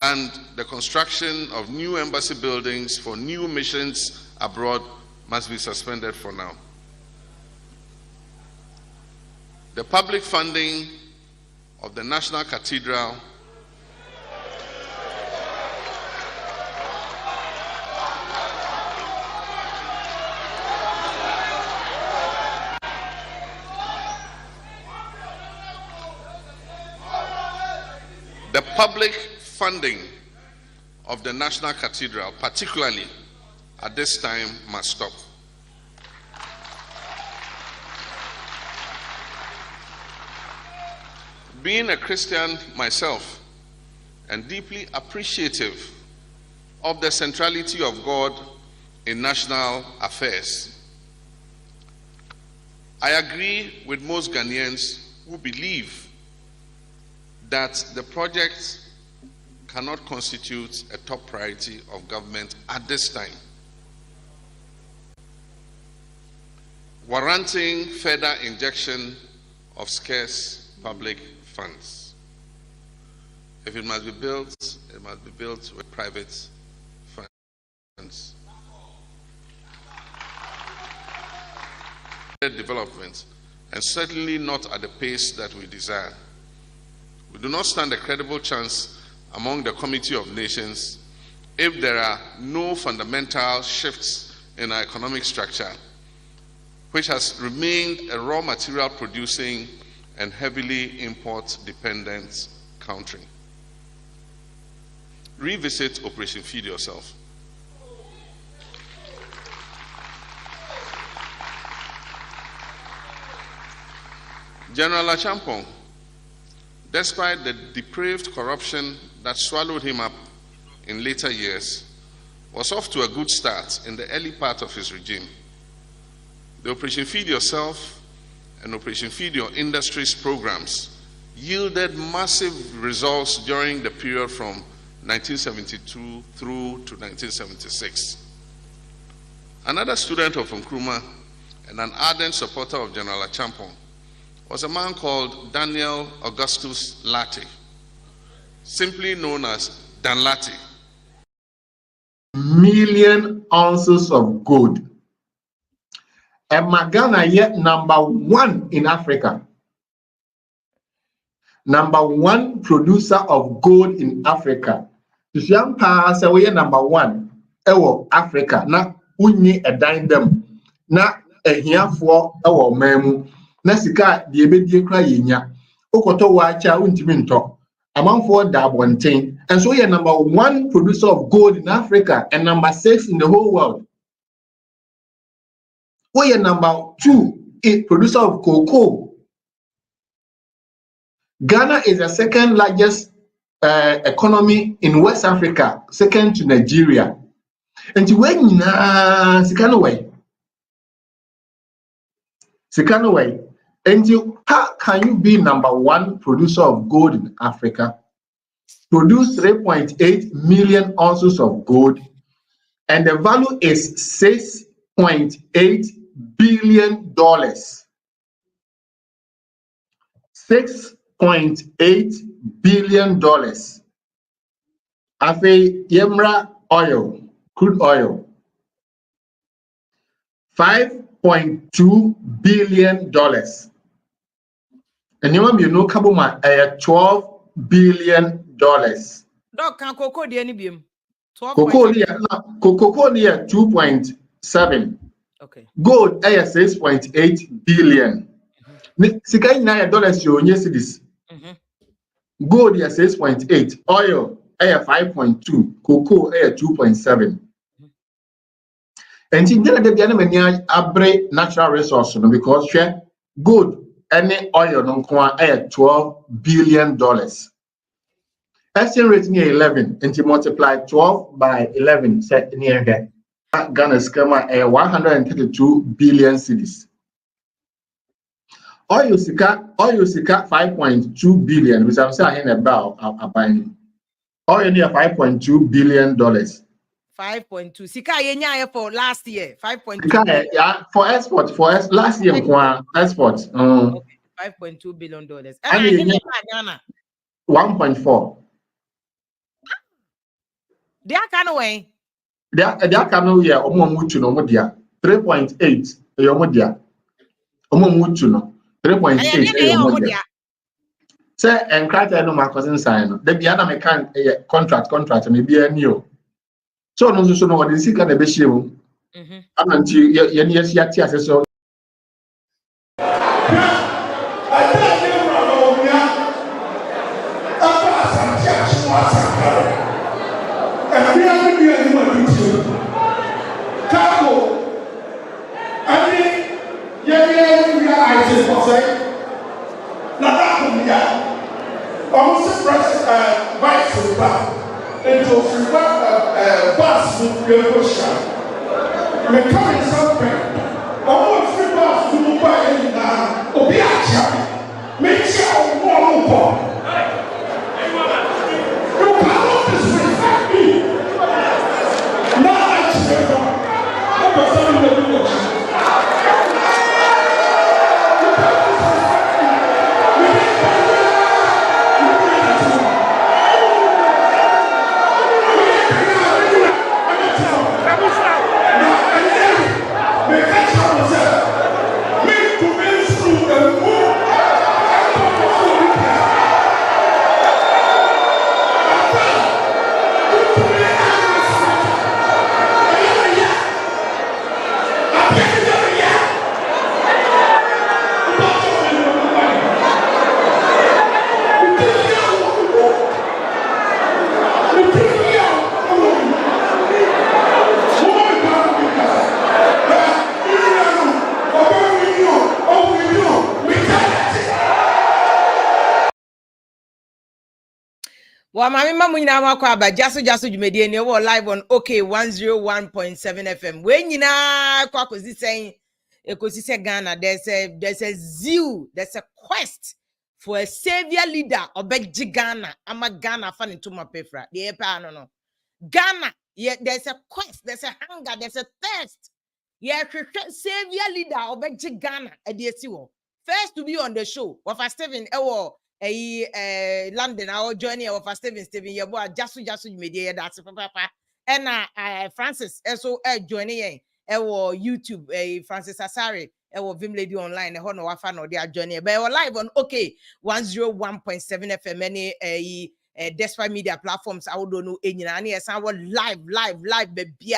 and the construction of new embassy buildings for new missions abroad must be suspended for now. The public funding of the National Cathedral particularly at this time, must stop. Being a Christian myself and deeply appreciative of the centrality of God in national affairs, I agree with most Ghanaians who believe that the project cannot constitute a top priority of government at this time, warranting further injection of scarce public funds. If it must be built, it must be built with private funds. Development, and certainly not at the pace that we desire. We do not stand a credible chance among the Committee of Nations if there are no fundamental shifts in our economic structure, which has remained a raw material producing and heavily import dependent country. Revisit Operation Feed Yourself. General Achampong, despite the depraved corruption that swallowed him up in later years, was off to a good start in the early part of his regime. The Operation Feed Yourself and Operation Feed Your Industries programs yielded massive results during the period from 1972 through to 1976. Another student of Nkrumah and an ardent supporter of General Achampong was a man called Daniel Augustus Latte, simply known as Dan Latte. Million ounces of gold. And Ghana yet #1 in Africa. #1 producer of gold in Africa. Tusiampa say we #1 ewo Africa na unyi edan dem na ehiafo ewo memu. Na sika de ebedie kra yenya okoto wacha untimi nto amanfo da abonten, and so we are #1 producer of gold in Africa and #6 in the whole world. We are #2 producer of cocoa. Ghana is the second largest economy in West Africa, second to Nigeria. And when Sikanaway. And how can you be #1 producer of gold in Africa, produce 3.8 million ounces of gold, and the value is $6.8 billion? $6.8 billion. Afe Yemra oil, crude oil, $5.2 billion. And you know, Kabuma, $12 billion. Dog can cocoa the NBM. Cocoa near 2.7. Okay. Gold 6.8 billion. Sika na dollars you onye cedis. Gold 6.8, oil 5.2, cocoa 2.7. And in the Biana many abre natural resource because share gold any oil no kwa $12 billion. Exchange rate near 11, and you multiply 12 by 11 set near here. Ghana's schema 132 billion cedis. Oil sika 5.2 billion, which I'm saying about buying. Oil near $5.2 billion. 5.2. Sika yenya for last year. 5.2. Yeah, for export. Last year export. Okay, $5.2 billion. And Ghana 1.4. They are kind of way. They are kind of yeah, much no modia 3.8 your modia. Much no 3.8 your modia. Say and criteria no cousin sign. The Biana mekan contract maybe a new. So no so no what is it can be shame. Anti yes yet so Well, my mama nyina makwa aba jaso jumedie ne wo live on OK 101.7 FM. When nyina kwa kosi saying ekosise Ghana, there's a zeal, there's a quest for a savior leader obeji Ghana. Ama Ghana fan into my pefra. The epa no. Ghana, yeah, there's a quest, there's a hunger, there's a thirst. Yeah, savior leader obeji Ghana ediesiwo. First to be on the show, Wafa Stephen Ewo London, our journey of Stephen Yabo, Jasu media that's papa. And Francis also joining YouTube, Francis Asari, Vim Lady Online, a Hono Wafa no their journey. But we're live on OK 101.7 FM, any despite media platforms. I don't know any live, baby.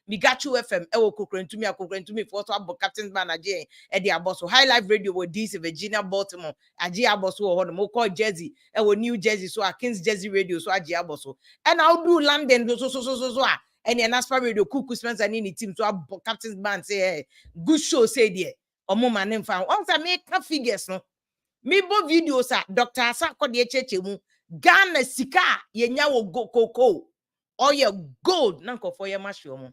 Me got you FM, Kokren to me for to Captain's Manager, Eddie Abosso, High Life Radio with DC, Virginia, Baltimore, Aji Abosso, or Moko Jersey, New Jersey, so King's Jersey Radio, so Aji Abosso. And I'll do London, so. And then as far radio, Kuku Spencer and any team to Captain's Band say, good show, say dear, or Mama name found. Once I make figures, no. Me bo videos, Dr. Asako de Chechemu, Ghana Sika, Yenyawo go cocoa, or your gold, Nanko for your mushroom.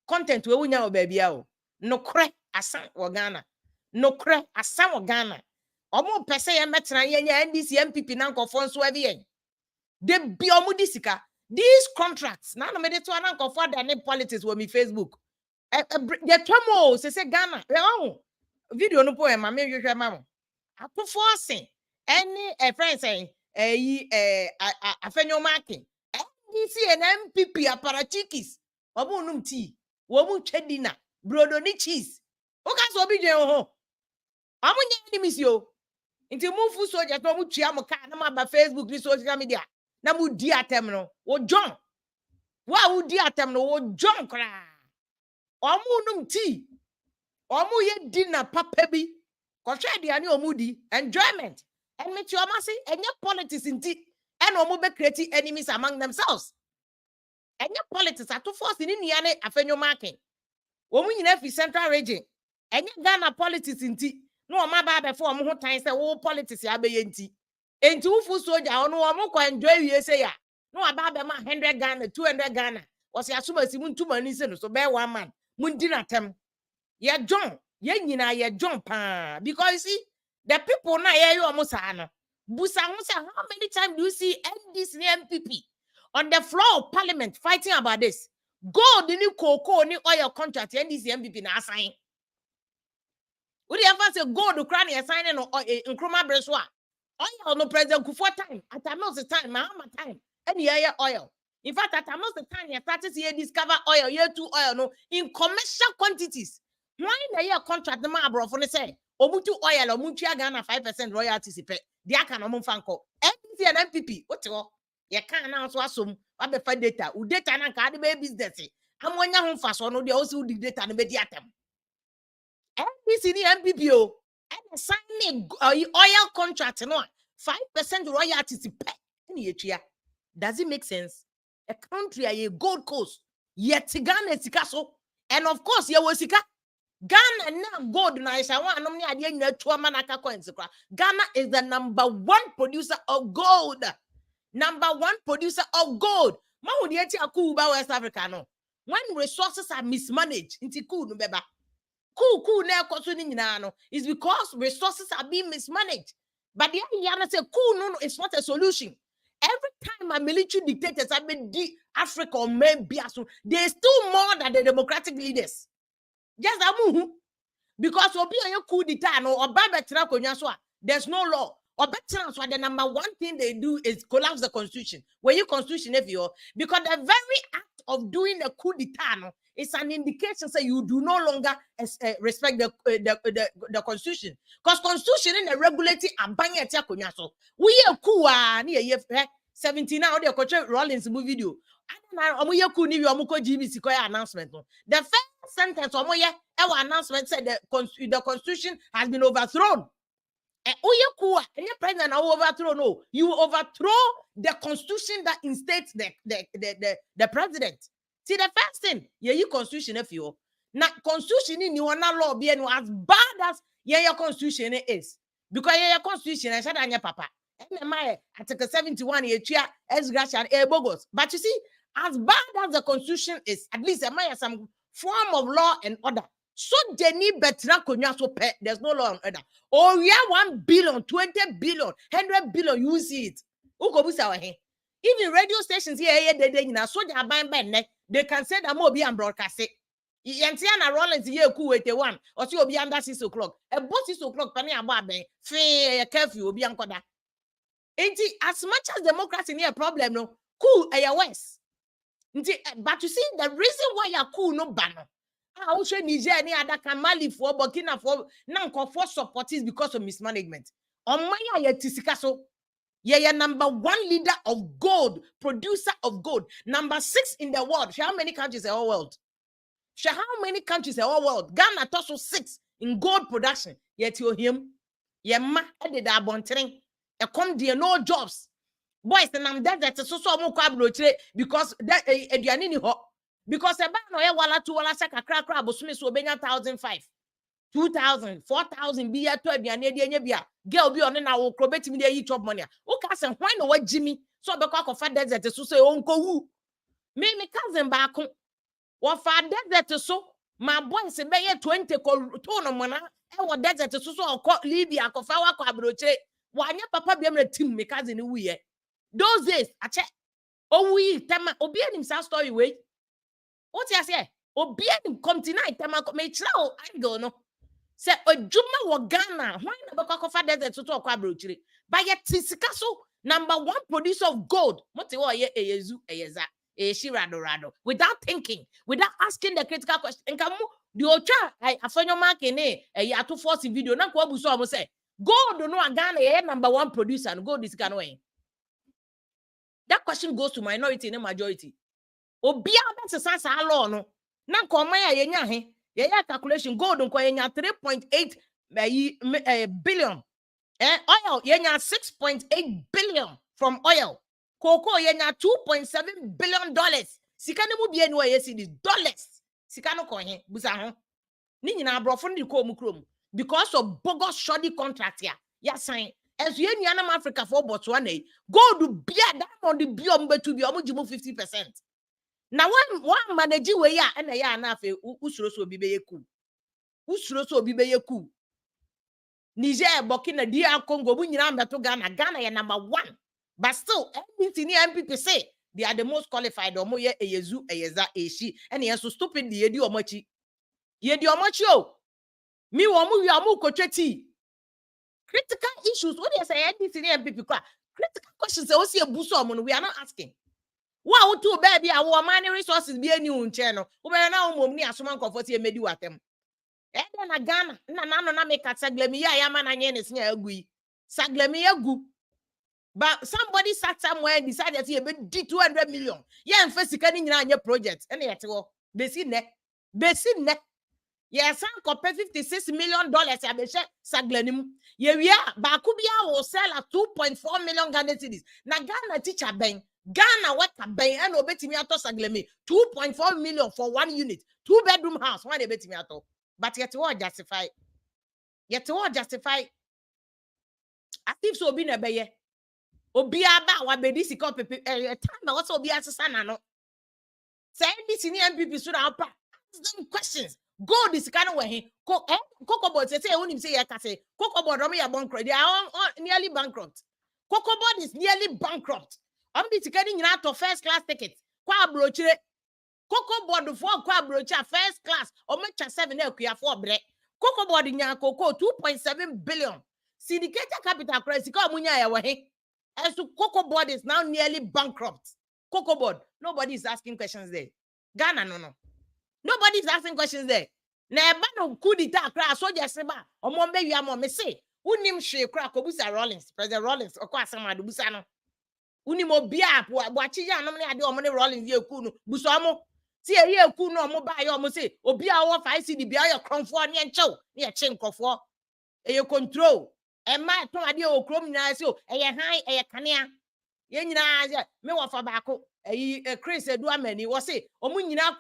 Content we wunya baby o no kre asan wo Ghana no kre asan wo Ghana omo pese ye metena ye NDC NPP na nkofo nso ave ye de bi omo disika these contracts na no me de to na nkofo da ne politics wo mi Facebook ye twamo se Ghana video no po e ma me hwehwe ma mo apofo asen any friend saying afenyo marking NDC and NPP aparachikis omo num tea womu chedina brodo ni cheese oka so bi dwen ho amunya ni misio nti mufu soja to mu tua mo ka na ma ba Facebook ni social media na mu di atem no wo John wa wo di atem no wo John kra omu num tea omu ye dinner papa bi ko hwe dia ni omu di enjoyment and me tua ma say enye politics nti and omu be create enemies among themselves. Enye politics to force ni nia ne afenyo marking omu nyina fi central region enye Ghana politics nti no ma ba be for omu ho tan se wo politics abeye nti enti ufu soja ono omu ko enjoy wie se ya no aba be ma 100 Ghana 200 Ghana wose asuma si mu ntuma ni se no so be one man mu ndi na tem ye John ye nyina ye John pa because you see the people na ye omu sa no busa ho say how many times do you see NDC NPP on the floor of parliament fighting about this? Gold ni cocoa ni oil contract NDC MPP na assign. Would you ever say gold Ukraine assigning no Nkrumah Breswa? Oil no President Kufuor time, at Amel's time, Mahama time, any oil. In fact, at most the time you started to discover oil, year 2 oil, no, in commercial quantities. Why the year contract the man bro for the say, Omutu oil, Omutu Ghana 5% royalties, dia can fanko. NPP and NPP, what you can't announce what some what the data, who data and card business. I'm one young fast on the also the data and mediatum. NPC NPP, and signing oil contract, no 5% royalties, does it make sense? A country a Gold Coast, yet Ghana Sikaso, and of course, you was Sika. Ghana now gold na isha one anomni ade nya tuama naka coins. Ghana is the #1 producer of gold. #1 producer of gold. Ma wo de ati akuba West Africa no. When resources are mismanaged, inti cool no beba. Cool na ekoso ni nyina no is because resources are being mismanaged. But the yana say cool no, it's not a solution. Every time a military dictators have been Africa or maybe there's still more than the democratic leaders. Just because obi on coup d'etat no or betra konya so there's no law or betra so the #1 thing they do is collapse the constitution. When you constitution if you because the very act of doing a coup d'etat no is an indication say you do no longer respect the constitution because constitution in the regulating abanye etia konya so we ye coup na ye 17 now the coach Rollins movie video announcement. The first sentence our announcement said the constitution has been overthrown. President overthrow. No, you overthrow the constitution that instates the president. See the first thing, you constitution if you now constitution in you are not law be as bad as your constitution is because your constitution is your papa. Article 71 as Gratian bogus. But you see, as bad as the constitution is, at least there might some form of law and order. So Jenny Betra Konyaso pet, there's no law and order. Oh, yeah, 1 billion, 20 billion, 100 billion, you see it. Even radio stations here, they can say that more be and broadcast it. Yantiana Rollins here cool 81 or she will be under 6 o'clock. A boss 6 o'clock, penny about me, fair curfew will be uncoda. As much as democracy near a problem, no cool a west. But you see, the reason why you're cool no banner. I also Niger any other Mali for Burkina for Nanko for support is because of mismanagement. On my tisikaso, yeah, #1 leader of gold, producer of gold, #6 in the world. How many countries in the whole world? How many countries in the whole world? Ghana also 6 in gold production. Yet you him, ma did that bonting. Come there, no jobs. Boys, and I'm dead that so more because that a hot. Because a man wala 2 wala saka crack but Smith will be 1,500, 2,000, 4,000 be at 12 bia. Girl be on in our crobet me each of money. Oh, cousin, why no what Jimmy? So the cock of father that so say uncle who. Me cousin back home. What father that so my boy say be 20 tone mana. I was dead that so Libya kofawa ko abroche. Wanya papa be me team me cousin we those days I check. Oh we tema obi anim sa story way. What you say? Obi anim come tonight tema me chira I go no. Say ojuma wo Ghana why na be kwa desert to akwa abrochire. But yet tisikaso #1 producer of gold. What you ye eyezu eyeza shirado without thinking, without asking the critical question. Nkamu the ocha afanyo mark ene ya to force video na kwa buso am say gold no Ghana ye #1 producer and gold is Ghana way. That question goes to minority and majority. Obia bet sense law no. Na koma ya yenya he. Ya calculation gold nko yenya 3.8 billion. Oil yenya 6.8 billion from oil. Cocoa yenya 2.7 billion dollars. Sikane mu bie no ye see dollars. Sikano ko he busa ho. Ni nyina abrofo ndi ko mu krom because of bogus shoddy contract ya. Ya sign as you in Africa for Botswana, gold beer diamond the biom betu bi omo jimu 50%. Now one manage we ya and ya na fe usuro so bi be yeku. Usuro so bi be yeku. Niger, Burkina, DR Congo, bu nyina mbeto Ghana. Ghana ya #1. But still, anything NPP say they are the most qualified omo ye eyezu eyeza eshi and ye so stupid the yedi omochi. Yedi omochi o. Mi wo mu wi amu kotweti. Critical issues. What do you say? NPP critical questions. We are not asking. Wow, too baby, our money resources be a new channel. Who are now mommy as someone comfort you made at them. And then a gun, na make a saglemi, I am an yen is near agui. Saglemi agu. But somebody sat somewhere and decided to be 200 million. Yeah, and first in your project. And yet, basin ne. Yes, I pay $56 million. I be share saglenim. Yeah, we are. Bakubia will sell at 2.4 million Ghana cedis. Na Ghana teacher bang. Ghana what a bang and obey me ato saglemi. 2.4 million for 1 unit. 2-bedroom house. Why they bet me ato? But yet what justify? Yet what justify? I think so be na beye. Obiaba wa be this come time also obi asesa no. Say this in NPP so na pa. Questions. Gold is kind of where Cocoa Board say when him say Cocoa Board bankrupt. They are nearly bankrupt. Cocoa Board is nearly bankrupt. I'm be getting out of first class tickets. Kwa brochure. Cocoa Board for kwa brochure first class or make 7 for break. Cocoa Board in Cocoa 2.7 billion. Syndicated capital credit munya ya wahe. As to Cocoa Board is now nearly bankrupt. Cocoa Board, nobody is asking questions there. Ghana no. Nobody is asking questions there. Neba no kudita kra soldier seba. Omombe wi amo me say. Unim hwe kra kobusa Rollins, President Rollins okwa asama do busa no. Unim obi a boachi ya no ne ade omo ne Rollins ye ku no. Buso omo. Ti e ye ku no omo ba ye omo say obi a wo 5 cd bia ye kronfo ne enchew. Ne ye che nkofo. E ye control. E ma ton ade o krom nyina say o e ye han e ye kanea. Ye nyina me wo fa baako. Chris Eduamani was say, Omunina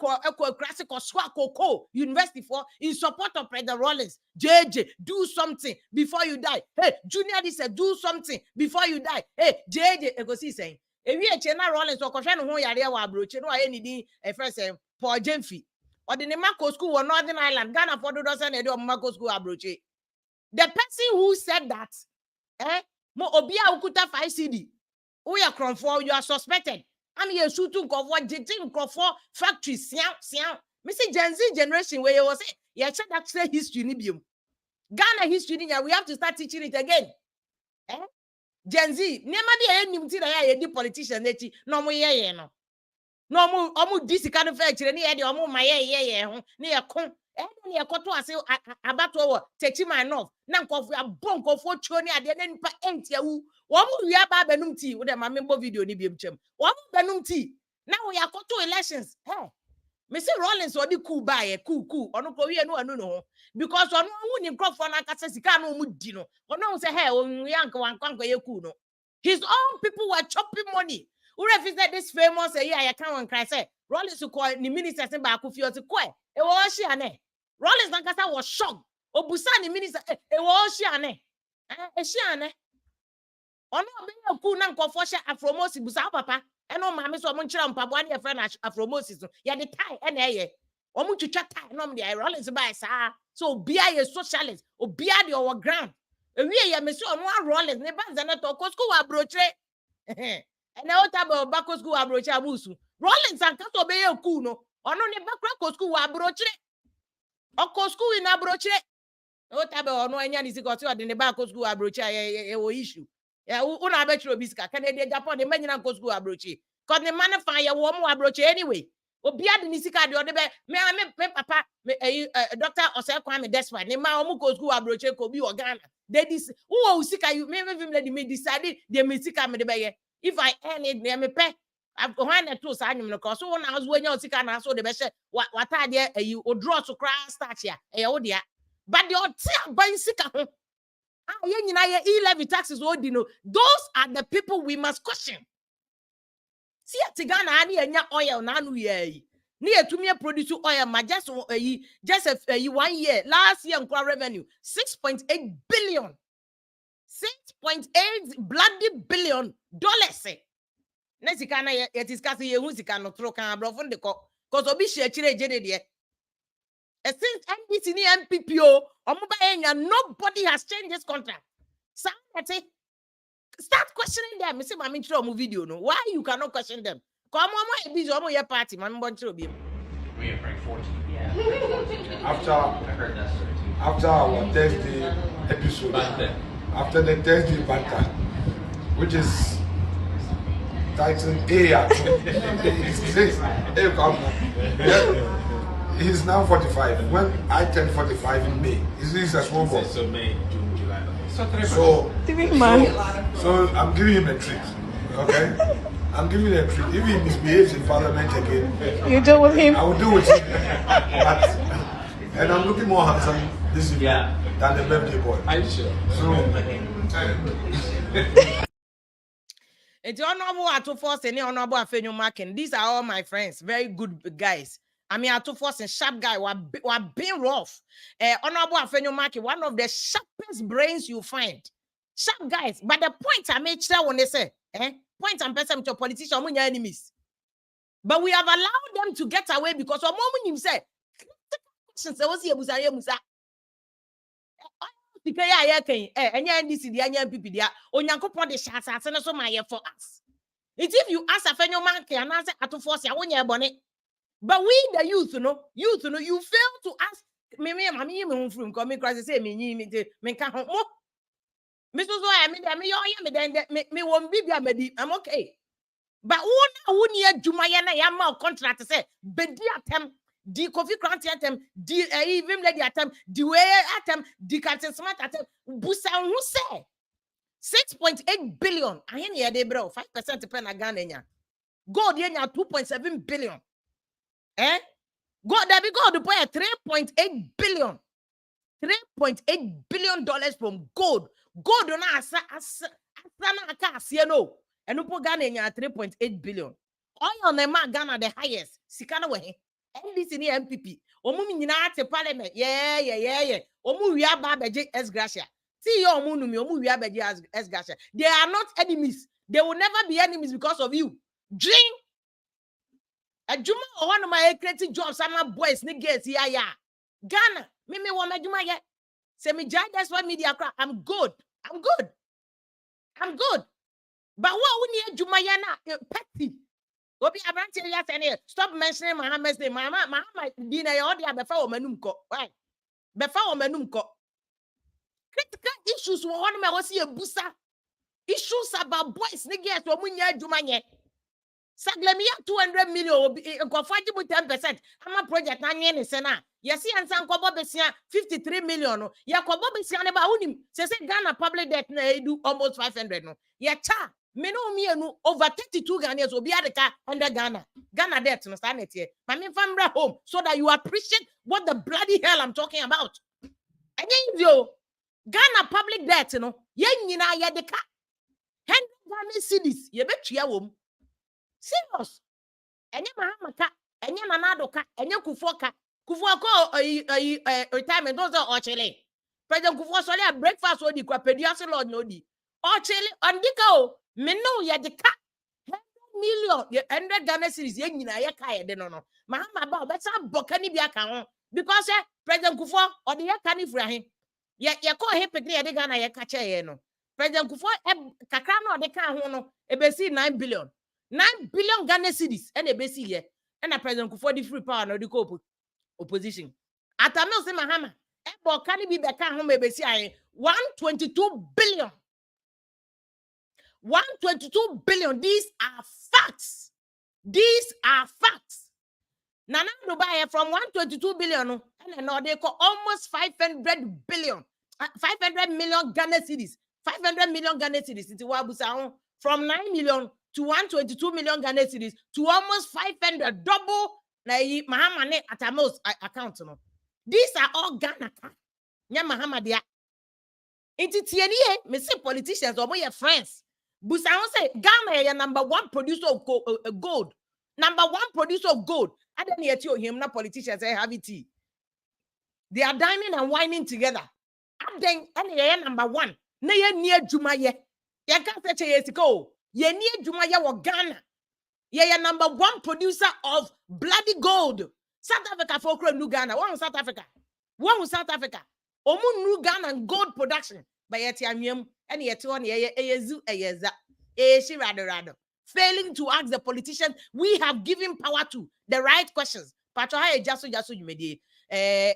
classic or Swako University for in support of President Rollins. JJ, do something before you die. Hey, Junior, this said, do something before you die. Hey, JJ, I go see saying, if you Chena Rollins or Kofan who Yarea Wabroach, no any first Paul Jemfi or the Nemako School or Northern Ireland, Ghana for the dozen and Mako School Abroche. The person who said that, Mo Obia Ukuta 5 CD, we are confirmed, you are suspected. I'm here shooting of dating for factories. Mr. Gen Z generation where you was say, yeah, check that history nibium. Ghana history, we have to start teaching it again. Gen Z, never be any politician, no more yeah, no. No more, almost this kind of factory, any idea, almost my near con. Near Koto, I say, about to take him enough. Nanko, we are bonk of what Choni at the end per empty. One we are Benum tea with a member video nibium chem. One Benum tea. Now we are Koto elections. Hey, Mr. Rollins or the cool buy a cool, or no Korea no. Because on one in crop for Nakasicano Mudino, or no say, hey, we uncle and conquer your kuno. His own people were chopping money. Who represent this famous a year I can't cry say, Rollins who call the minister sent back with you to quay. It was she ane. Rollins Nankasa was shocked. Obusani minister, it was she ane. She ane. Ono be ku na nkofo hye afromosis busa papa eno maame so omo nkyira mpabo ane friend afromosis no ya de tie ene eye omo twetwa tie no me Rollins by sa so obia ye socialist obia de our ground ewie ye me so ono Rollins ne banza na to kosku wa broche ene o tabo bakosku wa broche abusu Rollins anka so be ye ku no ono ne bakra kosku wa broche okosku wi na broche o tabo ono anya ni sikoti o de ne bakosku wa broche ye o issue. Yeah, una betro biska. Canada, Japan, the men in go school abroche. Cause the man fire your warm abroche anyway. Obia the nisika the other me papa doctor Ose Kwame that's why. Ne ma omu go school abroche ko bi Ghana. They this who sika you me let me decide the misika me the beye. If I earn it me pay. I've gone to sa anyum no cause so na as when you sika na so the be what are there you draw to crash start here. Odia. But the otia ban sika e-levy taxes those are the people we must question. See at Ghana ani enya oil na anu ye ni etumi produce oil ma just 1 year last year nkwa revenue 6.8 billion 6.8 bloody billion dollars na sika na ye discuss ye hu sika no tro kan abrofo de ko cause obi hye kire jede de since NPP ni NPP nobody has changed this contract. So start questioning them. Me say my intro video no. Why you cannot question them? Come on, busy your party, man. We have Frank 14. Yeah. After our Thursday episode, after the Thursday banter, which is title A. He's now 45. When I turned 45 in May, he's a small boy. So May, June, July. So I'm giving him a treat. Okay? I'm giving him a treat. If he misbehaves in Parliament again, you deal with him. I will deal with him. And I'm looking more handsome this year than the birthday boy. Are you sure? It's honorable Atufos and honorable Afenyo Markin. These are all my friends, very good guys. I mean, Atufos and sharp guy were being rough. Honorable Afenyo Markin, one of the sharpest brains you find. Sharp guys. But the point I made sure when they say, point and person to politicians, when your enemies. But we have allowed them to get away because one moment you say, since I was here, Musa. NDC, the NPP, the Onyanko the shots are so my for us. It's if you ask a fellow man can answer to force your own bonnet. But we, the youth, you fail to ask me, from coming across the same, me can't home. Mr. I mean, me won't be there, I'm okay. But one year, Jumayana Yama contract say, Bedi attempt. The coffee cranty attempt, the even lady attempt, the way attempt, the Captain Smart attempt, Busa who say 6.8 billion. I hear they bro 5% depend on Ghana. Gold yenya 2.7 billion. God that be gold to buy 3.8 billion. $3.8 billion from gold. Gold on us no. And upo Ghana 3.8 billion. Oil on the mark Ghana the highest. Sikana way. NDC ni NPP. Omu nyina te parliament. Yeah. Omu wi ababeje S Gracia. See your omu numi omu wi abeje S Gracia. They are not enemies. They will never be enemies because of you. Drink. Ajuma one of my creative jobs. Some boys ni girls yeah. Ghana. Me want me juma yet. Say me jai that's why media crap. I'm good. But what we need juma yana petty. Obi Abranche yes stop mentioning Mahama's name. Mahama dina yodi befa o manum ko. Right. Befa o manum ko. Critical issues wo hono me wasi ebusa. Issues about boys niggas wo munya adwuma nye. Saglemia 200 million obi ko faji bu 10%. Ama project na nye ne se na. Yesi ansan ko bobesia 53 million no. Ya ko bobesia ne ba unim. Se Ghana public debt na edu almost 500 no. Ya cha Menu over 32 Ghanaians will be at the car under Ghana. Ghana debt no stand it here. My family home so that you appreciate what the bloody hell I'm talking about. And then you Ghana public debt, yen ya the car. 100 Ghana cities, ye bet ya wom. Serious. And ye Mahama ka, and ye Nanado ka, and ye Kufoka. Kufuako retirement, those are all Chile. President Kufo Soli a breakfast or the Quapedias Lord no di. Or Chile on Dico. Me know ya the cat 100 million, 100 Ghana cities, ye ya kaya de no. Mahama ba better bokani bi aka because President Kufo or the yakani frahin. Ya call him pekni de Ghana ya kacha ye no. President Kufo kakra no de ka ho no e be see 9 billion. 9 billion Ghana cities and e be see here. And a President Kufo the free power no the opposition. Atamil se Mahama e bokani bi be ka ho me be see 122 billion. 122 billion. These are facts. Nana Dubai from 122 billion and they call almost 500 billion. 500 million Ghana cedis. 500 million Ghana cedis. It's Wabusa from 9 million to 122 million Ghana cedis to almost 500 double Mahama at a most account. These are all Ghana. Nya Mahama dia. It's TNA, me say politicians or my friends. Busa say Ghana is number 1 producer of gold. Number 1 producer of gold. I don't hear you him na politicians say have it. They are dining and whining together. And then any number 1. Na ye near Jumaye. Ye can't say yesiko. Ye near Jumaye wa Ghana. Ye number 1 producer of bloody gold. South Africa for new Ghana. One South Africa. Omu new Ghana and gold production. By yet yam and yet one rather. Failing to ask the politicians we have given power to the right questions. Patroha jaso you made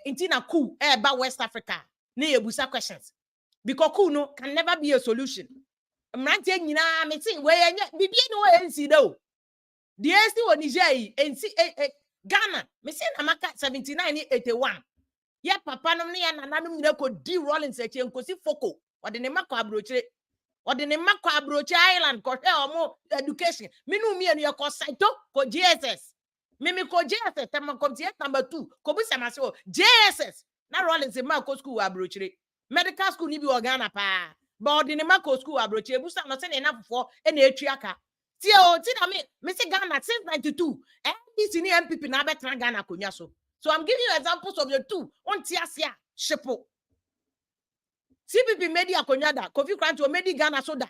intina coup about West Africa. Ne busa questions. Because coup no can never be a solution. Mrante nyina me tin we enye bibie no we nsi do. The esti wo Niger ensi Ghana me say na maka 79-81. Ye papa nom ne ya nananom nyina ko di Rollins eche nkosi foko. Ode ne makọ abrochire. Ode ne makọ abrochire island ko he omo education. Minu mi enu ye ko saito ko GSS. Mimi ko JSS tema komtie number 2 ko bu sama so JSS na Rollins ma ko school abrochire. Medical school ni bi Ghana pa. But ode ne makọ school abrochire bu sa no se ne na fofo e na etui aka. Ti na me say Ghana since 92. NPP ni NPP na betra Ghana konya so. So I'm giving you examples of the two. On tiasia shepo. CPP media konyada. Kofi Kranto medi Ghana soda.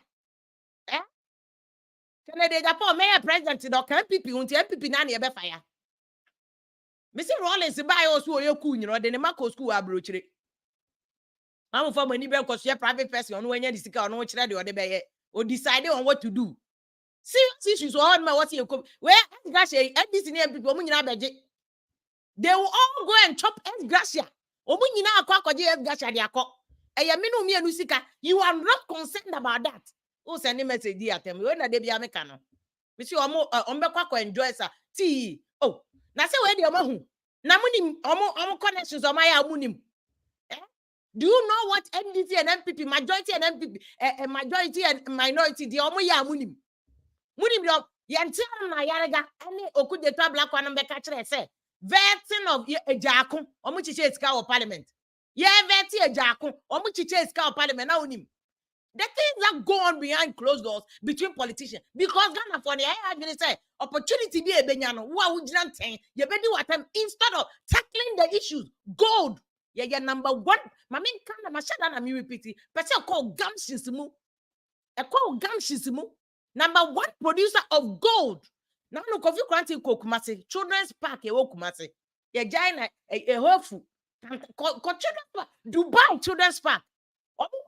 Kennedy Japan mayor president do NPP unti NPP na na ebe fire. Me say Rollins buy us wo ye ku nyiro de ne mako school abrochire. Am for money be koso private person on wenya disika on wo kire de ode be ye. O decide on what to do. Serious issues on my what you come. Where Gracia NDC ni NPP omu nyina beje. They will all go and chop S Gracia. Omu nyina akwa akwaje S Gracia de akọ. Eye menu mi enu sika. You are not concerned about that. Who send a message here at them? When they be American. Monsieur Omo Ombekwa enjoy sa. Tea. Oh, na say where the omo. Na munim omo connections o my amunim. Do you know what NDC and NPP majority and NPP majority and minority the omo ya amunim? Munim yo yentia na yarega any okude to black one be ka kire say vetting of ejaako omo chiche esika of parliament. Ye vetting ejaako omo chiche esika of parliament na unim. The things that go on behind closed doors between politicians, because Ghana for the I say opportunity be a benyano. Who would you say? You better do attempt instead of tackling the issues. Gold, yeah, number one. My main kind of machine and me repeat. But you call Gamshisimu. I call Gamshisimu. Number one producer of gold. Now look of you granting Kokumasi Children's Park. A Wokumasi. Yeah, China a hopeful. Dubai Children's Park.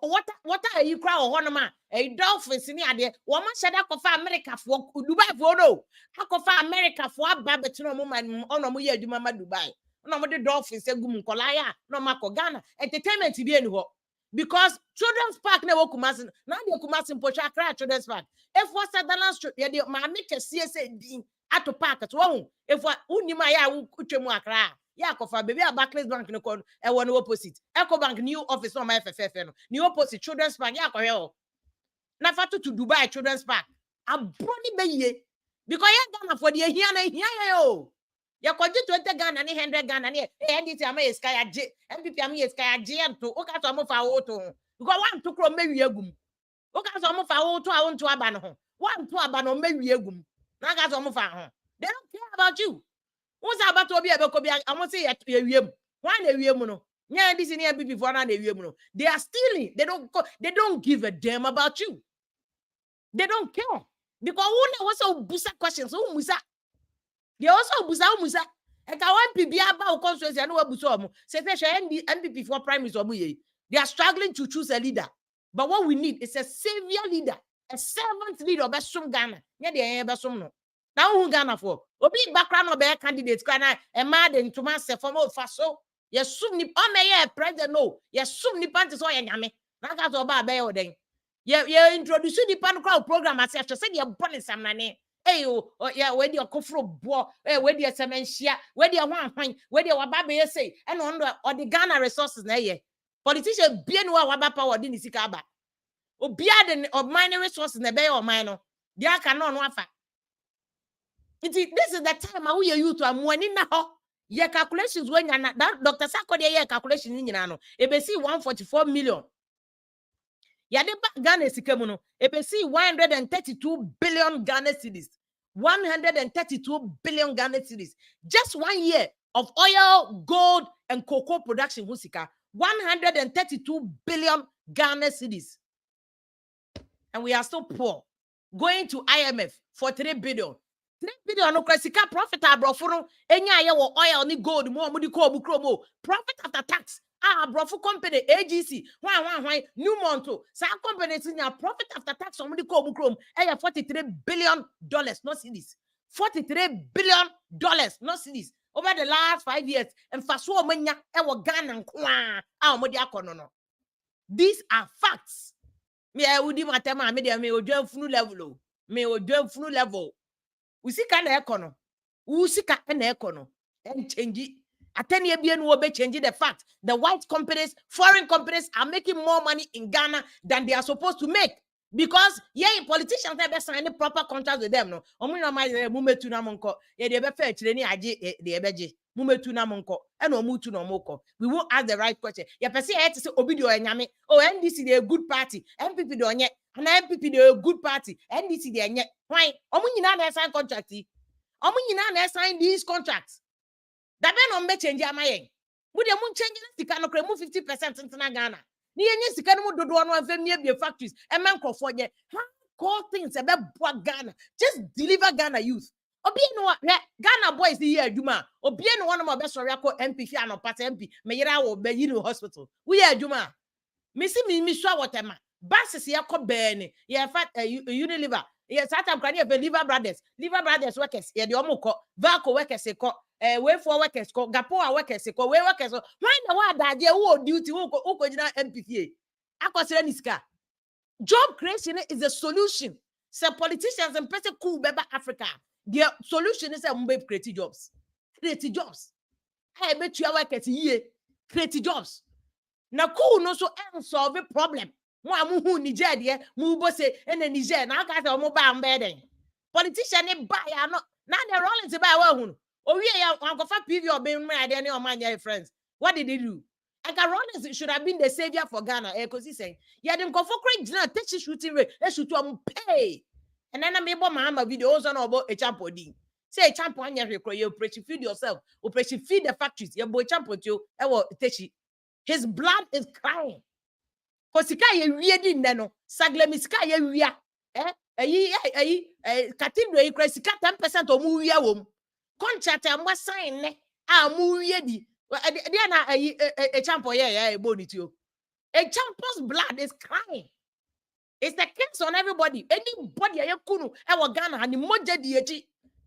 What are you cry or honor a dolphins in here? Woman said I could find America for Dubai for no. I could find America for a Babetino woman on a Muya du Mama Dubai. No more the dolphins say Gumukolaya, no Mako Ghana, entertainment to be anywhere. Because Children's Park never kumasin, now they kumasin Pochakra Children's Park. If what's the last trip, yeah, my make a CSA Dean at to park at one. If what Unimaya Uchemuakra. Yeah, for baby a Barclays Bank no con e one opposite. Eco Bank new office on my FFF no. New opposite Children's Park yeah ko na fatu to Dubai Children's Park. A brony be ye. Because ya Ghana for the here na here yo. Ya ko 20 Ghana ni 100 Ghana ni NDT am e sky age. NPP am e sky age to o ka so mo fa wo to. Because one to kro mewi agum. O ka so mo fa wo to a won to aba no ho. One to aba no mewi agum. Na ka so mo fa ho. They don't care about you. Who's about to be able to be? I want to say why no? Yeah, this in here before now they are stealing. They don't give a damn about you. They don't care. Because who also busa questions? Who musa? They also musa. And I want PB about constituency and what busa say NPP for prime minister. They are struggling to choose a leader. But what we need is a savior leader, a servant leader. Best some Ghana. Yeah, they are best some no. Now who Ghana for? Obi background of bear candidates Ghana a mad and to myself from old faso. Yes, soon ni president no. Yes, soon ni panties or yame. Nagas or bar bear then. Yeah, introduce the pan crowd program as after said you're born some money. Hey, oh, yeah, where do you come from? Where do you sementia? Where do you want fine? Where do you wababe say? And on or the Ghana resources na ye. Politicians be no waba power didn't see kaba. O beard of mining resources na bay or minor. They cannot wafa. This is the time I will you to am winning now. Your calculations when you're not that Dr. Sako de calculation in Yano. EBC 144 million. Yadeba Ghana Sikemuno. EBC 132 billion Ghana cedis. 132 billion Ghana cedis. Just 1 year of oil, gold, and cocoa production. Husika. 132 billion Ghana cedis. And we are still poor. Going to IMF for 3 billion. 3 billion no kwasika profit abrofo no enya ye wo oil ni gold mo mo di ko bukro mo profit after tax abrofo company AGC hwan Newmont sa company tinya profit after tax mo di ko bukro mo e 43 billion dollars no cedis 43 billion dollars no cedis over the last 5 years and faso omanya e wo Ghana nko a mo di akono no. These are facts. Me I would matema me dey me odwan funu level. Me odwan funu level. Usika na ekono. Usika na ekono. And change. Atenia bien will be changing the fact the white companies, foreign companies are making more money in Ghana than they are supposed to make. Because politicians have signed proper contracts with them. No, Omuna my mumetu na monko. Ye de be fair chile ni aje de ebeje. Mumetu na monko. Eno mutu no moko. We won't ask the right question. Ya pesi to say obidio enyame. Oh, NDC they a good party. NPP do onye. And NPP they a good party. NDC they enye. Why? Omu nyina na sign contract. Omu nyina na sign these contracts. That be no me change amaye. Mu de mu change na sika no kre mu 50% ntena Ghana. Ni yenye sika no mu dodo no afem nie be factories. E man crofo nye. Call things about Ghana. Just deliver Ghana youth. Obi no Ghana boys the year aduma. Obi no one of my best sorry NPP and part MP. Me yira wo be yiri hospital. We year aduma. Me see me sure whatever. Basis ya ko ben. Ya fat Unilever. Yes, at am crani be Liver Brothers workers. Ya de omo ko. Valco workers ko. Way for workers ko. Gapoa workers ko. Way workers. Why na wa daje wo duty wo ko jina NPP. Akosere niska. Job creation is a solution. So politicians and person cool beba Africa. Their solution is a create jobs. Create jobs. I bet you workers here. Create jobs. Na cool no so solve a problem. Mo amu Niger there, mu bo say in Niger. Na ka say omo ba mbeden. Politician e buy no. Na the Rollins buy wa hu. O wie ya ankofa PV obin me ade ne o man your friends. What did he do? Eka Rollins should have been the savior for Ghana. Because he saying, yeah, them go for great dinner, take shooting rate, they should pay. And then I made Mahama videos on about a champodine. Say a champion, you operation feed yourself, operation feed the factories, your boy champion you, his blood is crying. Because he can't read no, Saglemiska, Cathedral, you crazy 10% or movie womb. Contract and was sign, movie. A champion, yeah, body to you. A champion's blood is crying. It's the case on everybody. Anybody, I kunu, our Ghana, and the moja DH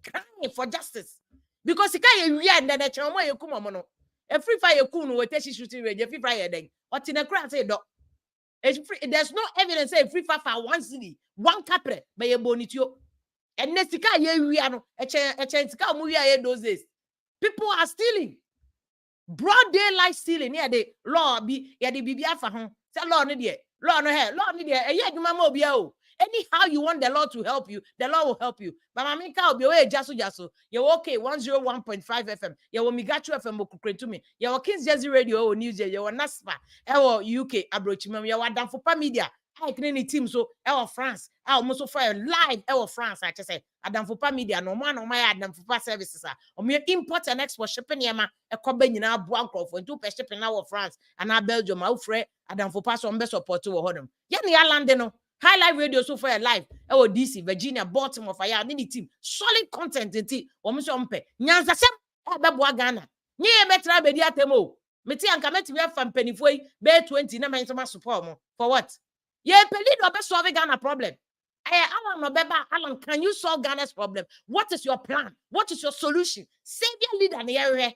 crying for justice. Because he can't read that chamo you kuma mono. A free fire kunu will take shooting range, a free fire then. What in a crowd say, doc? There's no evidence say free fire for one city, one capre by a bonito. And Nestica, we are a chance to come those days. People are stealing. Broad daylight stealing. Yeah, the law be yeah the BBF for home. Say law no there. Law no here. Law no there. Yeah, you mama be oh. Anyhow you want the law to help you, the law will help you. But mamika will be away jaso. You're okay. 101.5 FM. You're Migachu FM okukre to me. You're Kings Jersey Radio News. You're NASPA. You're UK Abrochimam. You're Danfopa Media. I can any team so France. I almost fire live France. I just say Adamfopa Media no man on my Adamfopa services. Me import and export shipping yama a cobe in our Blanco for 2 shipping our France and our Belgium. My friend Adamfopa so best support to hold Yani Alandeno. Highlight radio so far live. DC, Virginia, Baltimore, fire, any team. Solid content in tea. Omuso umpe. Nyanza sem. Beboa Ghana. Nye metra bedia temo. Meti anka meti we fan penifoi. Be 20 na ma support mo. For what? Ye pelido be solve Ghana problem. Alan no beba. Alan, can you solve Ghana's problem? What is your plan? What is your solution? Savior leader ne ere.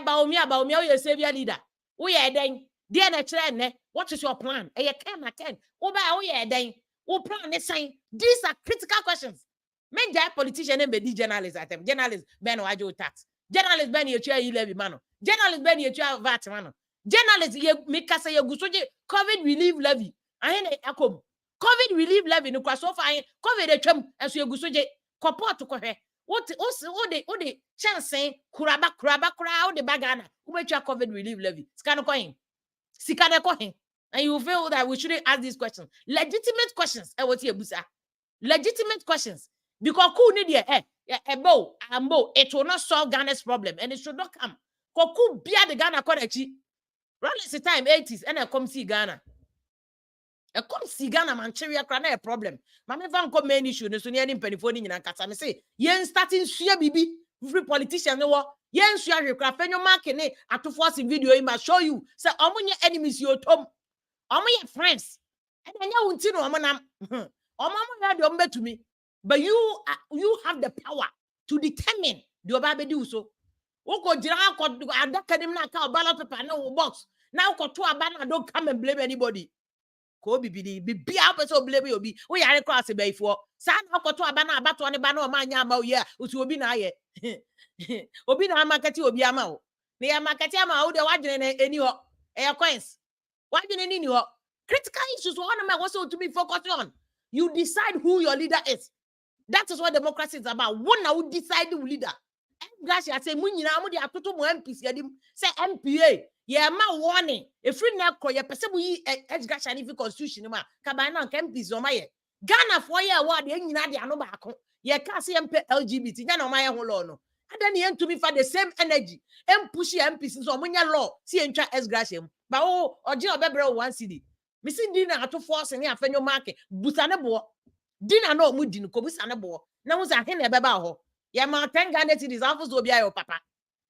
Ba omi o ye savior leader. Wo ye den. Dear ne what is your plan? Ken. What plan is saying? These are critical questions. Men jai politician and be journalists at them. Journalists ben wajo tax. Journalists ben ye chair levy mano. Journalists ben ye chair VAT mano. Journalists ye make us say gusoje COVID relief levy. Ahene akom. COVID relief levy no kwa so far COVID e twam enso ye gusoje support to kohwe. What the chance kuraba the bagana. Ubecha COVID relief levy. Scan coin. And you feel that we shouldn't ask these questions. Legitimate questions. Legitimate questions. Because it will not solve Ghana's problem. And it should not come. Koku bia the Ghana korechi. Rollins the time 80s and I come see Ghana. I come see Ghana Manchuria crana a problem. Mama van come main issue no so near in penifoni and kasa me say yen starting share bibi free politician no yen share recraft your mark ne to force video in ma show you say omunye enemies you tom omunye friends and anya unti no omonam omomo ya do to me but you have the power to determine the oba do so woko jira ko adaka dem na ka ballot paper no box now ko to abana don't come and blame anybody ko bibidi bibia person blame obi wo yare cross be ifo sa na akoto aba na abato ne ba na o ma anya ama o ye uti obi na aye obi na amakati obi ama o na ya makati ama o de wadwene na eni ho e coins wadwene ni ho critical issues one of my also to be focused on. You decide who your leader is. That is what democracy is about. One now decide the leader. Gracia say munyina amudi atoto mo MPs yadim say MPA ye ma warning if you na kro ye pese bu yi Gracia ni constitution ma ka ba na MPs o ma ye Ghana for ye award ye nyina de ano ba ko ye ka say MP LGBT nya na o ma ye ho law no ada ne entumi fa the same energy push MPs so mo nya law see entwa Gracia ba o oje obebre 1 cd misi dina ato force ne afenyo market busane bo dina no mu di no ko busane bo na mu sa he na beba ho ya ma 10 Ghana cedis afo so bia yo papa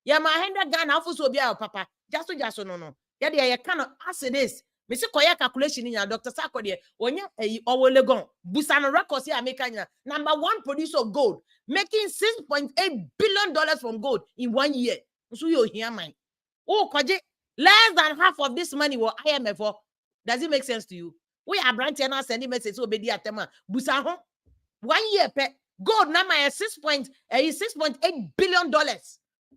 ya ma 100 Ghana afo so bia yo papa jaso no ya de ye kan as it is misi koya calculation ni ya Dr. Sako de onya owo legon busane records ya make nya number 1 producer of gold making $6.8 billion from gold in 1 year so you hear man oh koje less than half of this money were IMF for. Does it make sense to you? We are branching now sending message so obedi atema busa ho 1 year pe gold na my $6.8 billion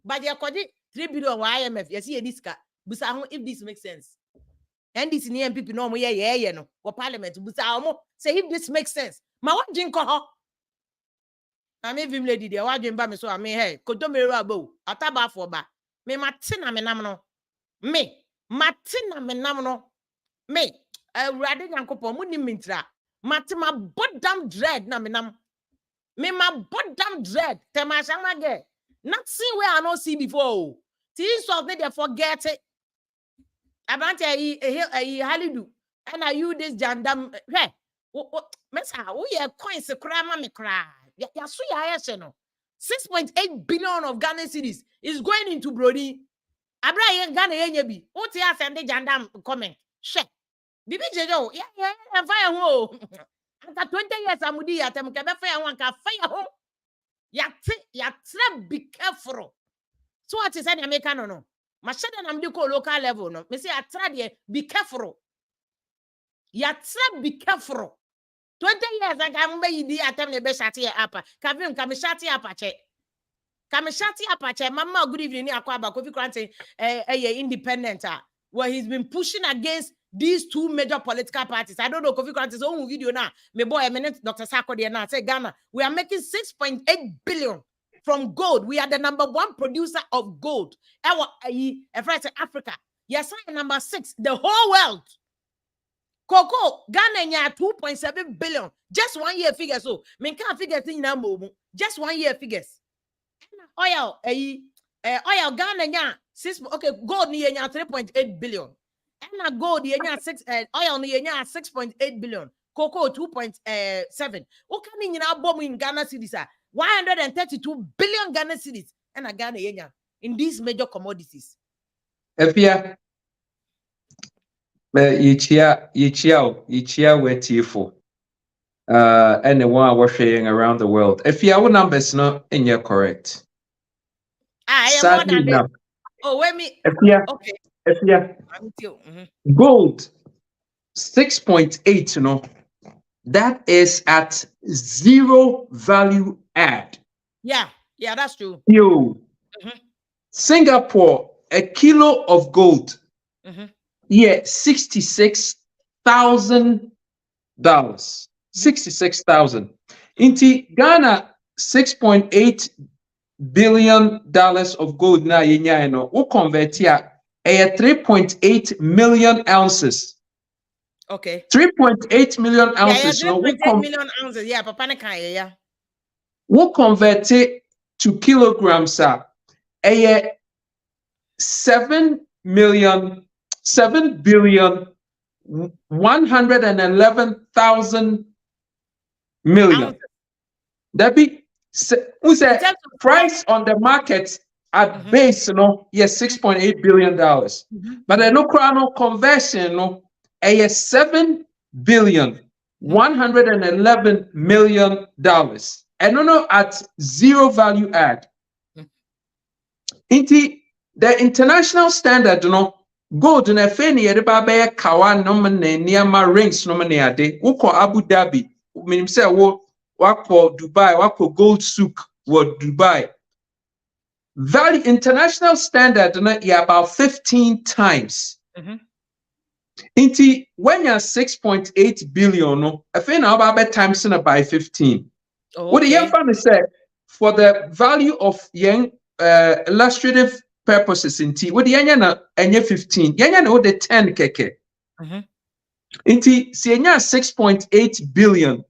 but they call it 3 billion IMF you see this car busa ho if this makes sense and this ni NPP no mo ye no for parliament busa ho say if this makes sense ma wa dwin ko ho na me vim lady there wa dwin ba me so ame hey kodomero abo ataba for ba me mate na me nam no me mate na me nam no me rade nyankopon mu ni mintra mate ma bodam dread na menam me ma bodam dread tema shamage not see where I not see before tis of me they forget it about a halidu and are you this jandam hey mesa wo ye coins kra ma me kra ya so ya yes no 6.8 billion of Ghana cedis is going into Brody abra ye Ghana ye bi wo ti asem de jandam comment she bibi jejo ya fire ho anta 20 years amudi atem ke be fire ho anta fire ho ya tre be careful so what is any American no ma sheda na mdi ko local level no me say atra de be careful ya tre be careful 20 years anga mbe yidi atem ne be shati ya apa kavim ka me shati apa che mama good evening ni akwa ba Kofi Krante independent where he's been pushing against these two major political parties. I don't know Kofi Krante's own video now. My boy eminent Dr. Sako there now say Ghana we are making 6.8 billion from gold. We are the number 1 producer of gold. Our Africa. Yes, number 6 the whole world. Cocoa Ghana nya 2.7 billion just 1 year figures so me can figure thing na mo just 1 year figures. Oil oil Ghana nya 6 okay gold ni nya 3.8 billion. And gold nya 6 oil ni nya 6.8 billion. Cocoa 2.7. O kan ni na bom in Ghana cedis 132 billion Ghana cedis and a Ghana nya in these major commodities. Efia yichia wetifo and the one we're sharing around the world. Efia what numbers not in your correct. Sadly enough. Oh, wait me. Efia. Okay. Efia. Gold 6.8, you know. That is at zero value add. Yeah, that's true. Singapore, a kilo of gold. Yeah, $66,000. $66,000. Into Ghana, $6.8 billion of gold now. We convert here a 3.8 million ounces. Okay. 3.8 million ounces. 3.8 million ounces. Yeah, Papa yeah. We convert it to kilograms. A 7 billion 111,000 million. That be who's a price on the market at base, you know, yes, $6.8 billion. But the no crown conversion, no, a 7 billion 111 million dollars. And no at zero value add. Into the international standard, you know. gold na fe ne yede ba be kawa no ne niama rings no ne ade wukọ Abu Dhabi menim say wakọ Dubai wakọ gold souk wo Dubai value international standard na about 15 times. Inti when you're 6.8 billion no afi na about times na by 15. What the young family said for the value of young illustrative purposes inti what the na enye 15 yanya na the 10 keke. Inti si enya 6.8 billion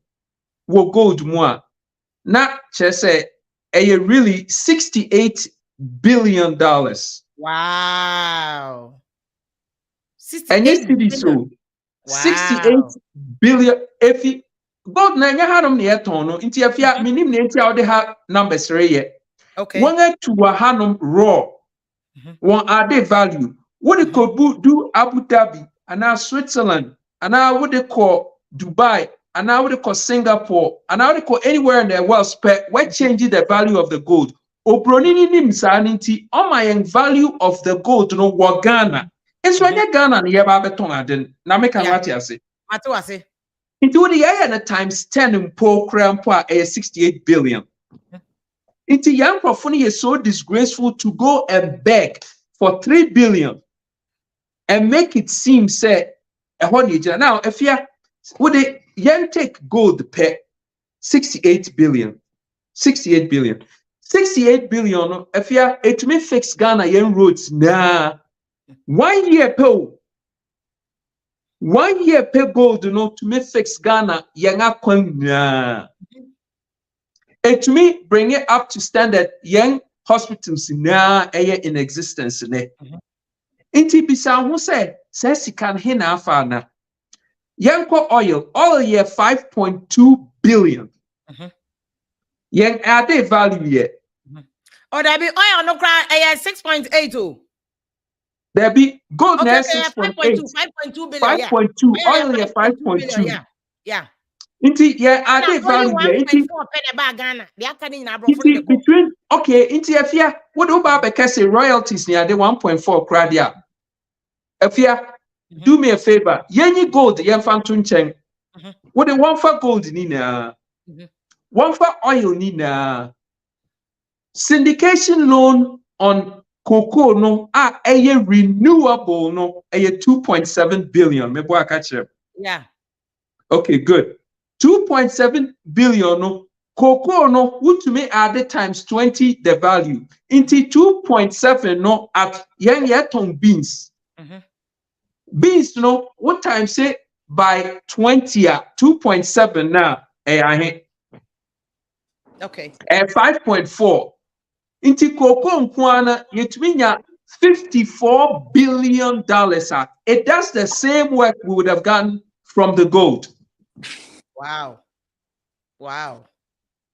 wo gold more na chese really $68 billion. Wow. 68 billion. 68 billion. If you gold na nya hanom na yeton no nti afia minim na nti awde ha numbers reye. Okay. One to hanom raw. One add value. What they could do Abu Dhabi and now Switzerland and now what they call Dubai and now what they call Singapore and now they call anywhere in the world we're changing the value of the gold. Obronini nimsanity on my value of the gold no wa Ghana. It's when you Ghana ni yaba beton aden na make an what you say. Into the year times 10 in po crampa 68 billion. Into young profuni is so disgraceful to go and beg for 3 billion and make it seem say now if you would the young take gold pay 68 billion 68 billion if you it may fix Ghana young roads nah 1 year pay 1 year pay gold no to me fix Ghana young nah it may bring it up to standard young hospitals now in existence ne. Inti bisa who say can hina afana. Yanko oil year 5.2 billion. Yang add value here. Oh, there be oil no cry 6.8 oh. There be gold okay, 6.8. 5.2 billion. 5.2 oil year 5.2. Yeah. Inti yeah add value here. Inti between okay inti afia what about because royalties near the 1.4 cradia. Afia do me a favor. Yenny gold yen fantun cheng. What the one for gold nina. One for oil nina. Syndication loan on cocoa no a renewable no a 2.7 billion. Me boy catch you. Yeah. Okay, good. 2.7 billion no cocoa no would to me add the times 20 the value into 2.7 no at yen yeton beans. Beans no what time say by 20 2.7 now okay 5.4 into cocoa nkwana yetminya $54 billion it does the same work we would have gotten from the gold. Wow.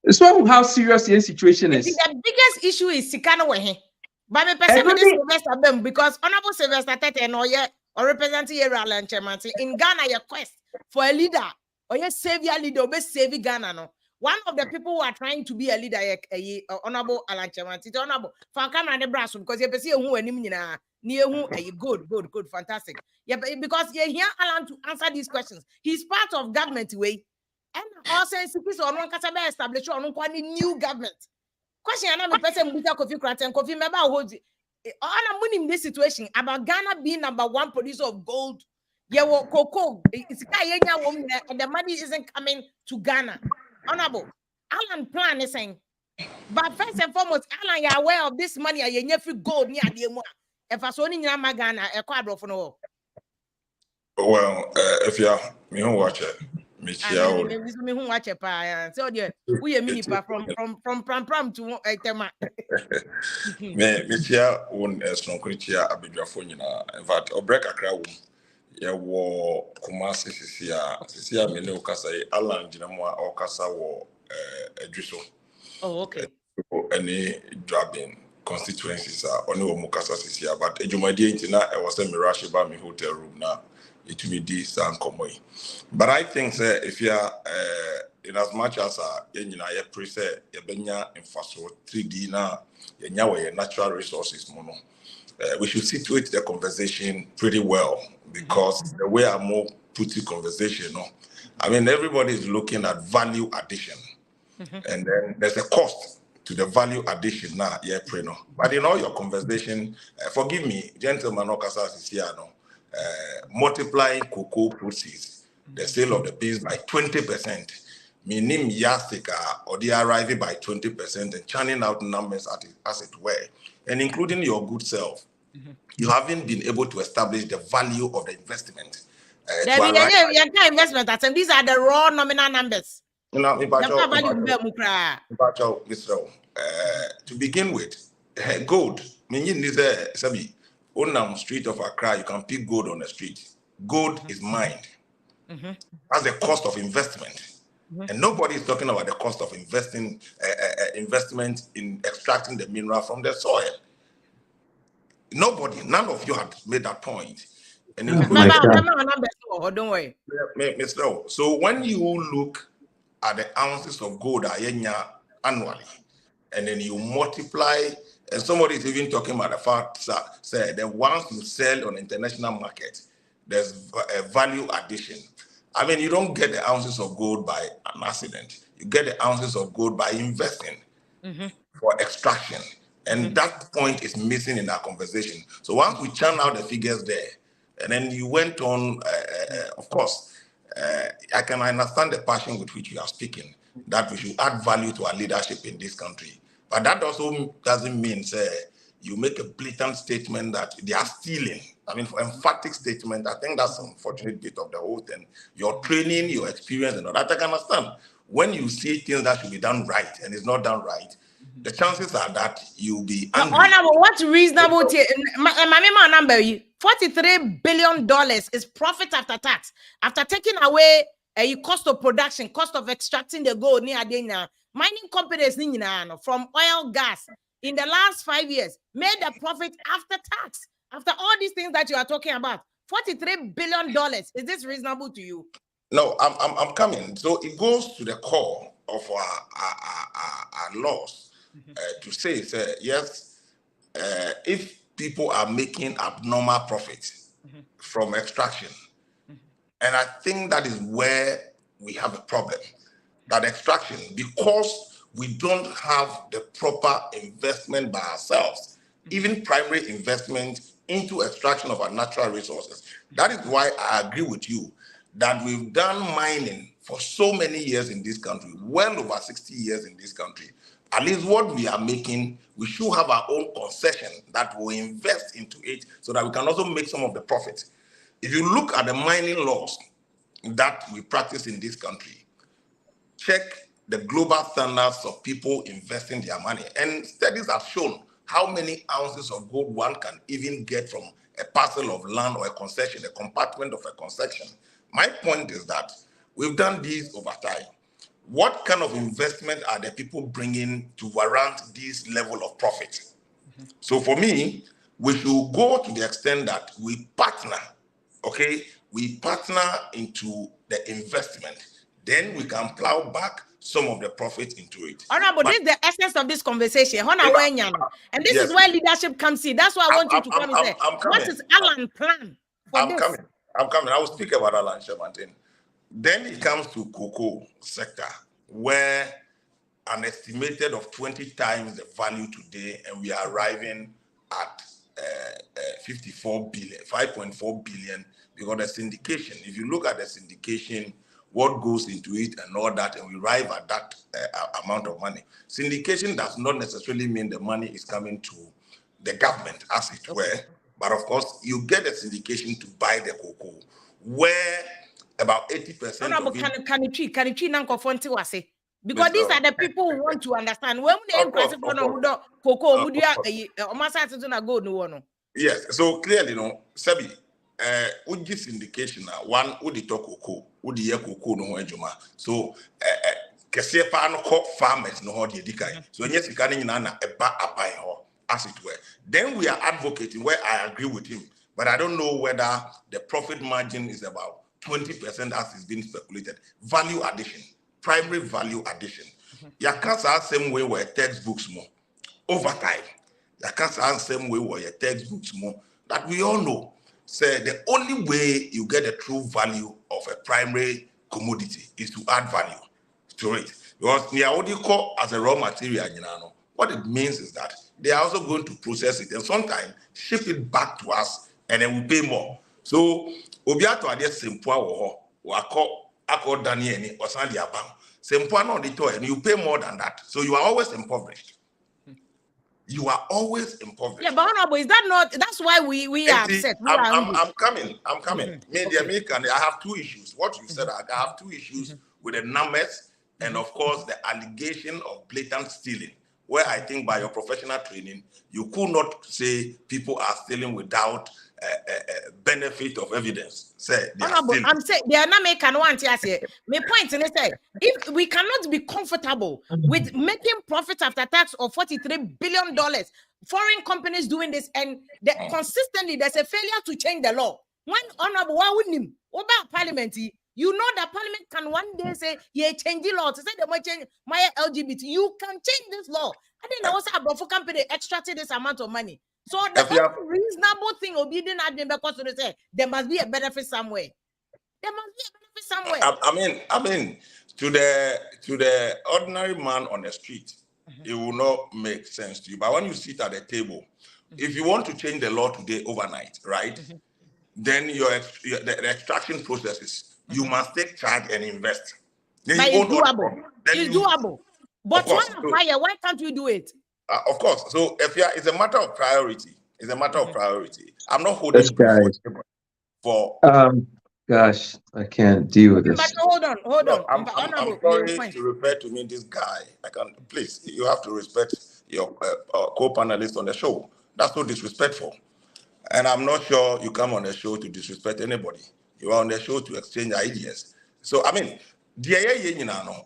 So how serious the situation is. The biggest issue is Sikano Wehe. But me person this Sylvester them because Honorable Sylvester Tete or representing Alan Chairman in Ghana your quest for a leader or your savior leader or save Ghana no. One of the people who are trying to be a leader Honorable Alan Chairman Honorable for camera the brass because you see who and near who good fantastic. Yeah, because you hear Alan to answer these questions. He's part of government way. And also, it's on one Kasaba established on one new government. Question: I'm a person with a coffee crack and coffee. Remember, on in this situation about Ghana being #1 producer of gold. Yeah, cocoa. It's and the money isn't coming to Ghana. Honorable Alan plan is saying, but first and foremost, Alan, you're aware of this money. You free gold near the more. If I saw in Ghana, a quadro for no. Well, if you me don't watch it. Me who watch it so yeah, we a mini from pram to tema. Me chia won snonkochia abedwafo nyina. In fact, obrek akra wo. Ye wo Kumasi sisia me ne okasa Alan Jinamo okasa wo Edwiso. Oh, okay. Any drabin constituencies are only Mukasa sisia but ejumadi ntina e was a mirage ba me hotel room na it will be this and come. But I think if you in as much as you know, preset yebenya infrastructure 3D now, you natural resources mono. We should situate the conversation pretty well because the way I'm more putting conversation, I mean, everybody is looking at value addition, and then there's a cost to the value addition now. But in all your conversation, forgive me, gentlemen, multiplying cocoa proceeds, the sale of the beans by 20%. Meaning Yastika or they arriving by 20% and churning out numbers as it were, and including your good self, you haven't been able to establish the value of the investment. Investment. These are the raw nominal numbers. To begin with, gold. Sabi, on street of Accra, you can pick gold on the street. Gold is mined. That's the cost of investment. And nobody is talking about the cost of investment in extracting the mineral from the soil. Nobody, none of you had made that point. And don't worry. So when you look at the ounces of gold annually, and then you multiply, and somebody is even talking about the fact that the ones you sell on the international market, there's a value addition. I mean, you don't get the ounces of gold by an accident. You get the ounces of gold by investing for extraction. And that point is missing in our conversation. So once we churn out the figures there, and then you went on, of course, I can understand the passion with which you are speaking, that we should add value to our leadership in this country. But that also doesn't mean, you make a blatant statement that they are stealing. I mean, for emphatic statement, I think that's an unfortunate bit of the whole thing. Your training, your experience, and all that, I can understand. When you see things that should be done right and it's not done right, the chances are that you'll be angry. What's reasonable? My number, $43 billion is profit after tax. After taking away a cost of production, cost of extracting the gold near Adena, mining companies from oil, gas, in the last 5 years, made a profit after tax. After all these things that you are talking about, $43 billion. Is this reasonable to you? No, I'm coming. So it goes to the core of our laws to say, yes, if people are making abnormal profits from extraction, and I think that is where we have a problem, that extraction, because we don't have the proper investment by ourselves, even primary investment into extraction of our natural resources. That is why I agree with you that we've done mining for so many years in this country, well over 60 years in this country. At least what we are making, we should have our own concession that will invest into it so that we can also make some of the profits. If you look at the mining laws that we practice in this country, check the global standards of people investing their money. And studies have shown how many ounces of gold one can even get from a parcel of land or a concession, a compartment of a concession. My point is that we've done these over time. What kind of investment are the people bringing to warrant this level of profit? So for me, we should go to the extent that we partner, okay? We partner into the investment. Then we can plow back some of the profit into it. But this is the essence of this conversation. And this is where leadership comes in. That's why I want you to come and say, what is Alan's plan for this? I'm coming. I will speak about Alan Shermanton. Then it comes to cocoa sector, where an estimated of 20 times the value today, and we are arriving at 5.4 billion, because the syndication, if you look at the syndication, what goes into it and all that, and we arrive at that amount of money. Syndication does not necessarily mean the money is coming to the government, as it were, but of course, you get a syndication to buy the cocoa, where about 80% of it... Because these are the people who want to understand. When yes, so clearly, Sabi, Uji syndication, one Udi talk cocoa, Udi cocoa no ejuma. So, Kesepa no call farmers no hodi edikai. So, yes, you can't nana a buy ho, as it were. Then we are advocating where I agree with him, but I don't know whether the profit margin is about 20% as is being speculated. Value addition. primary value addition. You can't say same way where textbooks more over time. You can't say same way where your textbooks more that we all know. Say the only way you get the true value of a primary commodity is to add value to it. Because what you call as a raw material, what it means is that they are also going to process it and sometimes ship it back to us and then we pay more. So, Obiato are just simple or Daniel or Sandy Abang. Simple on the toy, and you pay more than that. So you are always impoverished. You are always impoverished. Yeah, but honorable, is that not? That's why we are upset. I'm coming. I have two issues. What you said, I have two issues with the numbers and of course the allegation of blatant stealing, where I think by your professional training, you could not say people are stealing without benefit of evidence. Say they are stealing. I'm saying they are not making one to say. My point is that if we cannot be comfortable with making profit after tax of $43 billion, foreign companies doing this, and consistently there's a failure to change the law. When honorable, why wouldn't him? Over parliament, you know that parliament can one day say, yeah, change the law to say they might change my LGBT. You can change this law. I think there was a for company extracted this amount of money. So the only reasonable thing will be the admin because they say there must be a benefit somewhere. There must be a benefit somewhere. I mean, to the ordinary man on the street, it will not make sense to you. But when you sit at the table, if you want to change the law today overnight, right? Then the extraction processes, you must take charge and invest. Then but it's doable. It's doable. But why can't you do it? Of course. So it's a matter of priority. It's a matter of priority. I'm not holding for. Gosh, I can't deal with this. But hold on. I'm sorry to refer to me, this guy. Please, you have to respect your co-panelist on the show. That's so disrespectful. And I'm not sure you come on the show to disrespect anybody. You are on the show to exchange ideas. So, I mean,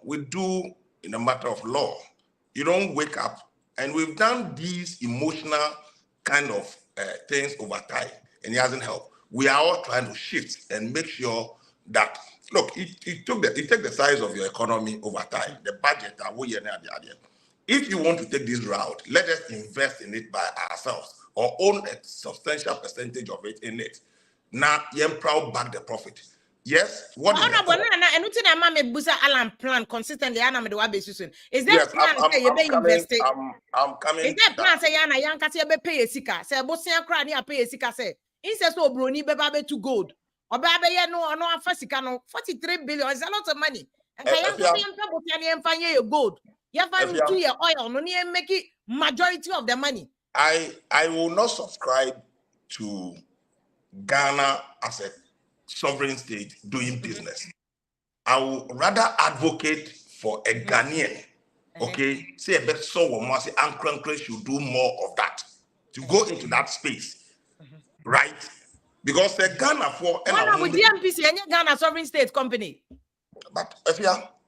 we do in a matter of law. You don't wake up, and we've done these emotional kind of things over time, and it hasn't helped. We are all trying to shift and make sure that, look, it take the size of your economy over time, the budget, if you want to take this route, let us invest in it by ourselves or own a substantial percentage of it in it. Now, you're proud back the profit. Yes. What is and plan consistently? Is there plan say you be invested? I'm coming. Is there plan say yana yanka say be pay sika? Say bosia kra ni pay sika say. Instead so broni be ba be to gold. Or be no afa sika no 43 billion is a lot of money. And yanka say yanka bosia ni emfanye your gold. You have to your oil no ni make it majority of the money. I will not subscribe to Ghana as a sovereign state doing business. I would rather advocate for a Ghanaian, okay? Say a bit so one say Ankle should do more of that to go into that space, right? Because the Ghana for with DMPC and Ghana sovereign state company. But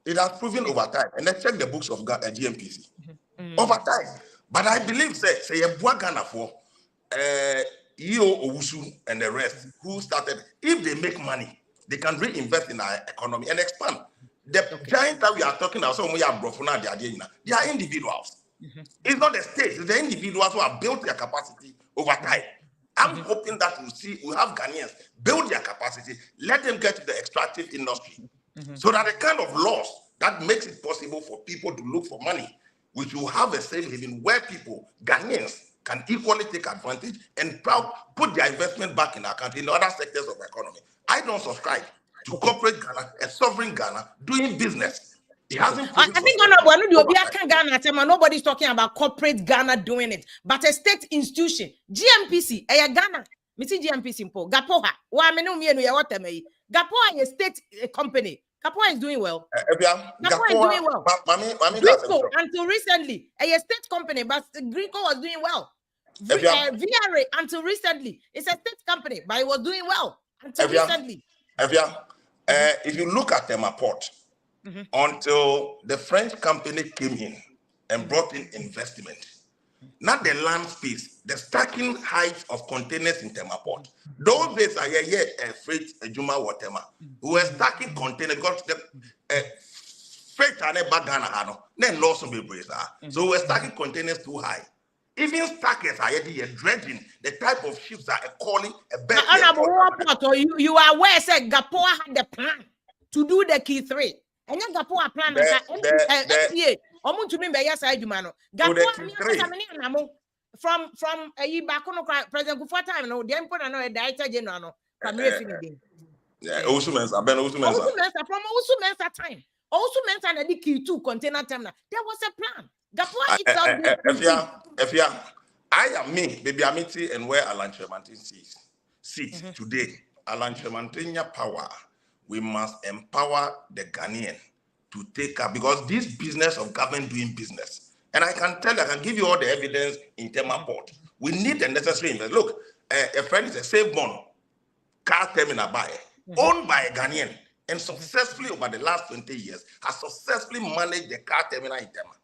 it has proven over time, and let's check the books of GMPC over time. But I believe say a Ghana for EO Owusu and the rest who started, if they make money, they can reinvest in our economy and expand. The giant that we are talking about, they are individuals. It's not the state, it's the individuals who have built their capacity over time. I'm hoping that we'll have Ghanaians build their capacity, let them get to the extractive industry, so that the kind of laws that makes it possible for people to look for money, which will have a safe haven where people, Ghanaians, can equally take advantage and put their investment back in our country in other sectors of the economy. I don't subscribe to corporate Ghana, a sovereign Ghana, doing business. It hasn't. I think nobody's talking about corporate Ghana doing it, but a state institution, GMPC, Ghana. Me see GMPC impo. Gapoha. Gapoha is a state company. Gapoha is doing well. Gapoha is doing well. Greenco, until recently, a state company, but Greenco was doing well. VRA, until recently, it's a state company, but it was doing well until recently. If you look at Tema Port, until the French company came in and brought in investment, not the land space, the stacking height of containers in Tema Port. Those days are freight Juma Watema. We were stacking containers because the freight and back Ghana, then loss of the So we're stacking containers too high. Even stackers are dredging the type of ships that are calling a better. You are aware, said Gapoa had the plan to do the key 3. And then Gapoa plan NPA. Omun to me by yes, I do mano. Gapoa from a year back on President Kufuor time, no, the emperor no a director general. Yeah, also men's from also men's time. Also men's and the key 2 container terminal. There was a plan. Gapoa itself. I am me, baby Amity, and where Alan Tremantin sits today. Alan Tremantin power. We must empower the Ghanaian to take up, because this business of government doing business, and I can tell you, I can give you all the evidence in terms of port. We need the necessary investment. Look, a friend is a safe bond car terminal owned by a Ghanaian, and successfully over the last 20 years has successfully managed the car terminal in Tema.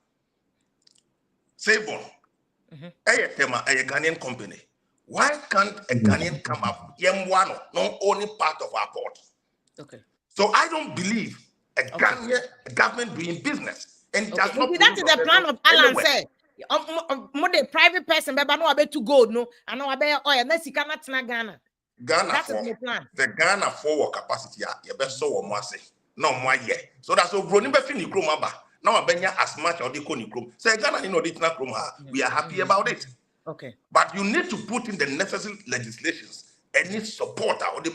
Safe bond. A Ghanaian company. Why can't a Ghanaian come up? Yemwano, not only part of our port. Okay. So I don't believe a Ghanaian government doing business. And that is the plan of Alan said. More the private person, but no about to go no, and no about oil. Let's cannot Ghana. That is the plan. The Ghana forward capacity, you best so more say no more yet. So that's so Bruni Befini Kromaba. Now I benya as much or the Koni Krom. Say Ghana in original Kroma. We are happy about it. Okay. But you need to put in the necessary legislations and need support the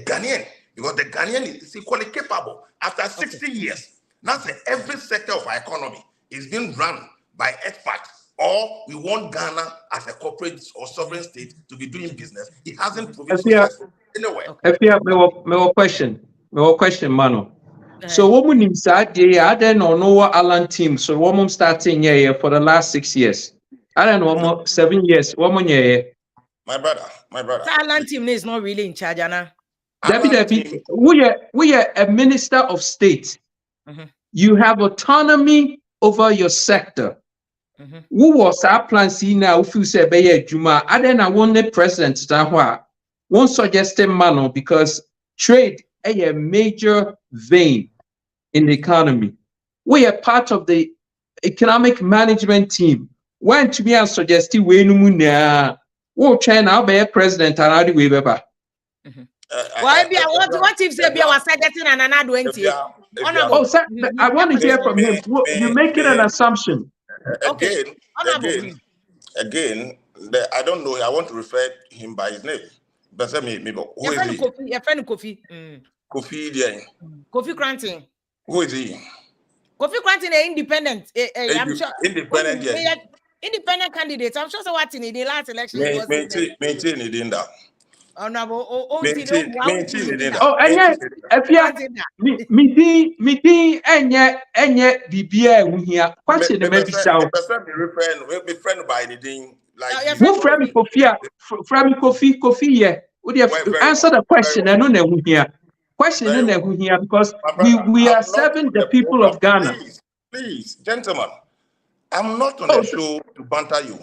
Ghanaian, because the Ghanaian is equally capable. After 60 years, now every sector of our economy is being run by experts, or we want Ghana as a corporate or sovereign state to be doing business. It hasn't proven successful anywhere. My question, Mano. So what we need to I don't know Alan team. So what we starting here for the last 6 years. I don't know 7 years. What we My brother. The Alan team is not really in charge, Anna. Debbie, we are a minister of state. You have autonomy over your sector. Who was our plan? See now, if you say Baye Juma, I then I want the president to one suggested man because trade is a major vein in the economy. We are part of the economic management team. When to be a suggested way no muna, who China be a president and how do we ever? Why be what if they be our suggesting and another 20? Oh, sir, I want to hear from him. You're making an assumption. Again, I don't know. I want to refer him by his name. But who is he? Your friend Kofi. Kofi Cranton. Who is he? Kofi Cranton is independent. I'm sure. Independent, yeah. Independent candidate. I'm sure so what in the last election was. Maintain it in that. Oh no, oh, and yet, if you me enye bibia here. Question the maybe sound. Be friend by anything like who friend Kofi yeah. Would you answer the question and no here? Question in here because we are serving the people of Ghana. Please, gentlemen, I'm not on the show to banter you.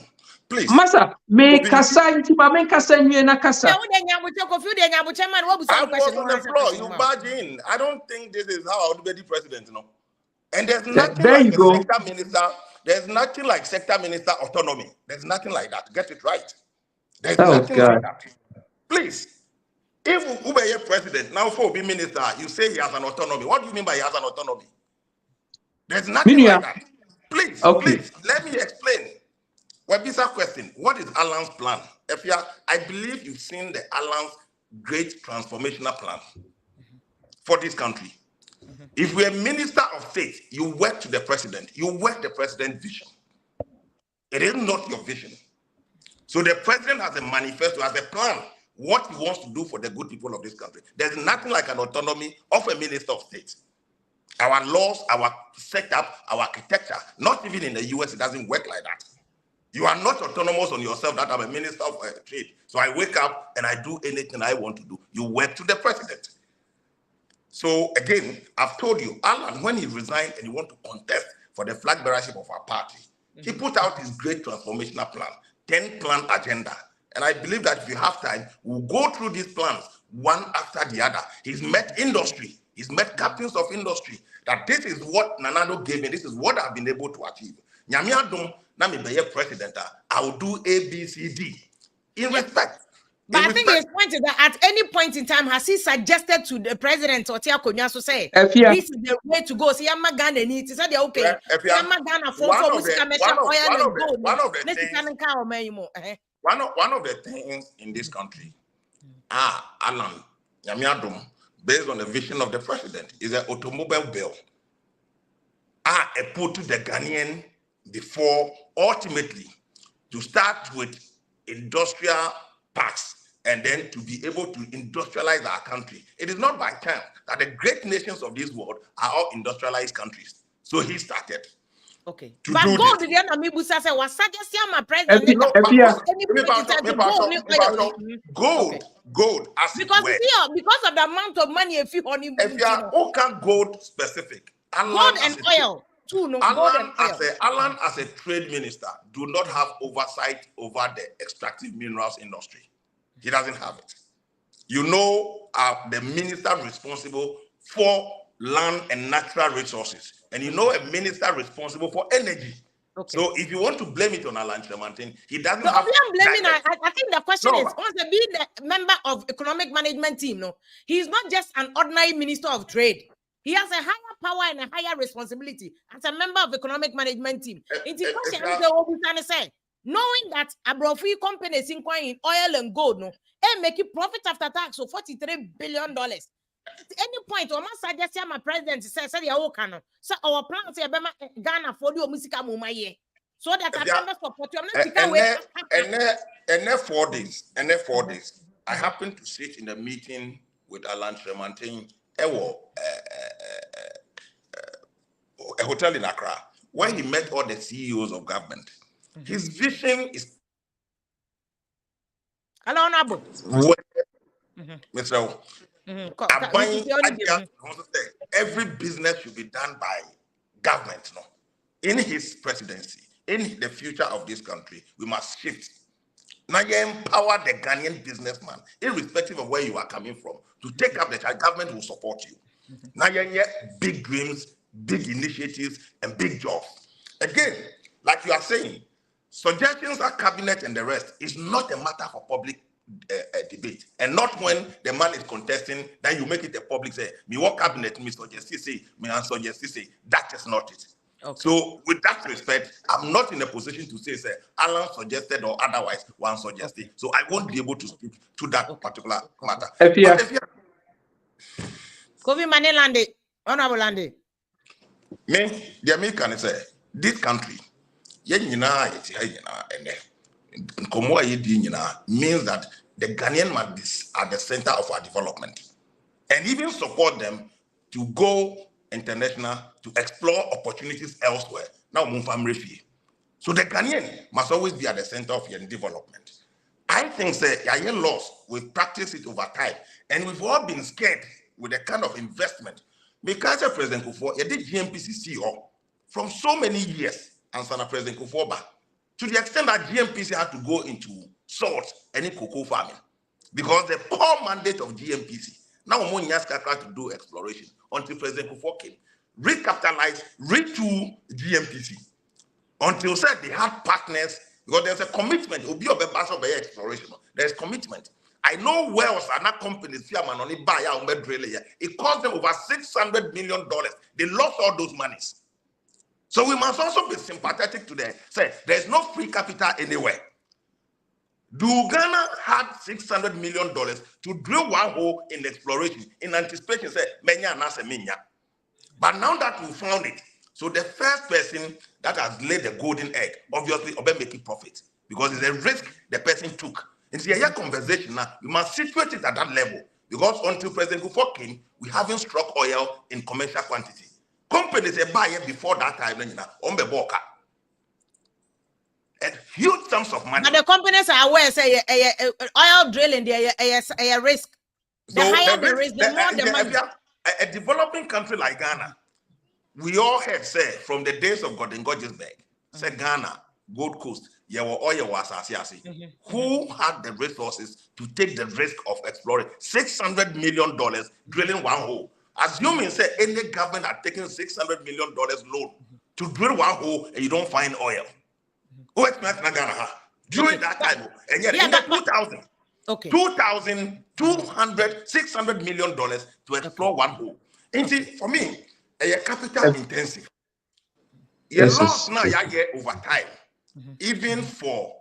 Please. Masa, me kasa inti ba me kasa nwe na kasa. I was on the floor. You barge in. I don't think this is how I would be the president, you know. And there's nothing like sector minister. There's nothing like sector minister autonomy. There's nothing like that. Get it right. There's nothing like that. Please. If Ube is president, now for be minister, you say he has an autonomy. What do you mean by he has an autonomy? There's nothing like that. Please, please, let me explain. Webisa question, what is Alan's plan? I believe you've seen the Alan's great transformational plan for this country. If we're a minister of state, you work to the president. You work the president's vision. It is not your vision. So the president has a manifesto, has a plan, what he wants to do for the good people of this country. There's nothing like an autonomy of a minister of state. Our laws, our setup, our architecture, not even in the US, it doesn't work like that. You are not autonomous on yourself that I'm a minister of trade. So I wake up and I do anything I want to do. You work to the president. So again, I've told you, Alan, when he resigned and he wanted to contest for the flag bearership of our party, he put out his great transformational plan, 10-plan agenda. And I believe that if you have time, we'll go through these plans one after the other. He's met industry. He's met captains of industry. that this is what Nanado gave me, this is what I've been able to achieve. Nyamiadum, na me be president, I will do A, B, C, D. In respect. But I think his point is that at any point in time, has he suggested to the president or Tia Konya to say, this is the way to go? See, I'm not Ghana need to say, okay, I'm not Ghana for oil and gold. One of the things in this country, Alan, Yamiadum, based on the vision of the president, is an automobile bill. A put to the Ghanaian before ultimately to start with industrial parks and then to be able to industrialize our country. It is not by chance that the great nations of this world are all industrialized countries. So he started. Okay. But gold, the Namibusa said, was suggesting my president. Gold, as because because of the amount of money if you only gold specific. Gold and oil. Alan as a trade minister do not have oversight over the extractive minerals industry. He doesn't have it. You know, the minister responsible for land and natural resources, and you know a minister responsible for energy. Okay. So if you want to blame it on Alan Tremantin, he doesn't have. Blaming. I think the question is, once being the member of economic management team, no, he's not just an ordinary minister of trade. He has a higher power and a higher responsibility as a member of economic management team. Knowing that Abrofi companies in oil and gold, no, and making profit after tax of $43 billion. At any point, or must suggest my president says, so our plans are Ghana for the music so that I can support you. And 4 days, I happened to sit in a meeting with Alan Tremantin. A hotel in Accra, where he met all the CEOs of government. His vision is every business should be done by government. No, in his presidency, in the future of this country, we must shift. Now you empower the Ghanaian businessman, irrespective of where you are coming from, to take up the child. Government will support you. Now you get big dreams, big initiatives, and big jobs. Again, like you are saying, suggestions are cabinet and the rest is not a matter for public debate, and not when the man is contesting. Then you make it a public say, "Me what cabinet me suggest say, me and suggest say." That is not it. Okay. So, with that respect, I'm not in a position to say, Alan suggested or otherwise one suggested. Okay. So, I won't be able to speak to that particular matter. Kofi Manelande, Honorable Lande. Me, the American say, this country, means that the Ghanaian must be at the center of our development and even support them to go international to explore opportunities elsewhere. Now, so the Ghanaian must always be at the center of your development. I think Yayen laws, we've practiced it over time, and we've all been scared with the kind of investment. Because President Kufuor, he did GMPC from so many years, and Sana President Kufuor, to the extent that GMPC had to go into salt and cocoa farming, because the core mandate of GMPC now to do exploration until President Kufuor came, recapitalize, retool GMPC until said they had partners, because there's a commitment. Exploration. There's commitment. I know wells are not companies. It cost them over $600 million. They lost all those monies. So we must also be sympathetic to them. Say there's no free capital anywhere. Do Ghana had $600 million to drill one hole in exploration in anticipation? Say menya nasa minya. But now that we found it, so the first person that has laid the golden egg, obviously, will make it profit, because it's a risk the person took. It's a conversation now. We must situate it at that level, because until President Kufuor came, we haven't struck oil in commercial quantity. Companies buy it before that time, and huge sums of money. But the companies are aware, say oil drilling, a risk. The higher the risk, the more the money. A developing country like Ghana, we all have said from the days of Gordon Gorgesberg, said Ghana, Gold Coast, who had the resources to take the risk of exploring $600 million drilling one hole. Assuming say any government are taking $600 million loan to drill one hole and you don't find oil. During that time, and yet in the 2000, okay, 2,200, $600 million to explore one hole. And see, for me, a capital intensive. You lost now over time, even for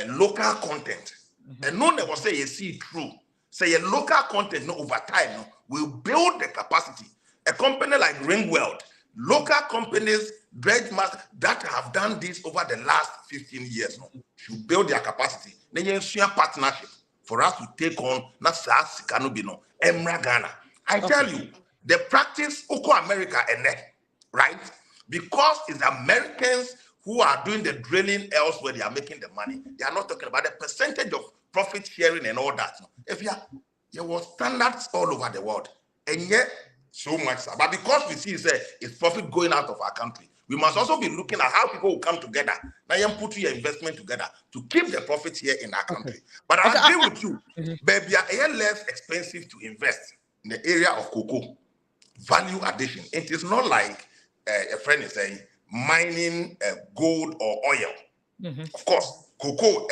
local content. And no one will say you see true. Say a local content no over time no, will build the capacity. A company like Ringworld, local companies, dredge master that have done this over the last 15 years no, should build their capacity. Then you share partnership for us to take on not SAS Canubino, Emra Ghana. I tell you, the practice Oko America and right? Because it's Americans who are doing the drilling elsewhere, they are making the money. They are not talking about the percentage of profit sharing and all that. If you was standards all over the world, and yet so much, but because we see it's profit going out of our country, we must also be looking at how people will come together. Now you put your investment together to keep the profits here in our country. But I agree with you, baby, are less expensive to invest in the area of cocoa. Value addition. It is not like a friend is saying mining gold or oil. Of course, cocoa,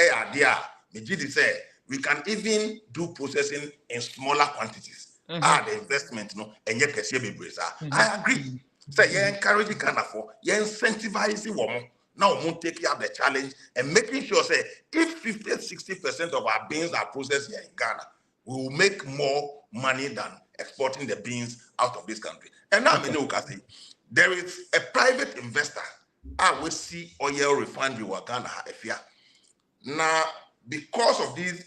say we can even do processing in smaller quantities. The investment, and yet I agree. Say you encourage Ghana for you incentivizing women. Now we take up the challenge and making sure say if 50-60% of our beans are processed here in Ghana, we will make more money than exporting the beans out of this country. And now there is a private investor. I will see oil refinery in Ghana. Now, because of these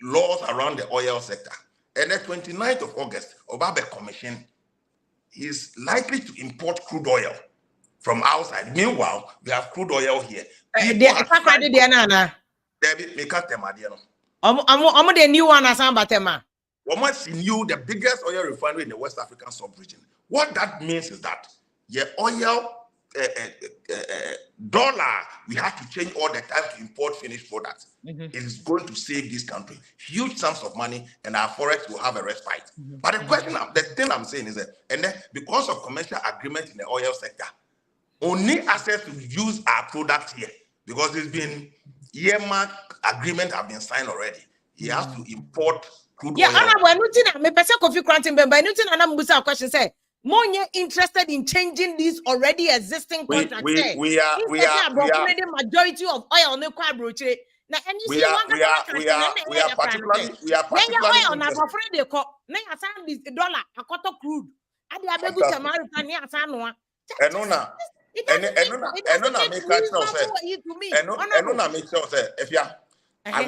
laws around the oil sector, and the 29th of August, Obabe Commission is likely to import crude oil from outside. Meanwhile, we have crude oil here. The new one as Ambatema. Once knew the biggest oil refinery in the West African sub-region. What that means is that your oil dollar, we have to change all the time to import finished products. It is going to save this country huge sums of money, and our forex will have a respite. But the thing I'm saying is that, and then because of commercial agreement in the oil sector, only access to use our products here because there's been earmark agreement have been signed already. He has to import crude oil. Me pese Kofi Krantin be by Newton and Ambusa question say more interested in changing these already existing contracts. We are majority of oil no kwa broche. Now and you see we are particularly oil na for dey ko na asan this dollar akoto crude ade abegu tamari tani asan no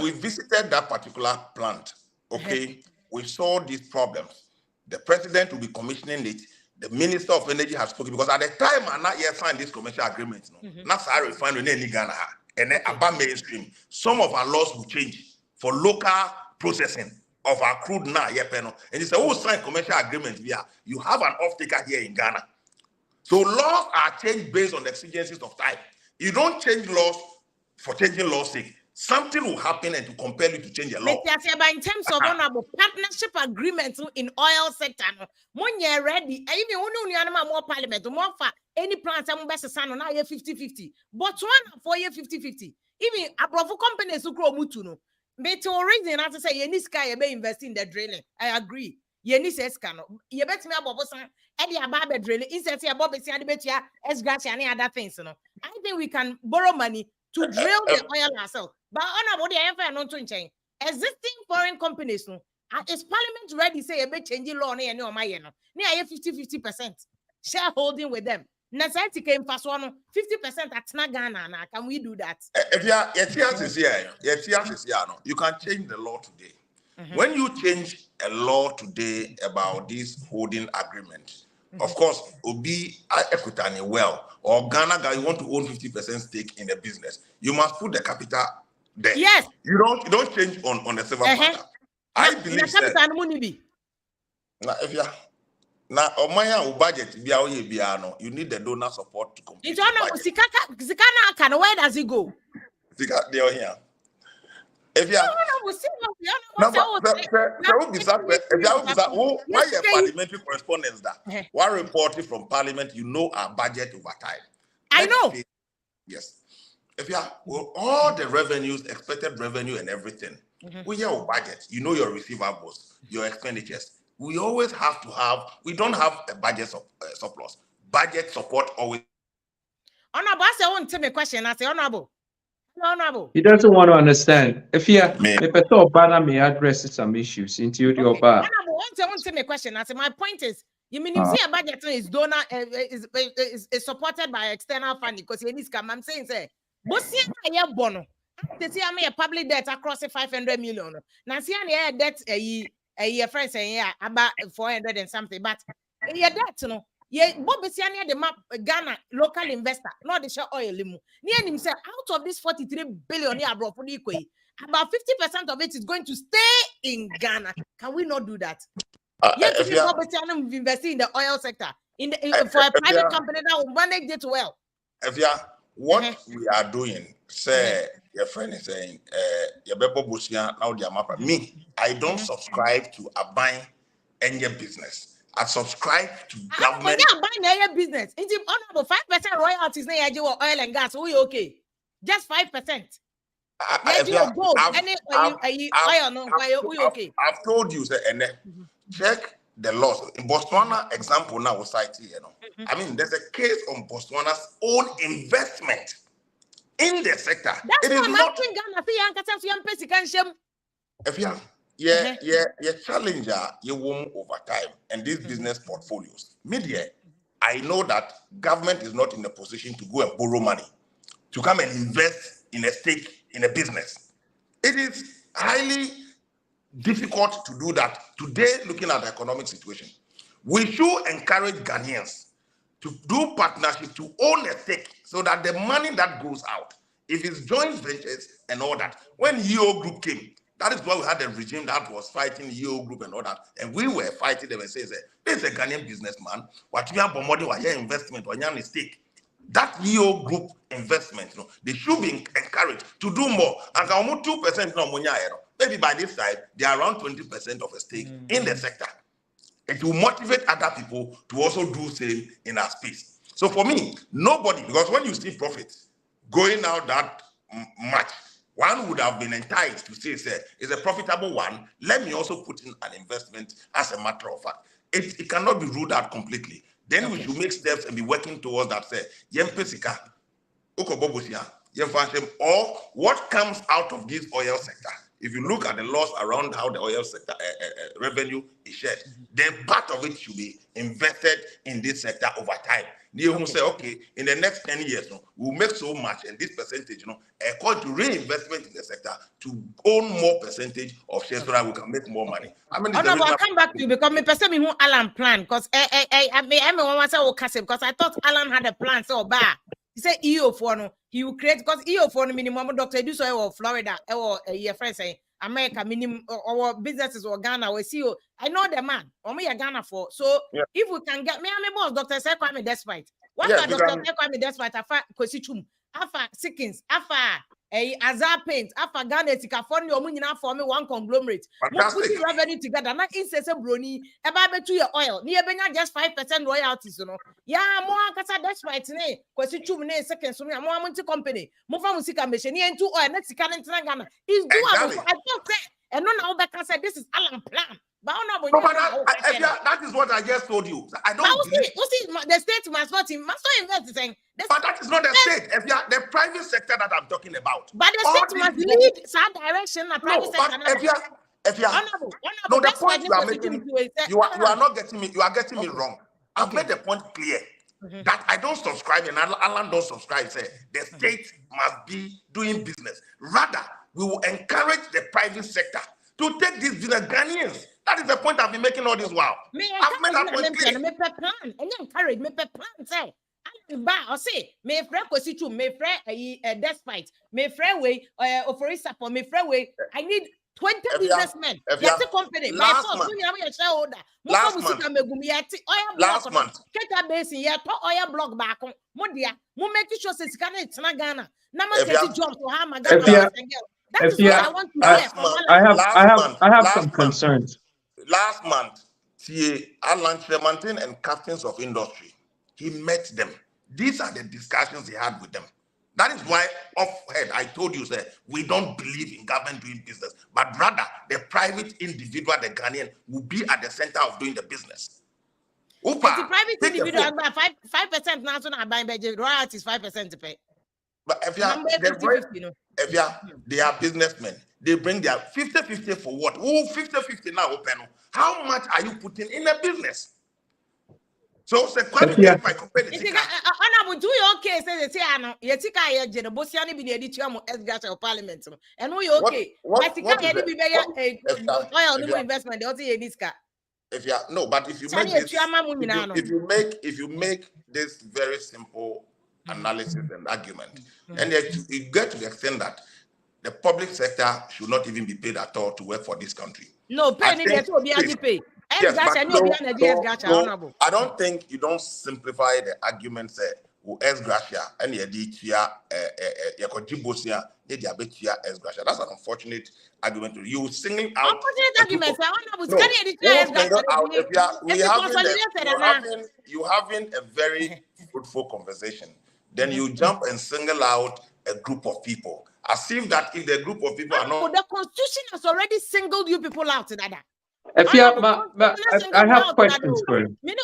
we visited that particular plant. Okay, we saw these problems. The president will be commissioning it. The minister of energy has spoken because at the time I not yet signed this commercial agreement. Not our refinery in Ghana and then about mainstream. Some of our laws will change for local processing of our crude now. And it's a whole signed commercial agreement here. You have an off-taker here in Ghana. So laws are changed based on the exigencies of time. You don't change laws for changing laws' sake. Something will happen and to compel you to change the law. But in terms of honorable partnership agreements in oil sector, when you're ready, even more parliament, more for any plans, I'm best now 50-50. But one for year 50-50. Even abroad companies who grow mutuno. But to reason as to say, any sky may invest in the drilling. I agree. Yeni says cano. You bet me about Eddie Ababe drilling, instead of Bobby Sandibetia, as grass and other things. I think we can borrow money to drill the oil ourselves. But on about the empire not to change. Existing foreign companies, is Parliament ready? Say a bit changing law near no my near 50% shareholding with them. Necessity came fast 50% at Ghana. Can we do that? If you can change the law today. When you change a law today about this holding agreement, of course, Obi Equitani well, or Ghana guy, you want to own 50% stake in the business, you must put the capital there. Yes. You don't change on the silver matter. I believe that. Now, if you now Omaya budget you need the donor support to complete. It's on Sikana, where does it go? Here. If you are why your parliamentary correspondence that one reporting from parliament, you know our budget over time. I know. Yes. If you are all the revenues, expected revenue and everything, we have a budget. You know your receivables, your expenditures. We always have to have, we don't have a budget surplus. Budget support always. Honorable, I say, I want to me a question. I say, Honorable. He doesn't want to understand. If you may address some issues into your bar. Honorable, I want to me a question. I say, my point is, you mean see a budget is donor is supported by external funding because you need scam. I'm saying, say, but see, I have bono. They see I a public debt across 500 million. Now see, I debt a friend saying yeah about 400 and something, but yeah, debt no. Yeah, Bob is near the map Ghana local investor, not the share oil limu. Near him say out of this 43 billion abroad for the about 50% of it is going to stay in Ghana. Can we not do that? Yes, if Bob is investing in the oil sector for a private company that will manage it well. If you are what we are doing, say your friend is saying, me, I don't subscribe to a buying any business. I subscribe to government. I'm buying any business. It's honorable 5% royalties. Oil and gas. We okay? Just 5%. I've told you, check the laws. In Botswana, example now was cited. I mean, there's a case on Botswana's own investment in the sector. That's it is not. If you challenger you won over time and these business portfolios. Media, I know that government is not in a position to go and borrow money to come and invest in a stake in a business. It is highly difficult to do that today. Looking at the economic situation, we should encourage Ghanaians to do partnership to own a stake so that the money that goes out, if it's joint ventures and all that, when EO Group came. That is why we had a regime that was fighting EO Group and all that. And we were fighting them and saying, this is a Ghanaian businessman. What you have your investment, or your stake. That EO Group investment, they should be encouraged to do more. And 2%, maybe by this side, they are around 20% of a stake in the sector. It will motivate other people to also do same in our space. So for me, nobody, because when you see profits going out that much, one would have been enticed to say, it's a profitable one. Let me also put in an investment as a matter of fact. It cannot be ruled out completely. Then we should make steps and be working towards that. Or what comes out of this oil sector. If you look at the laws around how the oil sector revenue is shared, then part of it should be invested in this sector over time. You will say, okay, in the next 10 years, we'll make so much, and this percentage, according to reinvestment in the sector, to own more percentage of shares so that we can make more money. I mean, I'll come back to you because me person who Alan plan because because I thought Alan had a plan so bad. He said EO for no, he will create because EO for no minimum doctor do so or Florida or your friend saying America minimum or businesses or Ghana or CEO. I know the man or me a Ghana for. So if we can get me, I'm a boss, Dr. Sekwame despite. What Dr. Sekwame despite afa Kosichum, afa Sickins, afa Azar Paint, afa Ghana Tikafoni or Munina for me one conglomerate. Put revenue together, not incessant brony, about to your oil. Near Benya just 5% royalties, Yeah, more Casa despite ne, Kosichum ne second, so I'm more company. Mofa Musika machine into oil, next current Ghana. Is doable. I don't say, and none of that can say this is Alan plan. But that is what I just told you. I don't believe. The state must not invest. But that is not the state. If you are the private sector that I'm talking about. But the state must lead some direction. The point you are making, you are not getting me. You are getting me wrong. I've made the point clear that I don't subscribe and Alan don't subscribe. Say the state must be doing business. Rather, we will encourage the private sector to take this business Ghanaians. That is the point I've been making all this while. I've made that point clear. Me plan. And encourage me plan. Say, I say, me friend Kosichu, me friend despite, me friend way, for support, me friend way. I need 20 businessmen. That's a company. Last month. Last month. Keta basin, yeah, to oil block back on. Modia, mo make sure it's Ghana, it's not Ghana. Nama say jobs to Mahama. That is what I want to hear from I have some concerns. Last month, Alan Tremontin and captains of industry, he met them. These are the discussions he had with them. That is why, off head, I told you, sir, we don't believe in government doing business, but rather the private individual, the Ghanaian, will be at the center of doing the business. The private individual, 5% national buying budget, royalties 5% to pay. But if they are businessmen, they bring their 50-50 for what? Oh, 50-50 now open. How much are you putting in a business? So, my company. Honorable, do you okay? Say the Tiano, Yetika, Jenobosiani be the editor of Parliament. And we okay. But you can't be a investment. If you make this very simple analysis and argument, and you get to the extent that the public sector should not even be paid at all to work for this country. No, pay. Yes, I don't think you don't simplify the argument. Say, ex gratia and that's an unfortunate argument. You singling out. Unfortunate argument. You having a very fruitful conversation. Then you jump and single out a group of people. As if that if the group of people are not. The Constitution has already singled you people out. I have questions for you. No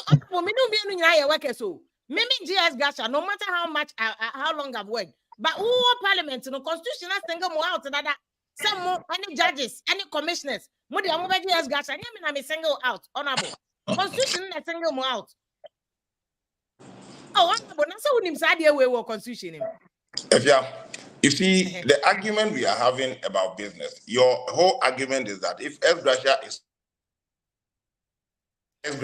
matter how much, how long I've worked, but who Parliament, no Constitution has singled more out. Some more, any judges, any commissioners, I'm single out, honorable. Constitution has singled more out. Oh, honorable, that's how inside the way Constitution. You see, the argument we are having about business, your whole argument is that if ex gratia is I'm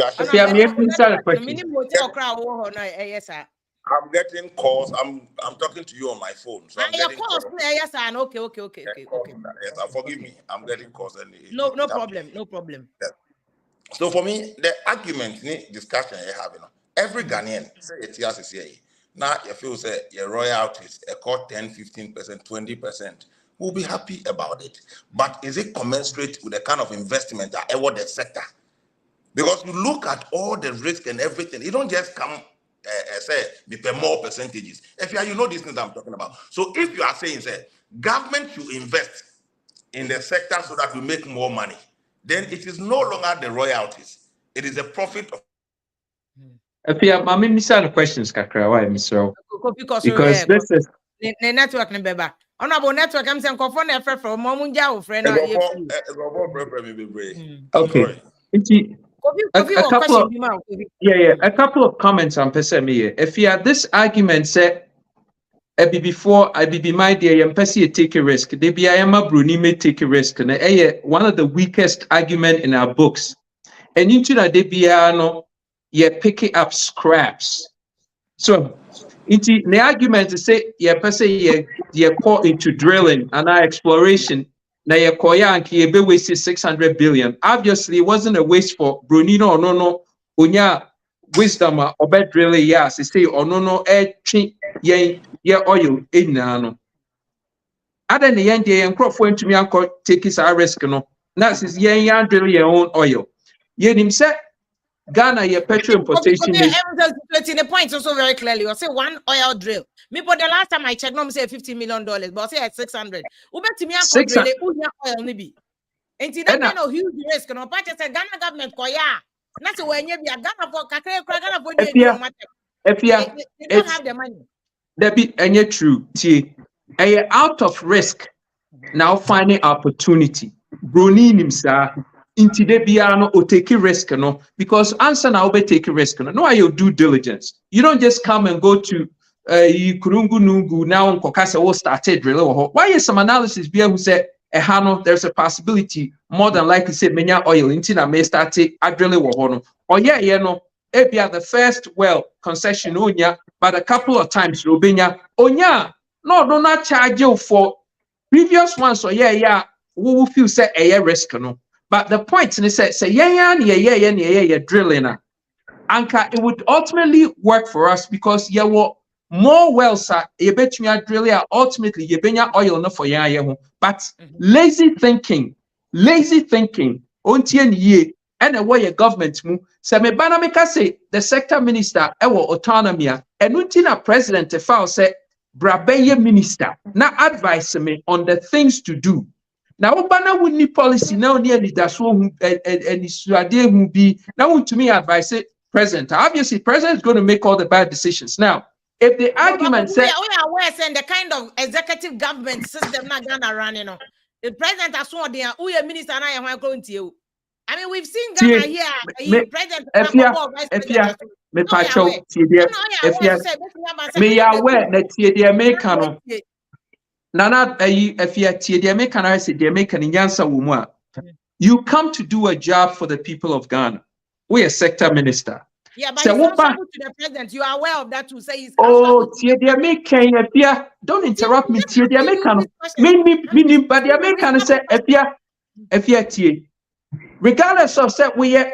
getting calls. I'm talking to you on my phone. So I'm getting calls. Yes, okay. Yes, forgive me. I'm getting calls. No problem. Yeah. So for me, the argument, discussion you're having, every Ghanaian say it's here. Now, if you say your royalties, a cut 10, 15%, 20%, we'll be happy about it. But is it commensurate with the kind of investment that the sector? Because you look at all the risk and everything, you don't just come say we pay more percentages. If you know these things I'm talking about. So if you are saying say government should invest in the sector so that we make more money, then it is no longer the royalties. It is a profit of. If you have my questions, Kakra, why, Mr. Because this is the network number. Honorable network, I'm saying from Momunja friend. Okay. A couple of comments on Pesemi. If you had this argument said before I be my dear and Pessi take a risk, they be I am a Bruni may take a risk. And one of the weakest argument in our books. And into that they be no you're picking up scraps. So into the argument to say Pessi you're caught into drilling and our exploration. Now your Koyanki be wasted 600 billion. Obviously, it wasn't a waste for Brunino or no unya wisdom or bed really yes. They say or no oil in no. Other than the end, the crop went to me and take his risk no. Now says yan really your own oil. Yen him said Ghana your petrol importation. The point also very clearly. I say one oil drill. Me for the last time I checked, no, say $50 million, but I say at 600. Ube to me oil maybe. And see that kind of huge risk. No, but it's a Ghana government koya. That's when you be a Ghana for Ghana for they don't have the money. That be any true. See, out of risk now finding opportunity. Bruni himself. Into the piano or take a risk, no, because answer now be take a risk, no, you due diligence. You don't just come and go to Kurungu Nungu now and Kokasa will started drilling. Why is some analysis be who said there's a possibility more than likely say menya oil into that may start a drilling or it be the first well concession onya, but a couple of times Robina onya no do not charge you for previous ones, so we will feel say a risk no. But the point is say drilling. Anka, it would ultimately work for us because more wells are yebetumi adrele ultimately yebenya oil no for yan but lazy thinking ontie ye and a way government mu se me bana meka say the sector minister ewo autonomy and untina president file say brabeye minister na advise me on the things to do. Now, Obana would need policy now nearly that's what and isuade who be now to me advise it president. Obviously, president is going to make all the bad decisions. Now, if the argument says we are aware saying the kind of executive government system not gonna run, you know, the president has sworn there, who a minister and I am going to you. I mean, we've seen Ghana here, president, me pacho me aware that the American Nana if you the American I say the American in Yansa Wumwa. You come to do a job for the people of Ghana. We a sector minister. Yeah, but so he's answerable to the president. You are aware of that to say he's the American don't interrupt me. The American me but the American say if you regardless of say we are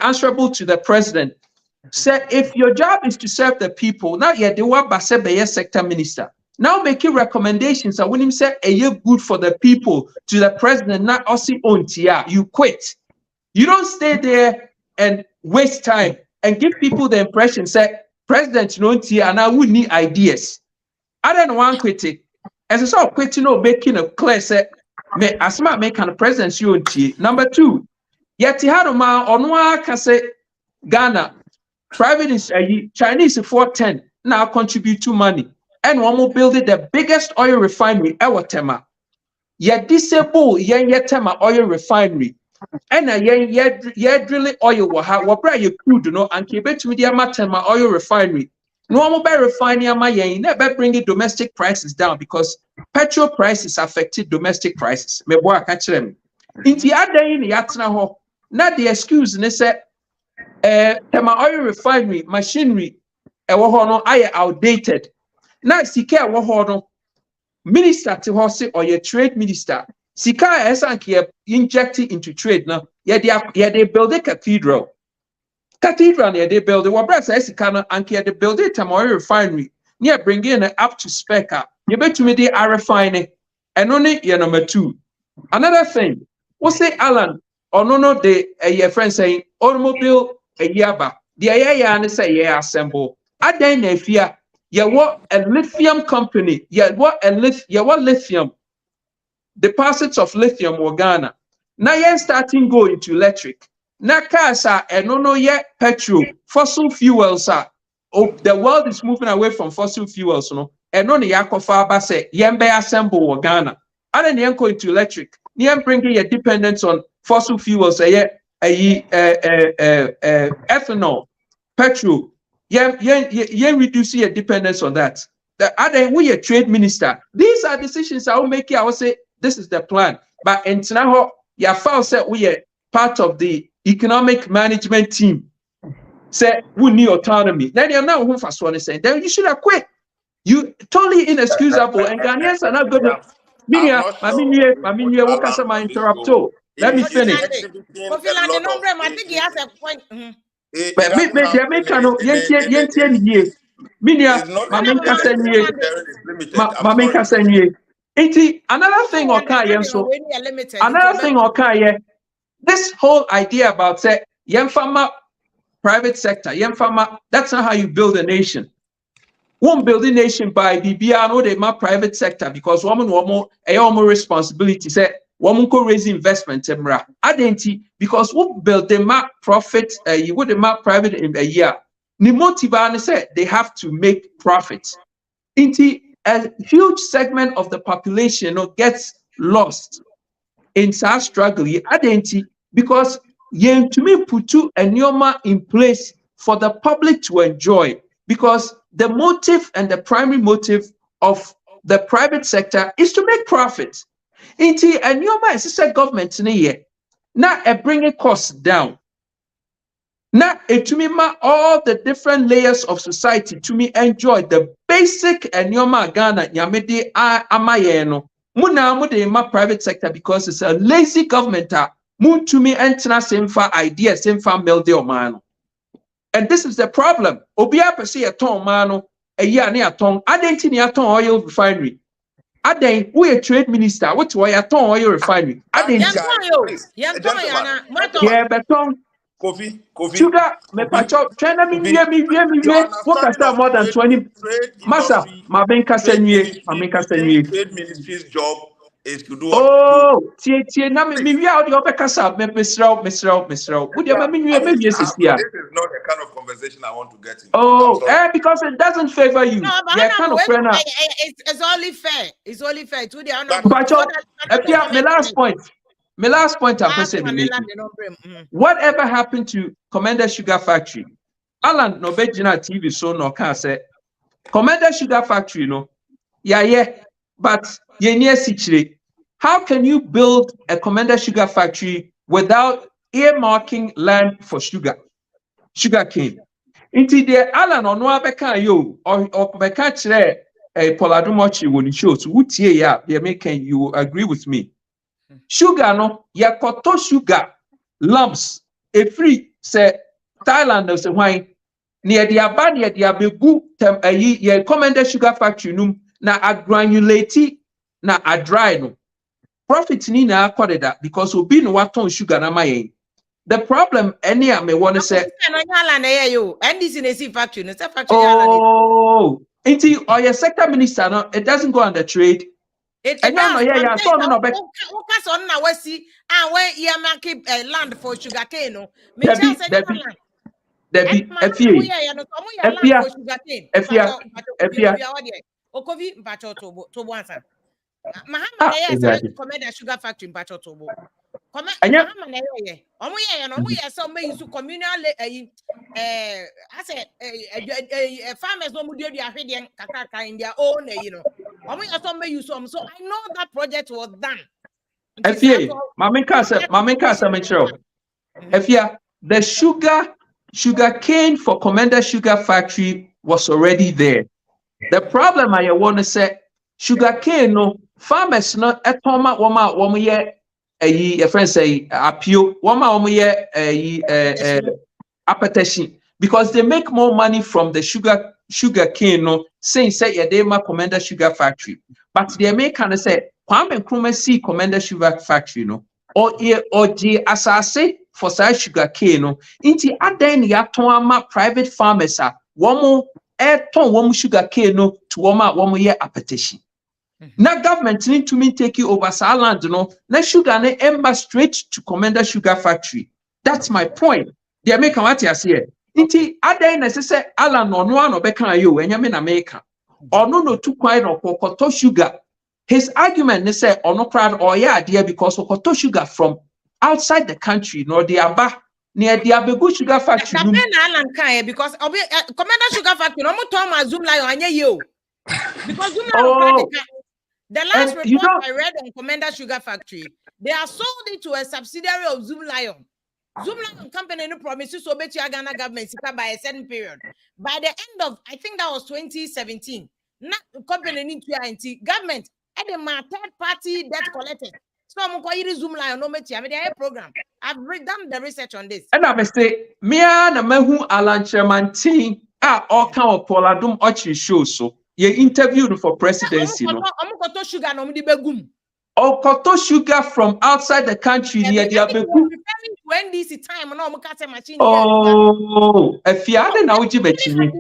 answerable to the president. Say if your job is to serve the people, now you're the one by sector minister. Now making recommendations and when him say a year good for the people to the president, not also on tia, you quit. You don't stay there and waste time and give people the impression say president no tia and I would need ideas. I don't want quitting. As a sort of quitting or making a clear say me as my make an president you on tia. Number two, yet he had a man on one can say Ghana. Private is Chinese 410 now contribute to money and one more building the biggest oil refinery ever tema. Yet disable tema oil refinery and drilling oil what bring you crude no and keep it to media matema oil refinery. No more by refining my never bringing domestic prices down because petrol prices affected domestic prices. Me boy catch them. In the other in the yatna not the excuse ne say tema oil refinery machinery I outdated. Now sika no minister to house or your trade minister sika esanke inject into trade now they build a cathedral they build what brother says sika no anke they build a tema oil refinery near bring in up to spec you bet to me they are refining and only number two. Another thing we say Alan or no they your friend saying automobile a yaba the and say assemble at then if you what a lithium company what lithium deposits of lithium or Ghana now you're starting go into electric now cars are and no yet petrol fossil fuels are the world is moving away from fossil fuels no and no yakofa say yembe assemble or Ghana and then you go into electric you bringing your dependence on fossil fuels ethanol, petrol, reduce your dependence on that. The other we a trade minister. These are decisions I will make you. I will say this is the plan. But in Tinaho, your file said we are part of the economic management team. Say we need autonomy. Then you're now who first one is saying then you should have quit. You totally inexcusable and Ghanaians are not good. I mean, what can I interrupt too? Let me finish. I think he has a point. But me Jamaica another thing okay this whole idea about say yemfama private sector that's not how you build a nation. Won't build a nation by BBR no they my private sector because woman more responsibility say woman could raise investment identity because we build the map profit you would the map private in a year. The motive say they have to make profits. Into a huge segment of the population gets lost in such struggle identity because you to me put a norma in place for the public to enjoy because the motive and the primary motive of the private sector is to make profits. Into a new government in a year. Now bringing costs down. Now to me all the different layers of society to me enjoy the basic and yoma Ghana nyamede amayeno. Muna mude ma private sector because it's a lazy government. Mun to me entena same for ideas same for melde omano. And this is the problem. Obia per se a ton mano a year near ton, identity aton oil refinery. Aden, we a trade minister, what's why a ton oil refinery? Please, Yeah, gentlemen. beton. Kofi. Sugar, me pacho, China me, what I start more than 20. Massa, my banker send trade ministry's job is to do what? Oh, tie, na me out the upper casa, misroute. Would you maybe This is not the kind of conversation I want to get into. Oh, because it doesn't favor you. No, but kind of friend. It's only fair. It's only fair to the my last point I'm saying. Whatever happened to Commander Sugar Factory? Alan no bejina TV so no can say Commander Sugar Factory no. Yeah, but how can you build a Commander Sugar Factory without earmarking land for sugar cane? Inti de Alan ono abeka yo or beka kire Poladumochi woni show so wutie ya they making you agree with me. Sugar no yakoto sugar lumps a free say Thailand no say why near the aba near the abegu tem ye Commander Sugar Factory num na agranulate na adry no profit ni na akode that because obi no waton sugar na mayen. The problem any me want to say oh inti or your sector minister no it doesn't go on the trade. And yeah, so no but focus on na wasi and when you make land for sugar cane no me tell say Okovi mpacho tobo ansa Mahama na Commander Sugar Factory mpacho tobo Mahama na ye omo ye no omo ye so me use communal I say farmers no mu dey ahwede kakaka in their own omo ye so me use so I know that project was done Mamenka say me chiro the sugar cane for Commander Sugar Factory was already there. The problem I want to say, sugar cane no farmers no etoma woma ye a friend say apio woma ye appetition because they make more money from the sugar cane no saying say yeah they Commander Sugar Factory but they make kind of say Kwame Nkrumah see Commander Sugar Factory no or G asase for say sugar cane no inti aden ya ton ama private farmers are womo ton sugar cane no to woman year appetition. Now government need to take you over land no na sugar ne ember straight to Commander Sugar Factory. That's my point. They make what you say. Inti aden na say Alan no no beka yo enyame na America. Or no too quite no koto sugar. His argument they say or no proud or yeah dear because koto sugar from outside the country no they aba near the Abegu Sugar Factory. Because Commander Sugar Factory, no more Thomas Zoom Lion, anye you. Because Zoom Lion, the last report I read on Commander Sugar Factory, they are sold it to a subsidiary of Zoom Lion. Zoom Lion company no promises to obey Ghana government by a certain period. By the end of, I think that was 2017, not company need to government and the third party debt collected. So I'm going to Zoom Lion no metia. I mean, they program. I've done the research on this. And I say, me na mehu Alan Chairman team all kind of Poladum Ochi show so you interviewed for presidency no. Koto sugar no di begum. Koto sugar from outside the country near the Abegu. When this time no mukate machine. Oh, if you had now you machine.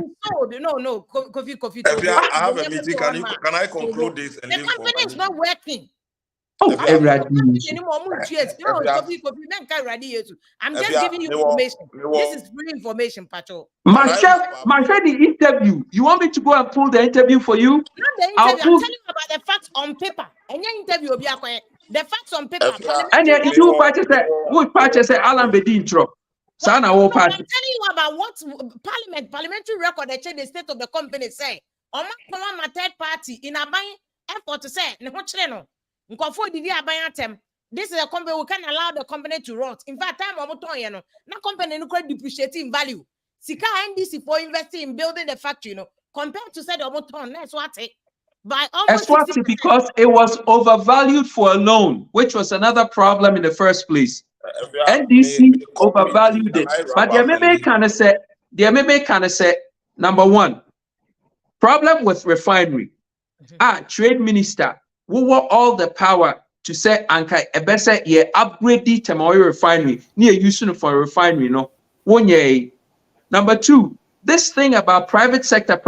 No, coffee. I have a meeting. Can I conclude this? And the company is not working. Oh, I'm just giving you information. This is free information, Pacho. My chef, the interview. You want me to go and pull the interview for you? Not the interview. I'm telling you about the facts on paper. And your interview will be the facts on paper. And then you purchase Alan Bedi intro. I'm telling you about what parliamentary record they check the state of the company say. On my third party in a buying effort to say this is a company we can allow the company to rot. In fact, time na company no quite depreciating value. Sika NDC for investing in building the factory, compared to say the Omoton, that's what it by almost because it was overvalued for a loan, which was another problem in the first place. NDC overvalued it, but the MMA kind of said, number one, Problem with refinery. Trade minister, we want all the power to say anka ebese ye upgrade the oil refinery. Near using for a refinery, no. One year. Number two, this thing about private sector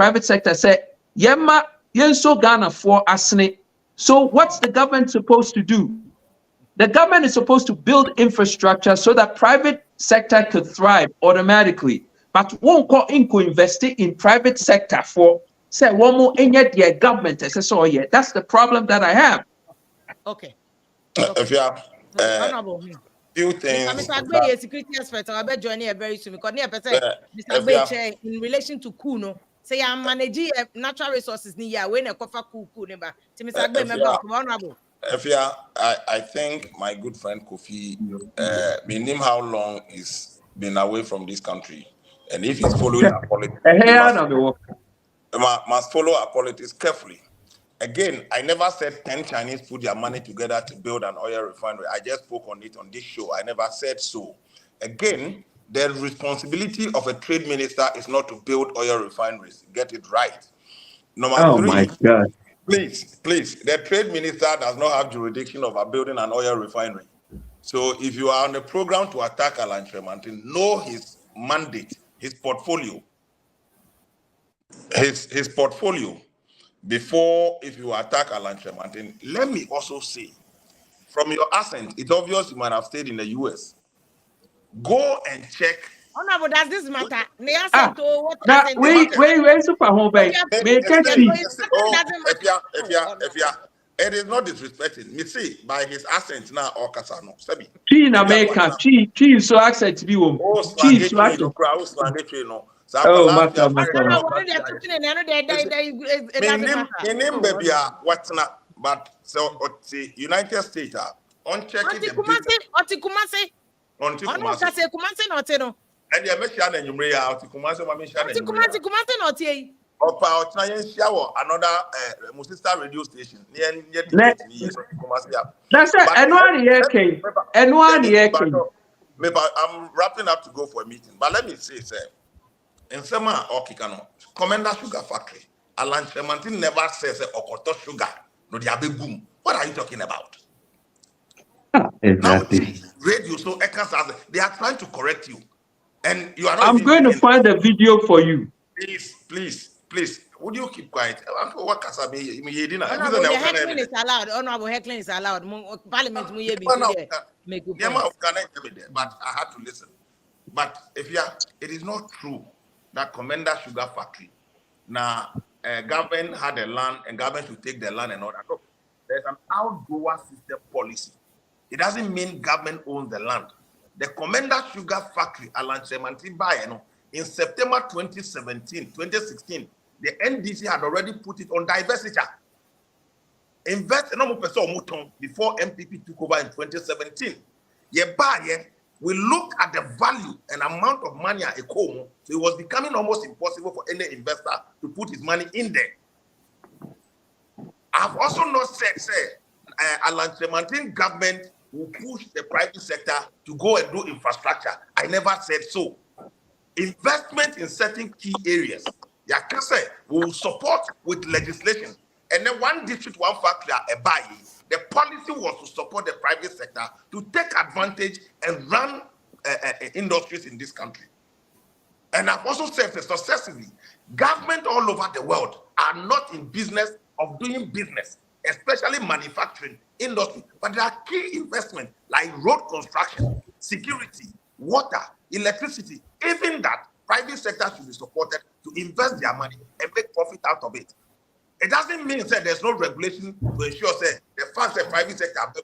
say, yema yenso Ghana for asne. So what's the government supposed to do? The government is supposed to build infrastructure so that private sector could thrive automatically. But won't call inco invest in private sector for say one more in yet the government. So yeah, that's the problem that I have. Okay. If you have few things, Mr. Agbe, a security expert, I'll be joining you very soon because near percent, Mr. Agbe, in relation to Kuno, say I'm managing natural resources near when a cover Kuku neighbor. Mr. Agbe, member honorable. If you I think my good friend Kofi, we name how long he's been away from this country, and if he's following our politics, he must follow our politics carefully. Again, I never said 10 Chinese put their money together to build an oil refinery. I just spoke on it on this show. I never said so. Again, the responsibility of a trade minister is not to build oil refineries. Get it right. Number three, my God. Please, the trade minister does not have jurisdiction over building an oil refinery. So if you are on a program to attack Alan Tremantin, know his mandate, his portfolio. His portfolio. Before, if you attack Alan Tremantin, let me also say, from your accent, it's obvious you might have stayed in the US. Go and check. Honorable, does this matter? Wait, super home, baby. It is not disrespecting. Me see, by his accent now, or Kasano. Chi in America, Chi so accent be home. Chi so accent. Oh, master. But so United States on checking the Kumasi. And the another sister radio station. That's it. I'm wrapping up to go for a meeting, but let me say, sir, in Sema or Kikano, Commander Sugar Factory, Alan Tremantin never says Okoto Sugar, no diabe boom. What are you talking about? Exactly. Now, radio so they are trying to correct you, and you are not. I'm going to find a video for you. Please. Would you keep quiet? The heckling is allowed. Honorable heckling is allowed. Parliament but I had to listen. But it is not true that Commander Sugar Factory now government had a land and government should take the land and all that. Look, there's an outgrower system policy. It doesn't mean government owns the land. The Commander Sugar Factory, Alan Tremantin Bayano, in September 2016, the NDC had already put it on divestiture. Before NPP took over in 2017. We looked at the value and amount of money at Ecomo, so it was becoming almost impossible for any investor to put his money in there. I've also not said, Alan Tremantin government will push the private sector to go and do infrastructure. I never said so. Investment in certain key areas, we will support with legislation. And then one district, one factory, the policy was to support the private sector to take advantage and run industries in this country. And I've also said that successively, government all over the world are not in business of doing business, especially manufacturing industry. But there are key investments like road construction, security, water, electricity, even that private sector should be supported to invest their money and make profit out of it. It doesn't mean that there's no regulation to ensure that the fact that private sector are there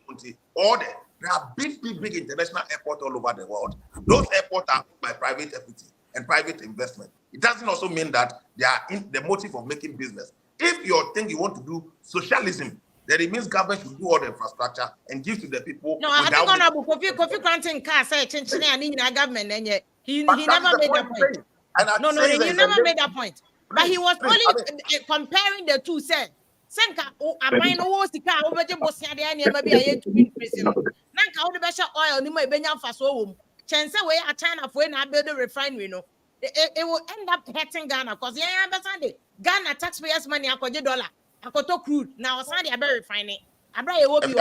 are big international airports all over the world. Those airports are owned by private equity and private investment. It doesn't also mean that they are in the motive of making business. If you think you want to do socialism, then it means government should do all the infrastructure and give to the people. No, I think Honorable Kofi Granting Car said government and yet he never made that point. No, he never made that point. But he was only comparing the two. Said, "Senka, I might know what's the car over the Bosnia and maybe I to be prison. Nanka, all the best oil, you may be young for so. Chance away a China for when I build a refinery. No, it will end up hurting Ghana because yeah, understand Ghana taxpayers' money $1 dollar, crude. Now Sunday I better refine it. I better will be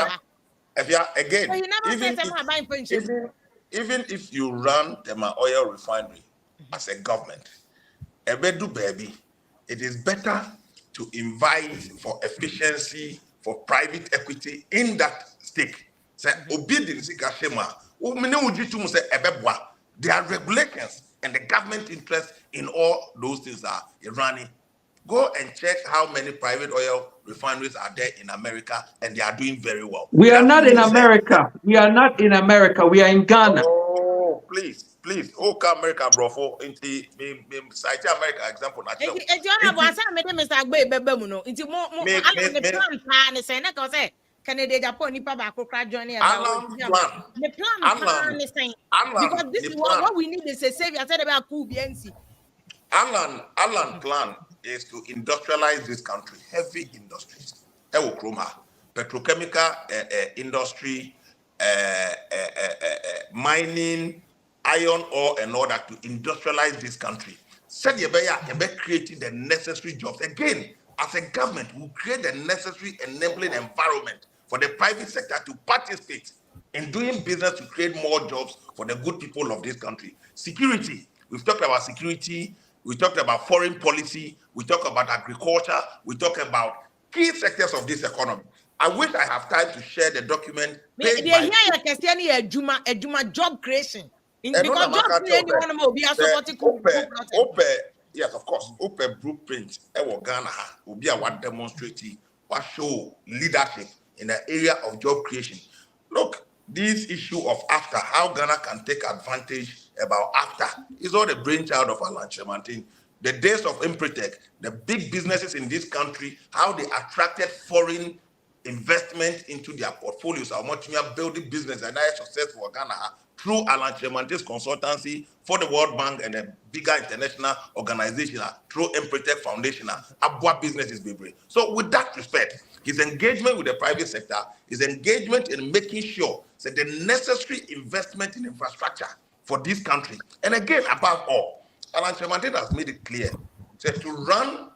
again, so you never say something about even if you run the oil refinery as a government, baby, it is better to invite for efficiency for private equity in that stake. Say obedience Gashema. There are regulations and the government interest in all those things are running. Go and check how many private oil refineries are there in America, and they are doing very well. We are not in America. We are not in America. We are in Ghana. Oh, please. Okay, America, bro. Into cite America example. Mr. Agbe Canada, Japan, Nipa Bakokra joining about the plan. Because this is what we need is a savior. I said about BNC. Alan plan is to industrialize this country, heavy industries. Petrochemical industry, mining, iron ore, and all that to industrialize this country. Said you creating the necessary jobs. Again, as a government, we create the necessary enabling environment for the private sector to participate in doing business to create more jobs for the good people of this country. Security, we've talked about security, we talked about foreign policy, we talk about agriculture, we talk about key sectors of this economy. I wish I have time to share the document. Job creation. Because job creation, yes, of course. Open blueprint. Ghana will be what demonstrating, what show leadership in the area of job creation. Look, this issue of AFTA, how Ghana can take advantage about AFTA, is all the brainchild of Alan Chemantin. The days of Impretech, the big businesses in this country, how they attracted foreign investment into their portfolios, how much we are building business and that is successful for Ghana through Alan Chemantin's consultancy for the World Bank and the bigger international organization through Impretech Foundation, Abwa Business is big. So with that respect, his engagement with the private sector, his engagement in making sure that the necessary investment in infrastructure for this country, and again, above all, Alan Chemantin has made it clear that to run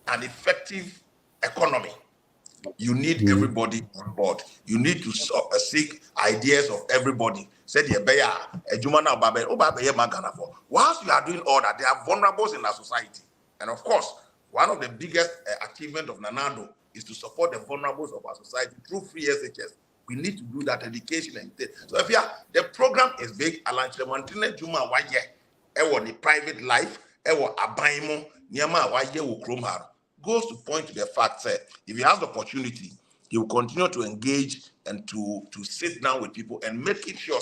an effective economy, you need everybody on board. You need to seek ideas of everybody. Said whilst you are doing all that, there are vulnerables in our society. And of course, one of the biggest achievements of Nanado is to support the vulnerables of our society through free SHS. We need to do that education and so if the program is big, Alan Chemantine Juma Waye, the private life, Abaimo, Niama Waye Ukrumhar, goes to point to the fact that if he has the opportunity, he will continue to engage and to sit down with people and making sure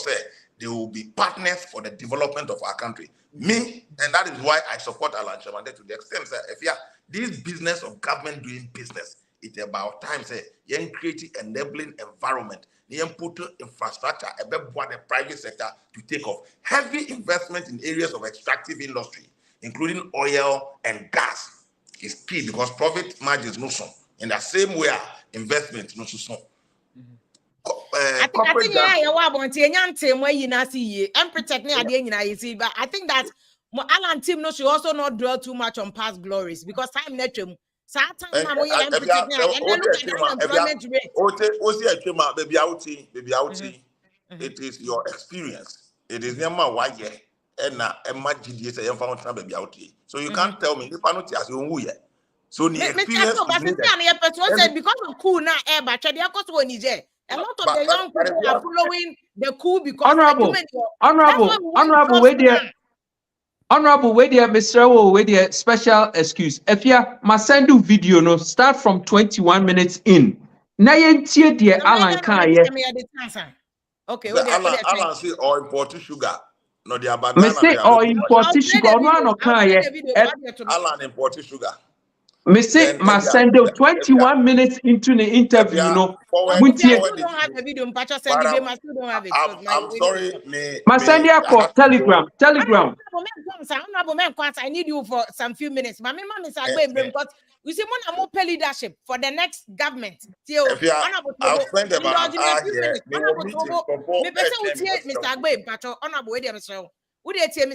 they will be partners for the development of our country. Me, and that is why I support Alan Chemantine to the extent that if this business of government doing business, it's about time you create enabling environment, you put infrastructure, about the private sector to take off. Heavy investment in areas of extractive industry, including oil and gas, is key because profit margins no so. In the same way, investment no so. I think but I think that Alan team no should also not dwell too much on past glories because time net baby it is your experience. It is never why so you can't tell me so the experience because of cool now but a lot of the young people are following the coup because Honorable, wait there, Mr. Wait there, special excuse. If you must send you video, no, start from 21 minutes in. Now you see the Alan Kanye. Okay, Alan say or import sugar. No, the abandon. Me say or import sugar. No, Kanye. Alan import sugar. Me say must send you 21 minutes into the interview. No, don't have the video. I'm sorry. Must send you a Telegram. I need you for some few minutes. My mom is because we see more leadership for the next government. I'll spend about Mr.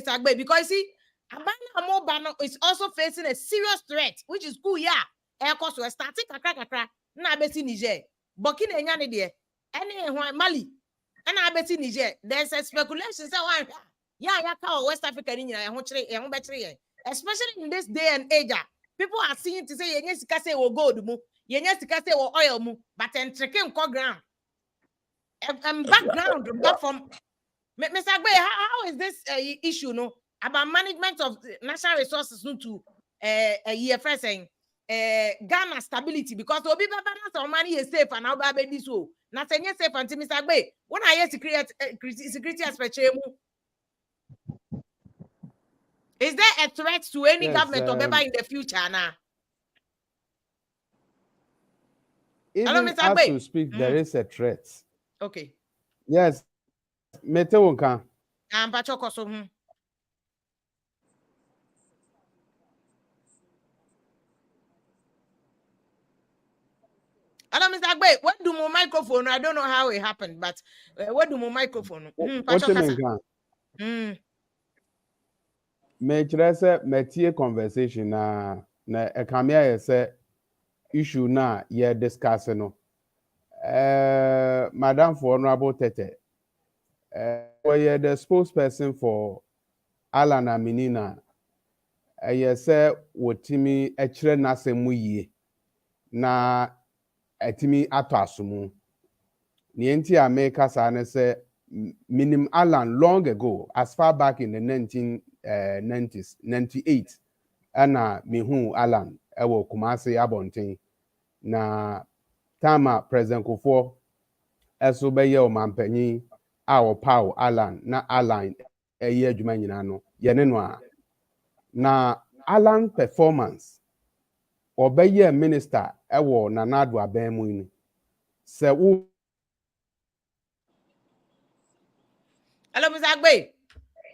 Agbe, because see Abana Mobano is also facing a serious threat, which is cool, yeah. Air cost was starting kakra na besi Niger. Burkina Nyane de any Mali. And I bet in Niger. There's a speculation. So yeah, West Africa especially in this day and age. People are seeing to say yes, say will gold mu, yes, say will oil mu, but then trekking ground. And background back from Mr. Agbe, how is this issue no about management of national resources to a year first saying Ghana stability because obi balance our money is safe and now baby this so na senye safe until Mr. Agbe when I hear security aspect is there a threat to any government or Beba in the future now? Even Mr. as Agbe. we speak, there is a threat. Okay. Yes. Metewonka. I'm Pachoko so. Hello, Mr. Agbe. What do my microphone? I don't know how it happened, but what do my microphone? What do you mean? Mekyerɛ metie conversation na ekamia yɛ sɛ issue na yɛ discuss no Madam for Honorable Tete wɔyɛ the spokesperson for Alan Aminina ɛyɛ sɛ wɔtimi ɛkyerɛ n'asɛm mu yie na ɛtimi atɔ asomu ne nti a meka saa ne sɛ minim Alan long ago as far back in the 1990s 98 ana mihu Alan ewo Kumasi Abonten na tama President Kufuor eso beye o mampanyin a opaw Alan na Alan eye adwuma nyina no ye ne no a na Alan performance obeye minister ewo Nanado Abenmu ni se wo. Hello, Mr. Agbe.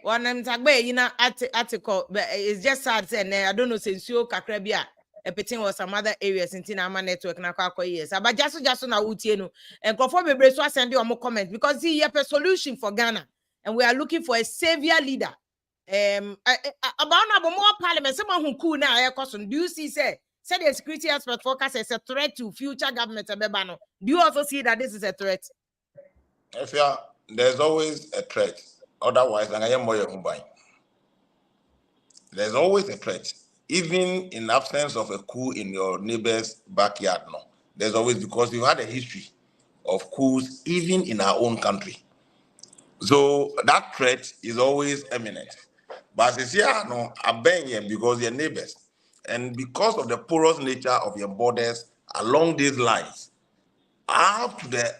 One Mr. Agbe, you know, article, but it's just sad saying I don't know since you Kakrabia, a petting or some other areas in Tinama network na kwa years. But just na utienu and conform a brace send you more comment because he have a solution for Ghana and we are looking for a savior leader. About more parliament, someone who cool now air question. Do you see say the security aspect forecast is a threat to future government Bebano? Do you also see that this is a threat? If there's always a threat. Otherwise, there's always a threat. Even in absence of a coup in your neighbor's backyard, no. There's always, because we've had a history of coups even in our own country. So that threat is always imminent. But it's here, no, because they're neighbors. And because of the porous nature of your borders along these lines, up to the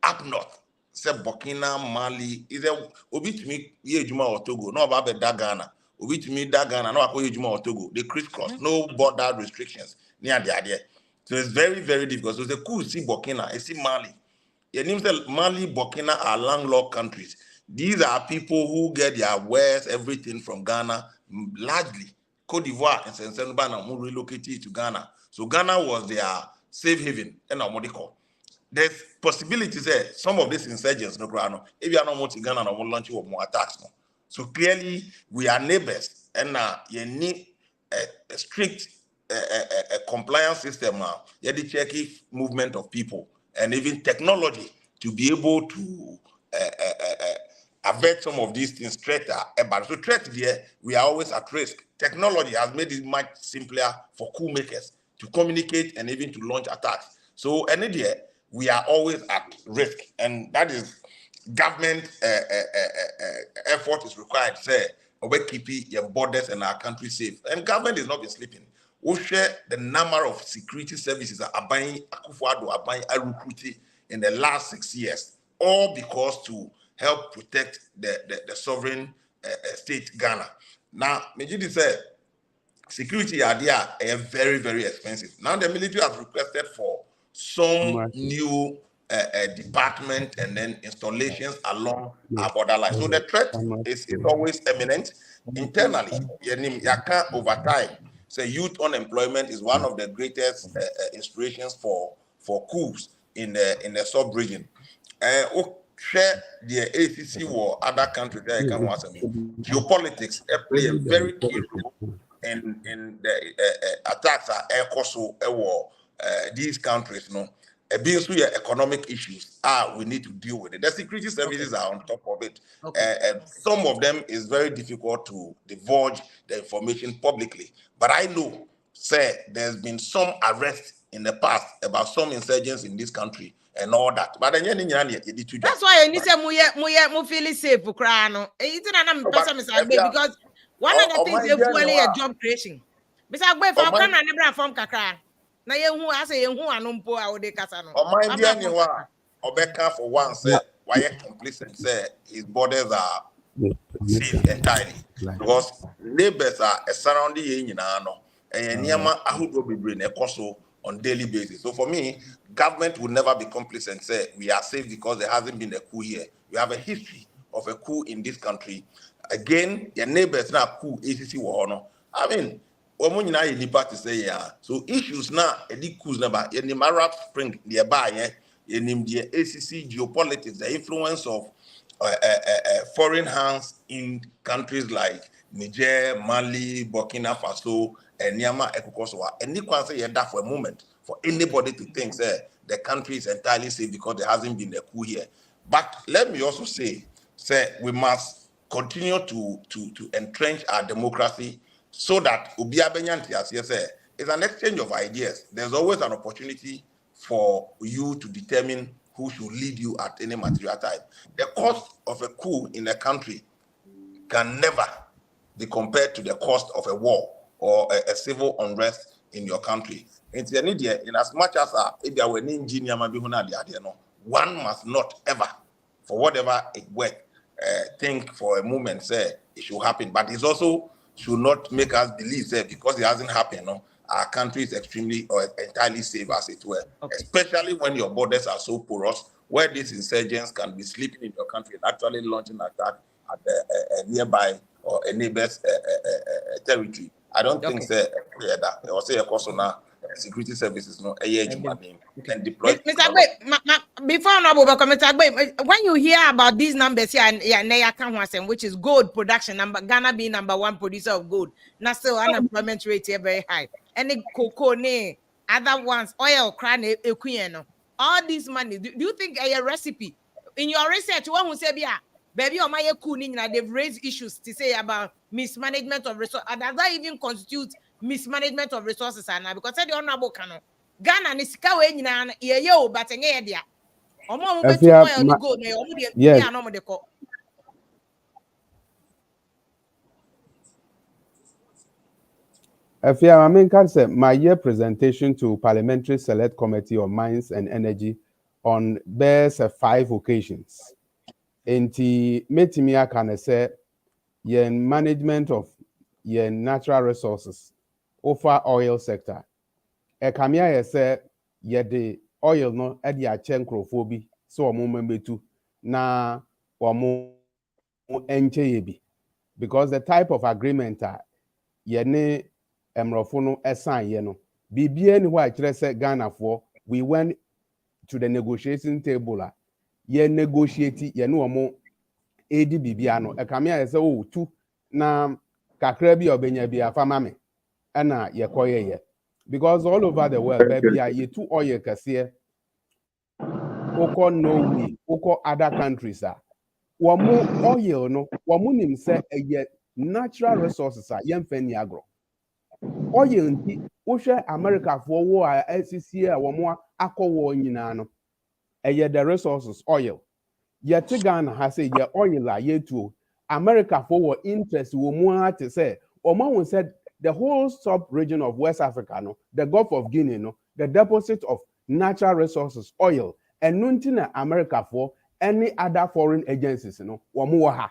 up north, say Burkina, Mali, is a obi to me Yejuma or Togo, no about the Ghana, obi to me Ghana, no about Yejuma or Togo, they crisscross, no border restrictions near the idea. So it's very, very difficult. So it's a cool see Burkina, it's see Mali. Your name said Mali, Burkina are landlocked countries. These are people who get their wares, everything from Ghana, largely. Cote d'Ivoire and Sensenubana who relocated to Ghana. So Ghana was their safe haven. And there's possibilities there. Some of these insurgents, no, if you are not more to Ghana, no more launch more attacks. No. So clearly, we are neighbors, and you need a strict compliance system now. You have to check movement of people and even technology to be able to avert some of these things straight. So threat there, we are always at risk. Technology has made it much simpler for coup makers to communicate and even to launch attacks. So we are always at risk, and that is government effort is required. Say, we keep your borders and our country safe, and government is not been sleeping. We share the number of security services that are buying recruiting in the last 6 years, all because to help protect the sovereign state Ghana. Now, Mejidi said, security idea are very, very expensive. Now the military has requested for some new department and then installations along our borderline. So the threat is always imminent. Internally, over time, so youth unemployment is one of the greatest inspirations for coups in the sub-region. share the ACC war, other countries there can want geopolitics play a very key role in the attacks are also war these countries. No, being so economic issues we need to deal with it. The security services are on top of it. Some of them is very difficult to divulge the information publicly, but I know, say, there's been some arrests in the past about some insurgents in this country and all that. But then that's why I need to mu feel safe for crying. It's not because one of the things they fuel a job creation. Besides, if I can never form kakra. Na ye hu ase ye hu anompo a wode kasa no. O mind dia ni wa Obeka for one say why complacent say his borders are safe entirely because neighbors are surrounding ye nyina no and niama ahodo bebre na ekoso on daily basis. So for me, government will never be complacent say we are safe because there hasn't been a coup here. We have a history of a coup in this country. Again, your neighbors now coup ACC war no. I mean, to say so issues now edi coups number in the Arab Spring nearby in the ACC geopolitics, the influence of foreign hands in countries like Niger, Mali, Burkina Faso, and Niama Ekokosowa. And you can say that for a moment for anybody to think the country is entirely safe because there hasn't been a coup here. But let me also say we must continue to entrench our democracy so that it's an exchange of ideas. There's always an opportunity for you to determine who should lead you at any material time. The cost of a coup in a country can never be compared to the cost of a war or a civil unrest in your country. In as much as one must not ever, for whatever it worth, think for a moment, say it should happen. But it's also should not make us believe that because it hasn't happened, no, our country is extremely or entirely safe, as it were. Okay. Especially when your borders are so porous, where these insurgents can be sleeping in your country and actually launching an attack at a nearby or a neighbor's territory. I don't think that there was a cost on our security services, no, and deploy. Mr. Agbe, before Mr. Agbe, when you hear about these numbers here, which is gold production number, Ghana being number one producer of gold, now still unemployment rate here very high. Any cocoa, other ones, oil, crown, all this money. Do you think a recipe in your research? One who say, yeah, baby, or my cooning, they've raised issues to say about mismanagement of resources. Does that even constitute mismanagement of resources? Because I don't know about Ghana ni sika we nyina ye o but enye dia omo mo betu oil ni go na omo de ya no mo de ko Afia I mean can say my year presentation to Parliamentary Select Committee on Mines and Energy on there's 5 occasions. Enti metimi aka say yen management of yen natural resources over oil sector. Ekamia say ye de oil no e de ache nkrofo bi so omo membetu na omo enche ye bi because the type of agreement ye ne emrofo no esan ye no bibia ni ho a kire say Ghana for we went to the negotiating table ye negotiate ye no omo edi bibia no ekamia say oh tu na kakra bi obenya bi afama me na ye koye ye. Because all over the world, baby, you two oil kasiye, oko Norway, oko other countries wamu oil no, wamu nimse ye natural resources yen feni agro. Oil nti, ushe America for war SCC wamu ako war nyina no. Ye the resources oil. Ye Ghana has say ye oil ye too. America for war interest wamu to say, Omo said. The whole sub-region of West Africa, no, the Gulf of Guinea, no, the deposit of natural resources, oil, and nuntina America for any other foreign agencies, no, wamuha.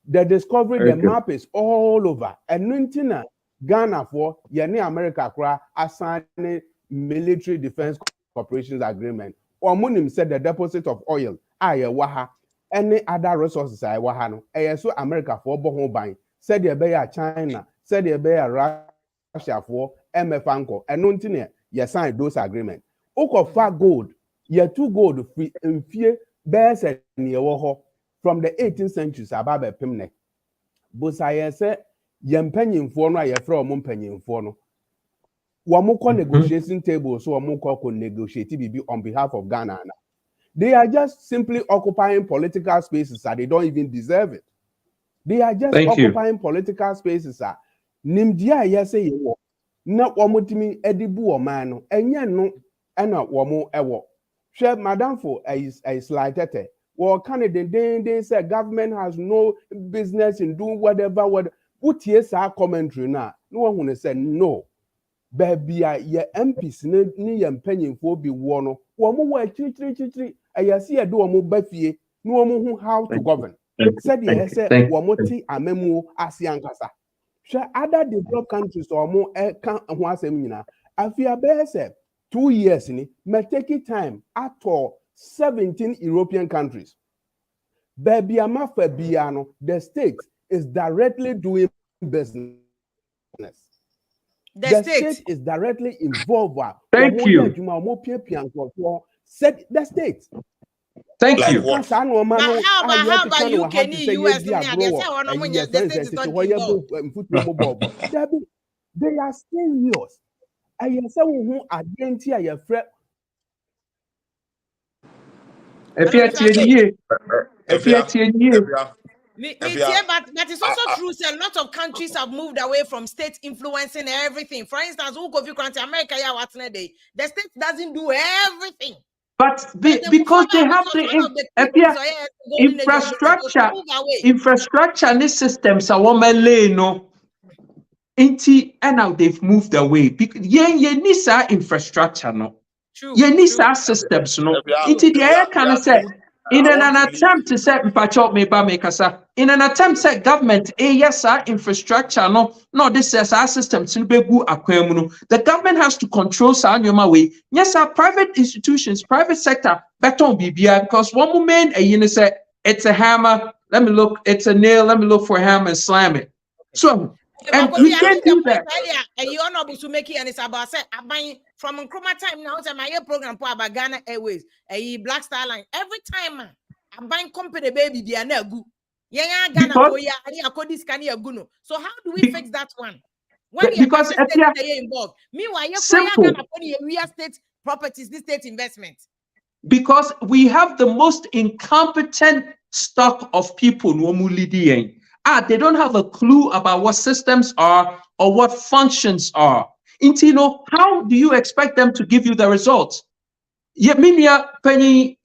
The discovery, the map is all over. And nuntina Ghana for yeni America kra assigning military defense corporations agreement. Wamunim said the deposit of oil, waha, any other resources, waha no. So America for bohon buying. Said the beya China. Said the bear Russia for MFANCO and non-tine, ye signed those agreements. Oko far gold, ye 2 gold free in fear Bears and Yewoho from the 18th century, Sababe Pimne. Busaye said, Yempenyin for no, ye from Mumpenyin for no. Wamoko negotiating table, so Wamoko negotiate BB on behalf of Ghana. They are just simply occupying political spaces that they don't even deserve it. They are just occupying political spaces. Nimdia yese yewo. Na wamutimi edibu omano. Enye no ena wamu ewo. She madam for a slide tete. Well, Canada they say government has no business in doing whatever. What yes our commentary now? No one will say no. Baby, ye MPs ni ye mpanyinfo bi wo no. Wamu wa chiri. Ayasi edo wamu bafie. No wamu how to govern. Said ye say wamoti amemu asiankasa. Share other developed countries or more can one seminar. Afia be 2 years ni may take it time at all 17 European countries. Baby amafa biano, the state is directly doing business. The state is directly involved. Thank you. Said the state. Thank Like you. what? How about UK, US, the state is not involved. They are serious. I am saying who against your friend. But it's also true that a lot of countries have moved away from state influencing everything. For instance, America, the state doesn't do everything. But because they have the infrastructure and the systems are no. And now they've moved away. Because need infrastructure no. You need systems no. The kind of say in an attempt to set in an attempt to set government yes infrastructure no this is our system the government has to control our way. Yes, our private institutions, private sector better on BBI because one moment say it's a hammer, let me look, it's a nail, let me look for a hammer and slam it. So and we can't do that. You are not to make it, and it's about say I'm buying from Nkrumah time now. It's my program for about Ghana Airways, a Black Star Line. Every time I'm buying company baby, they are not good. Yeah, Ghana for ya, this can you so how do we fix that one? When because they involved, meanwhile, you're Ghana for state properties, this state investment. Because we have the most incompetent stock of people they don't have a clue about what systems are or what functions are. How do you expect them to give you the results? Penny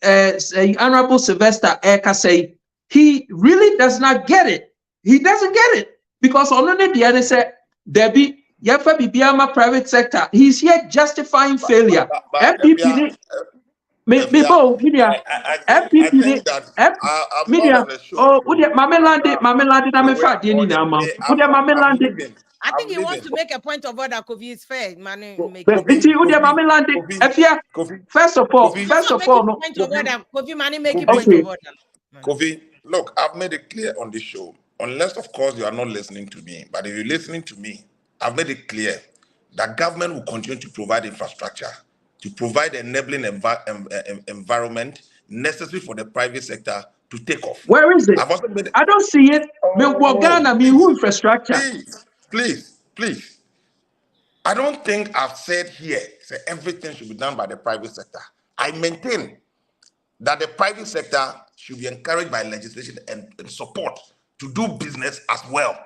Honorable Sylvester Eka say he really does not get it. He doesn't get it because on the other side, Debbie, Bibiama private sector, he's here justifying failure. NPP. I think that I'm not on the show. I think he wants to make a point of order. Kofi is fair, man. First of all, Kofi, look, I've made it clear on this show. Unless, of course, you are not listening to me, but if you're listening to me, I've made it clear that government will continue to provide infrastructure, to provide enabling environment necessary for the private sector to take off. Where is it? I don't see it. Who infrastructure? Please. I don't think I've said here that everything should be done by the private sector. I maintain that the private sector should be encouraged by legislation and support to do business as well.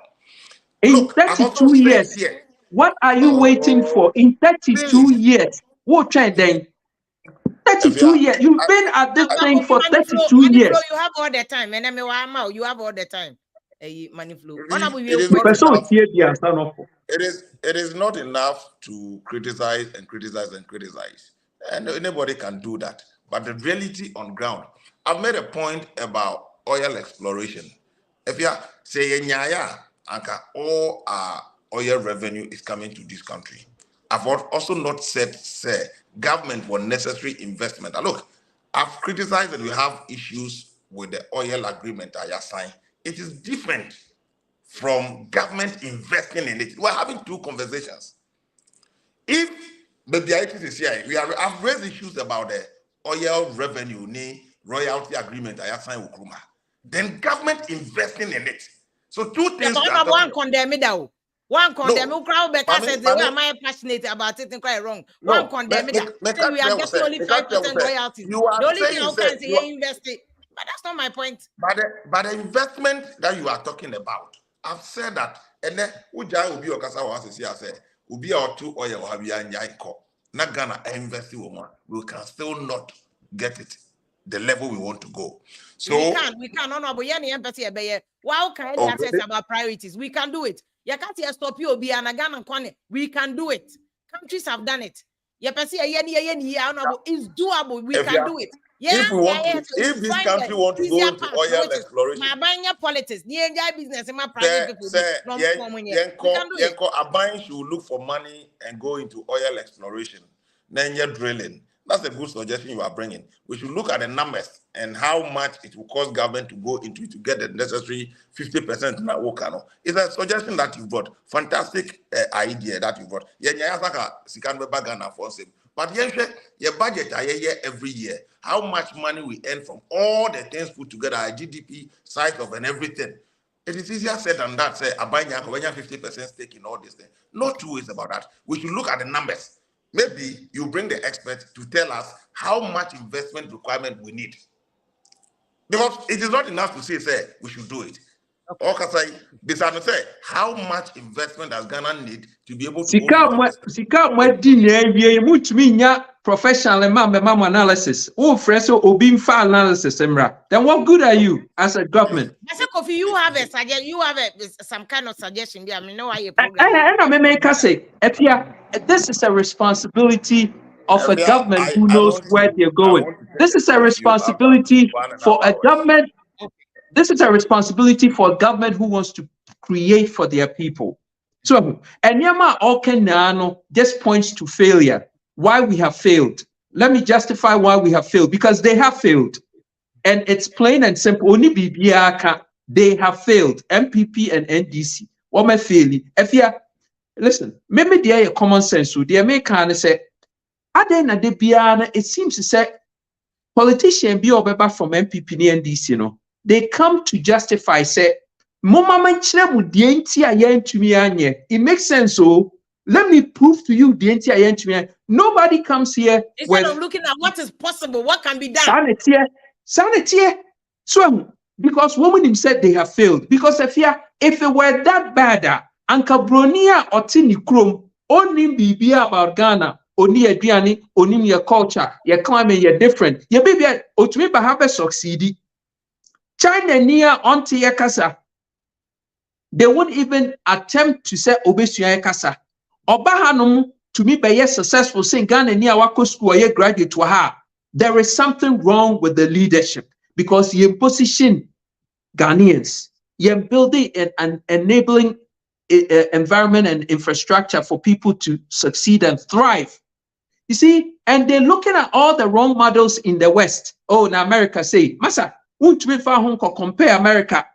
In 32 years, what are you waiting for? In 32 years, what trend then? 32 years. You've been at this thing for 32 years. You have all the time. And you have all the time. Money flow. It is not enough to criticize. And anybody can do that. But the reality on ground, I've made a point about oil exploration. If you say all our oil revenue is coming to this country. I've also not said, government for necessary investment. And look, I've criticized that we have issues with the oil agreement I signed. It is different from government investing in it. We're having two conversations. If the ITC is here, I've raised issues about the oil revenue royalty agreement I sign with Kruma. Then government investing in it. So two things. Yeah, one condemn it down. One condemn no, crowd because says the way am I passionate about it and quite wrong. One condemn it. We are getting only 5% royalties. The only thing I can say you invest it. But that's not my point. But the investment that you are talking about, I've said that, and then Uja will be your casa was I said, will be our 2 oil or have ya not gonna invest in one. We can still not get it the level we want to go. So we can no, but any empathy be wow can I say about priorities? We can do it. You can't stop you be an Ghana corner. We can do it. Countries have done it. It's doable. We can do it. Yeah, if this country want to go into oil exploration, my buying politics, business in my private people. A buying should look for money and go into oil exploration. Then you're drilling. That's a good suggestion you are bringing. We should look at the numbers and how much it will cost government to go into it to get the necessary 50% in that. It's a suggestion that you brought. Fantastic idea that you brought. But your budget every year. How much money we earn from all the things put together, our GDP, size of and everything. It is easier said than that. Say, Abanya 50% stake in all these things. No two ways about that. We should look at the numbers. Maybe you bring the experts to tell us how much investment requirement we need. Because it is not enough to say we should do it. Okay, say, how much investment does Ghana need to be able to go professional analysis. Oh, fresh analysis. Then what good are you as a government? Kofi, you have a suggestion. You have some kind of suggestion. I mean, no, I say, this is a responsibility of a government who knows where they're going. This is a responsibility for a government. This is a responsibility for a government who wants to create for their people. So, and Yama Okenano just points to failure. Why we have failed. Let me justify why we have failed. Because they have failed. And it's plain and simple. Only BBR they have failed. NPP and NDC. What my failing? If you listen, maybe they are common sense. So they may kind of say, it seems to say politician be over from NPP and NDC, you know. They come to justify, say, it makes sense. So let me prove to you the entire. Nobody comes here instead of looking at what is possible, what can be done. Sanity. So because women said they have failed. Because if it were that bad, Anka Bronia or Tini Krum, only be about Ghana, only a Diani, only your culture, your climate, you're different. Your baby, Otumiba have succeeded. China near onto Yakasa. They won't even attempt to say Obesuya Yakasa. Obahanum to me by successful saying Ghana near Wako school or graduate to her. There is something wrong with the leadership because you position Ghanaians, you're building an enabling environment and infrastructure for people to succeed and thrive. You see, and they're looking at all the wrong models in the West. Oh, in America, say, Masa. Compare America.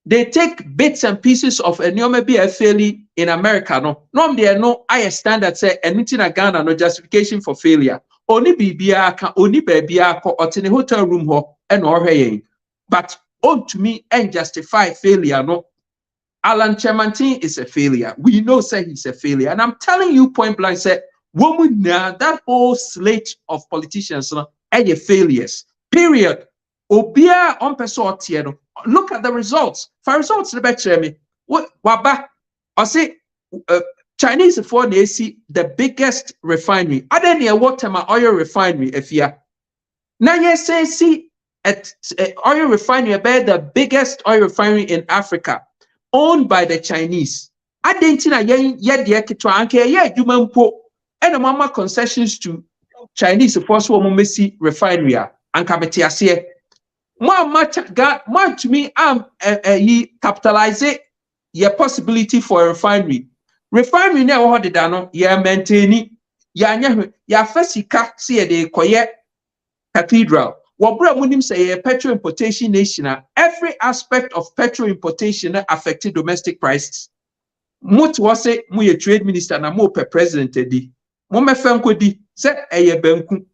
They take bits and pieces of a maybe a failure in America. No, there are no higher standards. Say anything in Ghana, no justification for failure. Only BBR, only baby or in a hotel room ho and or hey. But to me and justify failure. No, Alan Chemantin is a failure. We know say he's a failure, and I'm telling you point blank. Say woman now that whole slate of politicians are failures. Period. Obia on person look at the results. For results, the better me. What waba? I say Chinese for they see the biggest refinery. I don't know what time oil refinery if ya. Now yes, say see at oil refinery about the biggest oil refinery in Africa, owned by the Chinese. I didn't know yet the kitwanke yeah you po and the mama concessions to Chinese force woman messi refinery and kametiasie. More to me, he capitalize your possibility for a refinery. Refinery now what they done, yeah, maintaining ya fesika see the Koye Cathedral. What brought him say a petrol importation nation, every aspect of petrol importation affected domestic prices. What was it, my trade minister and more per president? Mome Franco di, say a benku.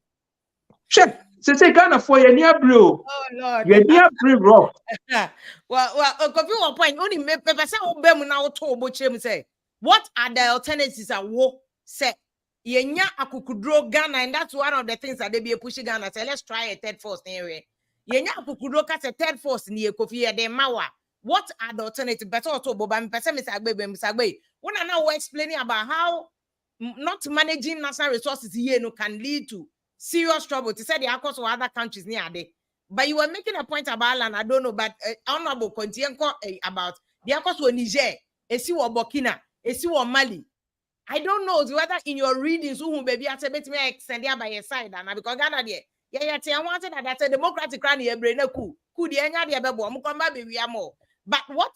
Check. Say Ghana for your near bro. Oh Lord. Your near bro rock. Well, coffee one point. Only me person who be now told Bochem say, what are the alternatives at war? Say, yenya akukudro Ghana, and that's one of the things that they be pushing Ghana. Say, let's try a third force anyway. Yenya akukudro cast a third force near Kofi de Mawa. What are the alternatives? Better to Boba person Misagbe. When I now explaining about how not managing national resources here no can lead to serious trouble. To say the across or other countries near there. But you were making a point about land, I don't know, but honorable continue about the across or Niger, Esi or Burkina, Esi or Mali. I don't know whether in your readings who maybe I said me extend there by your side and because Ghana there. Yeah, I wanted that that's a democratic cranny a brain coup the enya the bebo come back we are more. But what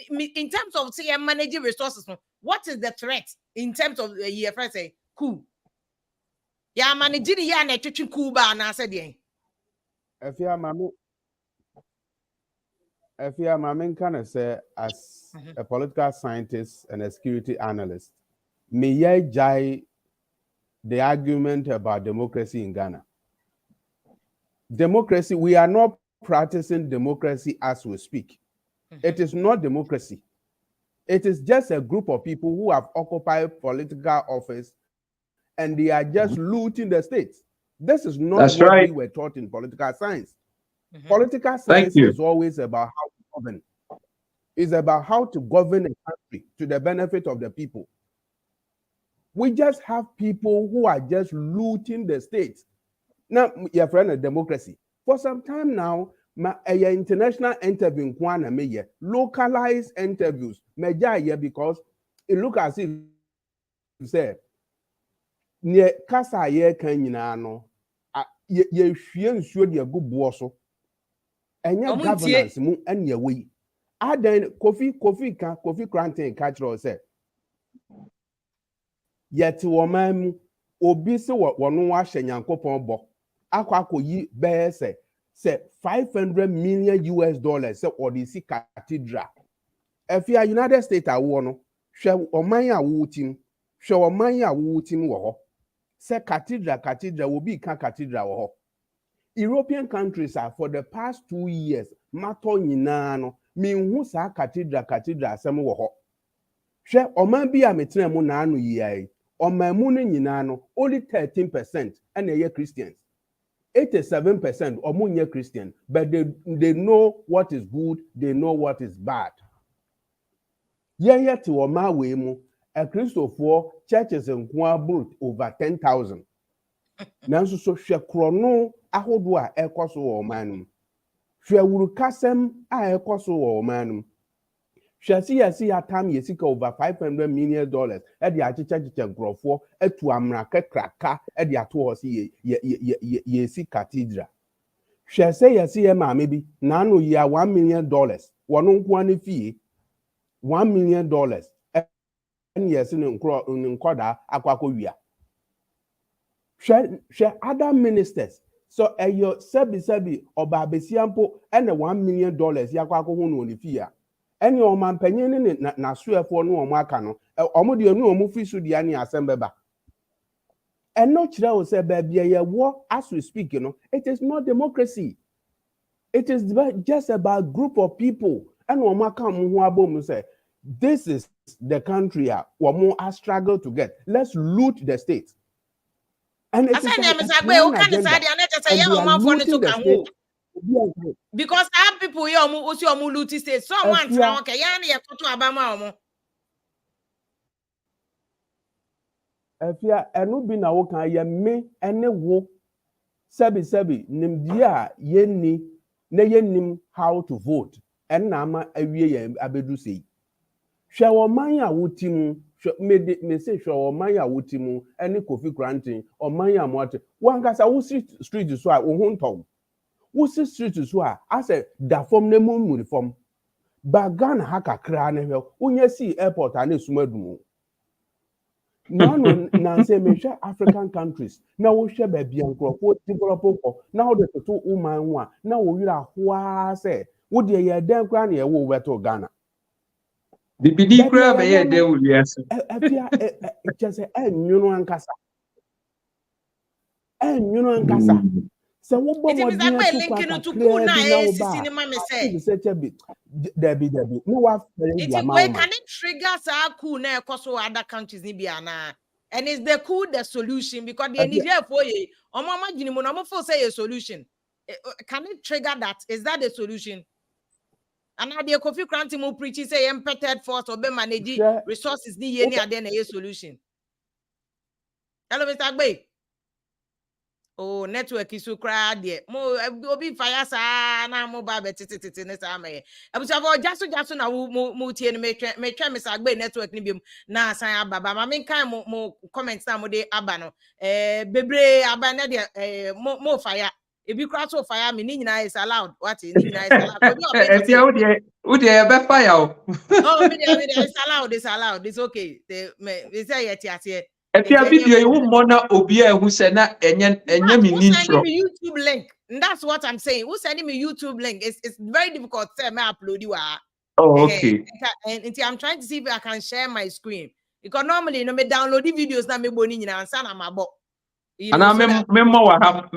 in terms of say managing resources, what is the threat in terms of the year first say coup? Yeah, managing ya na twetwe coup ba na said the Efia Mame can say as a political scientist and a security analyst, may I jai the argument about democracy in Ghana. Democracy, we are not practicing democracy as we speak. It is not democracy. It is just a group of people who have occupied political office and they are just looting the state. This is not what we were taught in political science. Political science is always about how to govern. It's about how to govern a country to the benefit of the people. We just have people who are just looting the state. Now, your friend of democracy. For some time now, international interview, localized interviews, because it looks as if you say, near Kasa ye Kanyano, ye should ye good bosso. And your governance and your way. I then Kofi Granting catch or say. Yet woman obisi one wash and yankopon bo. Aquaco ye bear say $500 million say or the sea cathedral. If you are United States I want show or maya wooting, show or maya wooting war. Say cathedral will be cathedral war. European countries are for the past 2 years, mato nyinano, mean who sa cathedral some war. Share or man be a metremo nano ye. On my money nyinano, only 13% and a year Christians. 87% or more Christian, but they know what is good, they know what is bad. Yet to my way, a Christopher churches in Kwabut over 10,000. Nanso so hwe krono ahodo a ekoso wo manum hwe wurukasem a ekoso wo manum hwe si atam yesika over $500 million e de achicha grofo atu amra kakraka e de ato ho si yesi cathedral hwe se ye maame bi na no ya $1 million wono nko ani fie $1 million en yesi nkoda akwakọ wia. Share other ministers. So your sebi oba besiampo and $1 million yakwako hunu ni fia. Any o man penyen na suefo no o aka no. Omo de onu omo fi so dia ni asembeba. And no kire o se ba bia ye wo as we speak, it is not democracy. It is just about group of people. And o aka mo hu abom say this is the country wo a struggle to get. Let's loot the state. And it's because I have people here who loot state. Someone now okay, to Abama. If you are be na wokan ye me ene wo sebi nimdia yenni na yennim how to vote and na ama awie ye abedu sei. Hwe wo man a wotimu me say sure Maya Wutimu any Kofi Granting or Maya Mote. One guy's a street so I won't talk. What's the street so I said that from the moon uniform. Bagan haka crane when you see airport and a sumadu. Now say measure African countries. Now we share baby and crop develop now the two woman now we are who say would ye then granny a wo to Ghana. BBD crab here they will yes. Just a ankasa. So what It is like more linking to cool na cinema me say. Debbie. No one It is where can it trigger sa cool na ekoso other countries ni bi ana. And is the cool the solution because the Niger for ye. Omo imagine mo na mo for say a solution. Can it trigger that? Is that the solution? And now the Kofi Kranti mo preach say embedded force or be manage resources ni ye ni ade na ye solution. Hello Mr. Agbe. Oh, network is so crowded. Mo obi fire sa na mo ba betititi ne sa me. Abusa for jaso na mo tie no me twa me sa gbe network ni biom na san ababa. Ma me kan mo comments na mo de aba no. Bebre aba na de mo fire. Ebi kra so fire me ni nyina is allowed. What ni nyina is allowed. Ko bi obi If you would be fire. Oh, me it's allowed. It's okay. They say yet here. If you video you mona obia who said na enya me sending me YouTube link. And that's what I'm saying. Who's sending me YouTube link? It's very difficult to say me upload you are. Oh, okay. And I'm trying to see if I can share my screen. Because normally, you know, me download the videos na me boni nyina ansa na mabo. And I memo wa ha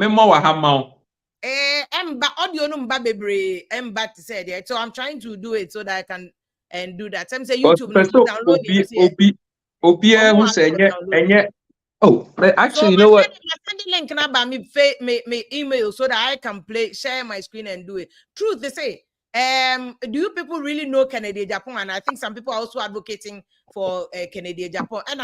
emba audio no mba bebre emba to say there. So I'm trying to do it so that I can do that. Some say YouTube no download it. Obia who say enye. Oh, actually, so you know what? Send the link now by me email so that I can share my screen and do it. Truth, they say, do you people really know Canada, Japan? And I think some people are also advocating for Canada, Japan. And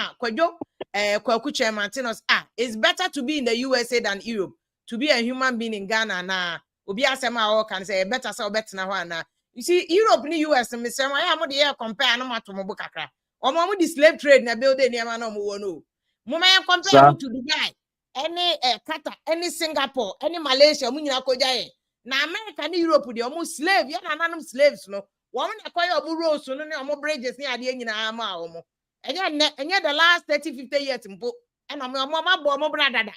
Kwaku Chairman Tinos, it's better to be in the USA than Europe. To be a human being in Ghana, na Obi Asema can say better so better na. You see, Europe ni US, Mr. I am the compare no matter Mobukaka. Or Mamu the slave trade na building near no. Mama compare to Dubai, any Qatar, any Singapore, any Malaysia, munyina kojaye. Na America ni Europe di almost slave, ya na nanum slaves no. Woman acquire obu roads no ne omo bridges ni ade nyina ama omo. Enye the last 30-50 years mpo. And omo bo omo brada da.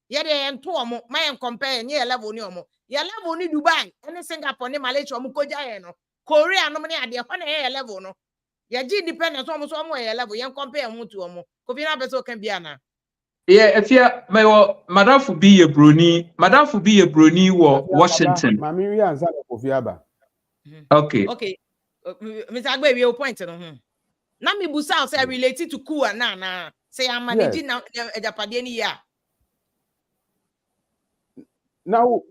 Ye de ento omo, my compare nye level ni omo. Ye level ni Dubai, any Singapore, ni Malaysia omo kojaye no. Korea no me ade kwa na ye level no. Ye ji independence omo so omo ye level, ye compare mu to omo. Kofi na beso kan bia na. Yeah, if you my madam for be a brony wo Washington. Mami wi ansa na Kofi aba. Okay. Okay. Mr. Agbe we point no. Na me busa say related to coup na say am managing na ejapade ni ya. Now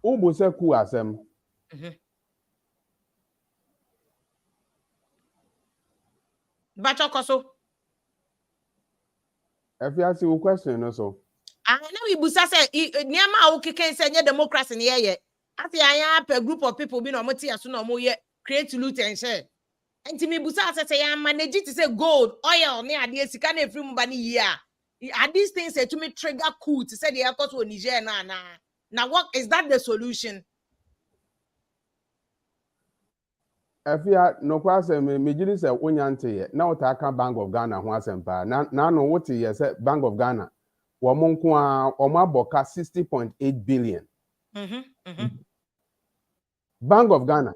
Ubu se coup asem. Bacho koso. If you ask you a question also. Na we busa say niama wo keken say nye democracy ni ye. Ati anya per group of people bi no mo tie so no mo ye create loot and share. Enti me busa say ya manage to say gold, oil, ne ade sika na efri mu ba ni yi a. Are these things say to me trigger coup to say the airport to Niger na. Now what is that the solution? Afia no kwase me gidi say onyante ye na utaka Bank of Ghana ho asempa na no wote ye say Bank of Ghana wo monko a omaboka 60.8 billion. Bank of Ghana.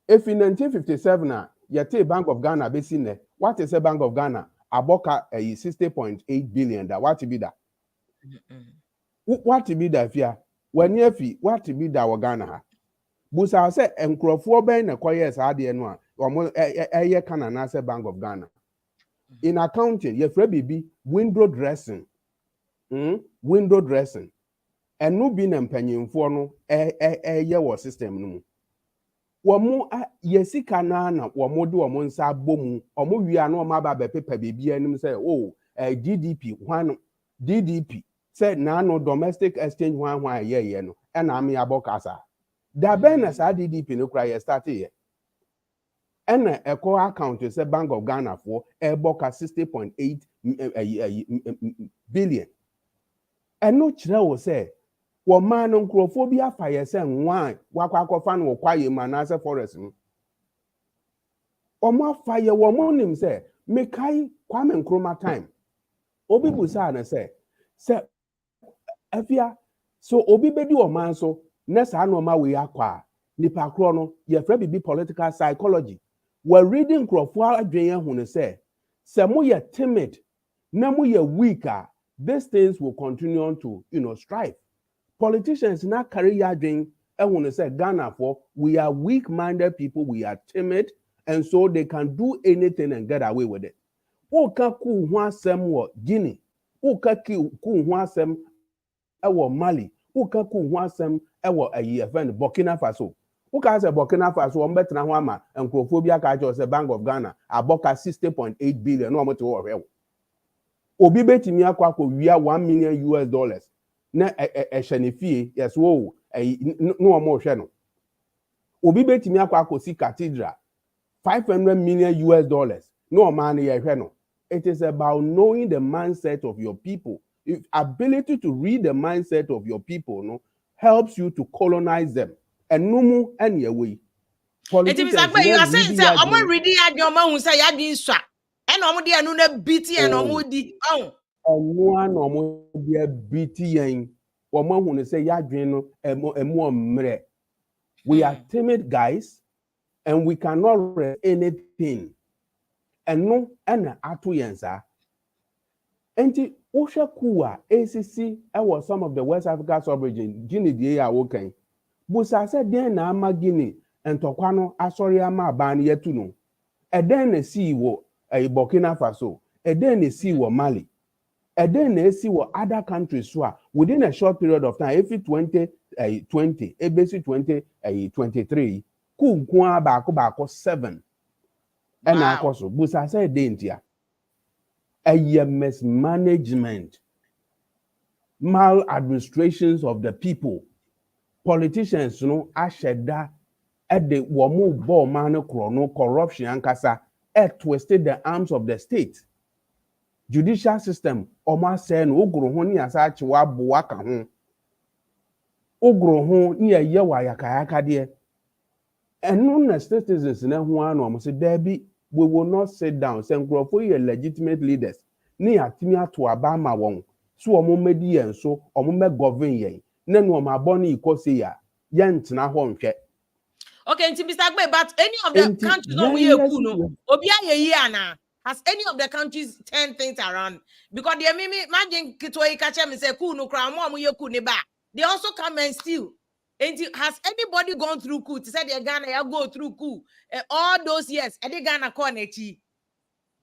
If in 1957 yete Bank of Ghana be seen what is a Bank of Ghana aboka 60.8 billion that what be that? What be that fia when yefi what be that wa Ghana ha busa say enkrofo ben na koye sa de no a omo eye kana na say Bank of Ghana in accounting ye fra bibi window dressing and no be na mpanyimfo no ye wo system no mu womo yesika na womo de womo nsa bomu omo wia na omo aba be paper bebi anim say GDP DDP say na no domestic exchange hwan ye no e na am ya bokasa da ben na sa DDP no kra ye start ye e na eco account say Bank of Ghana for e boka 60.8 billion and no kire wo say wo man no nkrofo bi afaye se nwan wakwakofa no kwaye manase forest no omo afaye wo mo nim se mekai Kwame Nkrumah time obi busa na se afia so obi bedi o man so na sa no ma we akwa nipa kro no ye fra bibi political psychology we reading nkrofo adwen hu ne se mo ye timid na mo ye weak these things will continue on to, strive. Politicians now carry yarding. I want to say Ghana for we are weak-minded people, we are timid, and so they can do anything and get away with it. Oka ku huasem wo Guinea, oka ku huasem ewo Mali, oka ku huasem ewo friend Burkina Faso. Oka say Burkina Faso o mbetena ho ama enkrofobia ka cho say Bank of Ghana aboka 60.8 billion no mo to wo hwe. Obi betimi akwa wia $1 million na ehyenefie yes wo no mo hwe no. Obi betimi akwa si cathedral $500 million no man ye hwe no. It is about knowing the mindset of your people. If ability to read the mindset of your people helps you to colonize them. And no more any way. Politicians you are saying say omo ready adwoma hu say yadwin swa. And omo de anu na biti and omo di. One omo de biti yen. Omo hu say yadwin no emu mre. We are timid guys and we cannot read anything. And no ena atu yensa. Enti Osha Kuwa ACC was some of the West Africa sub-region Guinea dia wokan. Busa said then na ama Guinea and Tokwano asori ama ban yetu no. E den na see wo Burkina Faso. E den na see wo Mali. E den na see wo other countries so within a short period of time every 2020 ebesi 2023 ku nko ba 7. And akoso busa said dentia. A mismanagement, maladministrations of the people, politicians, asheda at the wamu bo mano chrono corruption ankasa twisted the arms of the state. Judicial system, oma sen ugro ni asachi wa buwaka hon. Ugro ni ye wa yakayaka de. And no citizens na huan no say Debbie, we will not sit down. Say for your legitimate leaders. Ni atimi ato aba ma won. So omo medi yen so omo me govern yen. Na no ma boni ikosi ya. Yen tena ho nhwe. Okay, nti Mr. Agbe, but any of the countries on we no obi aye ana has any of the countries turned things around? Because they imagine kitwa ikache me say ku no kra mo ye ku ne ba. They also come and steal. And has anybody gone through coup? To say the Ghana ya go through coup all those years. And the Ghana cornechi.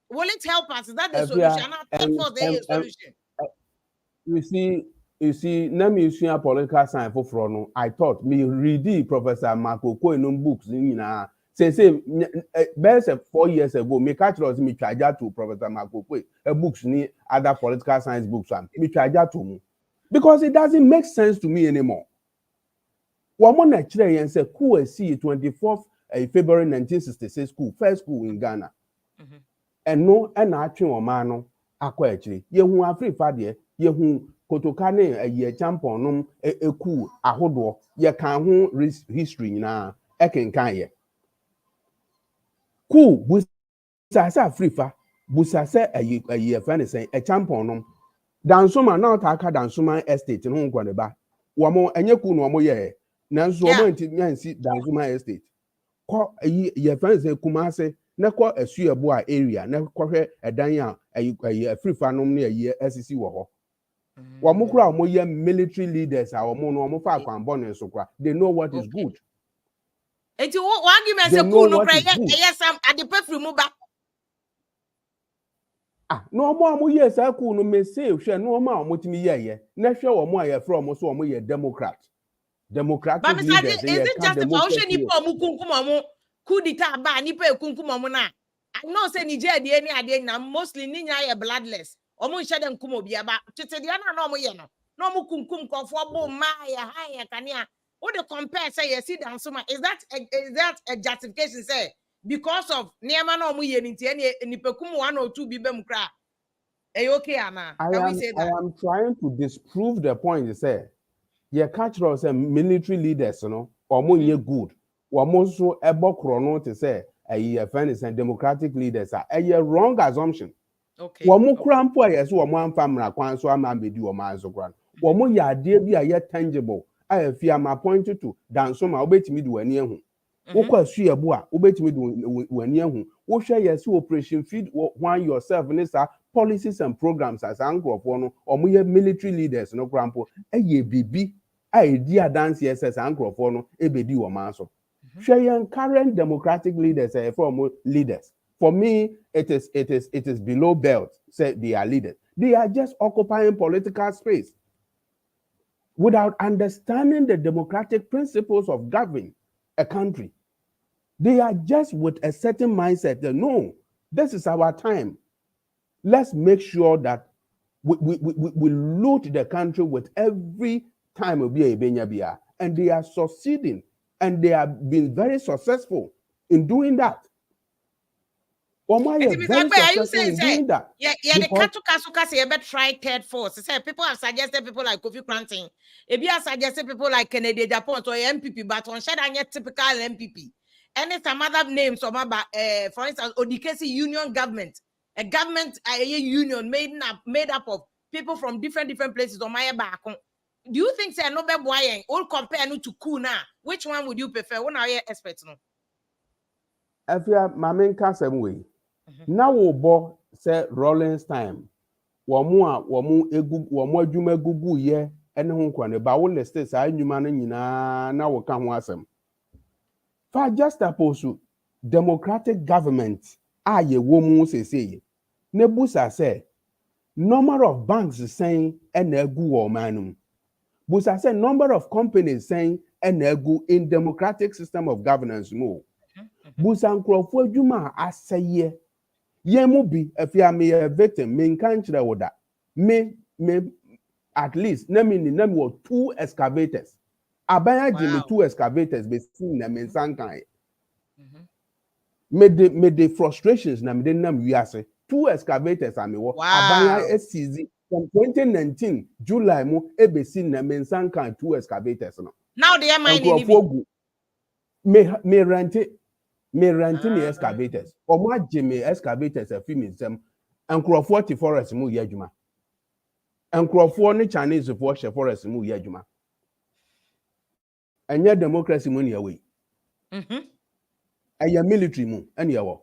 Will it help us? Is that the solution? Solution. You see, let me use a political science for no. I thought me read Professor Marco Cohen books say best 4 years ago, me catch us me charge to Professor Marco Cohen books ni other political science books and me charge to me. Because it doesn't make sense to me anymore. One actually and say coup see 24th February 1966 school, first school in Ghana. And no and actually omano akwa actually. Ye hu Afrifa de ye hu kotokane ye champion nom coup ahodo ye kan hu history na ekenkan ye. Coup busa sa Afrifa busa se ye friend say a champion nom. Dansoma na aka Dansoma estate no nkwane ba. Womo enye coup no mo ye. Nanso omo nti Dansoma estate. Ko ye friend say Kumase na ko asuabo a area na ko hwe edan a Afrifa nom na ye SCC wo ho. Womo kura omo ye military leaders a omo no omo fa kwanbon nso kura. They know what is good. Enti wo argument say cool no kra yes am at the perfume ba. No more yes, I could no me say, share no more motimi ye. Next year or more ye from so more ye Democrat. Democratic leaders. Is it just the motion ni po mu kunkumo coup d'etat ba ni pe kunkumo na? I know say Nigeria de any ade na mostly ni nya ye bloodless. Omo nhye dem kumo bia ba. Tete de na no mo ye no. No mo kunkum kofo bo ma ya ha ya kania. What the compare say you see Dansoma? Is that a justification say? Because of niema na omu ye nti ni pekum 1 or 2 bibem kra. Okay, Anna. Can we say that? I am trying to disprove the point you say. Ye catch us military leaders, omo nye good. Omo so ebo krono to say a friend is democratic leaders are a wrong assumption. Okay. Omo krampo ye so omo amfamra kwan so amambedi omo anso kran. Omo ya ade bia ye tangible. I fear my point to Dansoma obetimi do ani ehu. Wokwa suyebu a obetimi do wani ehu. Wo hwe yes operation feed one yourself nisa policies and programs as ankrofo no omoye military leaders no grampo eye bibi a di adanse SS ankrofo no ebedi wo man so hwe current democratic leaders from leaders. For me, it is below belt. Say they are leaders. They are just occupying political space without understanding the democratic principles of governing a country. They are just with a certain mindset that no, this is our time. Let's make sure that we loot the country with every time of year, and they are succeeding, and they have been very successful in doing that. Are you saying doing that? Yeah, the Kasuka say about try third force. Say people have suggested people like Kofi Krantin. If you have suggested people like Kennedy Japan or NPP, but on Shadanya typical NPP. And some other names of for instance, Odikesi Union government, a government a union made up of people from different places on my back. Do you think say no be boy all compare no to Kuna? Which one would you prefer? When are you experts no? If you are my main same way. Now we bo say Rollins time. Wamu adwuma gugu ye ene ho kwane ba wo list say adwuma no nyina na wo ka ho asem. Fa just aposu democratic government a ye wo mu seseye. Ne busa say number of banks saying ene agu wo manum. Busa say number of companies saying ene agu in democratic system of governance mo. Busa nkrofo adwuma aseye Yemu bi efia me a victim me nkan kire wo da me at least na me 2 excavators abaya gi me 2 excavators be sin na me nsankan me the frustrations na me de nam wiase 2 excavators ame wo abaya esizi from 2019 July mo e be sin na me nsankan 2 excavators no now they are mining me renting the excavators. Or my Jimmy excavators a female them and Crawford forest mu yajuma. And Crawford Chinese for forest mu yajuma. And your democracy money away. And your military mu and your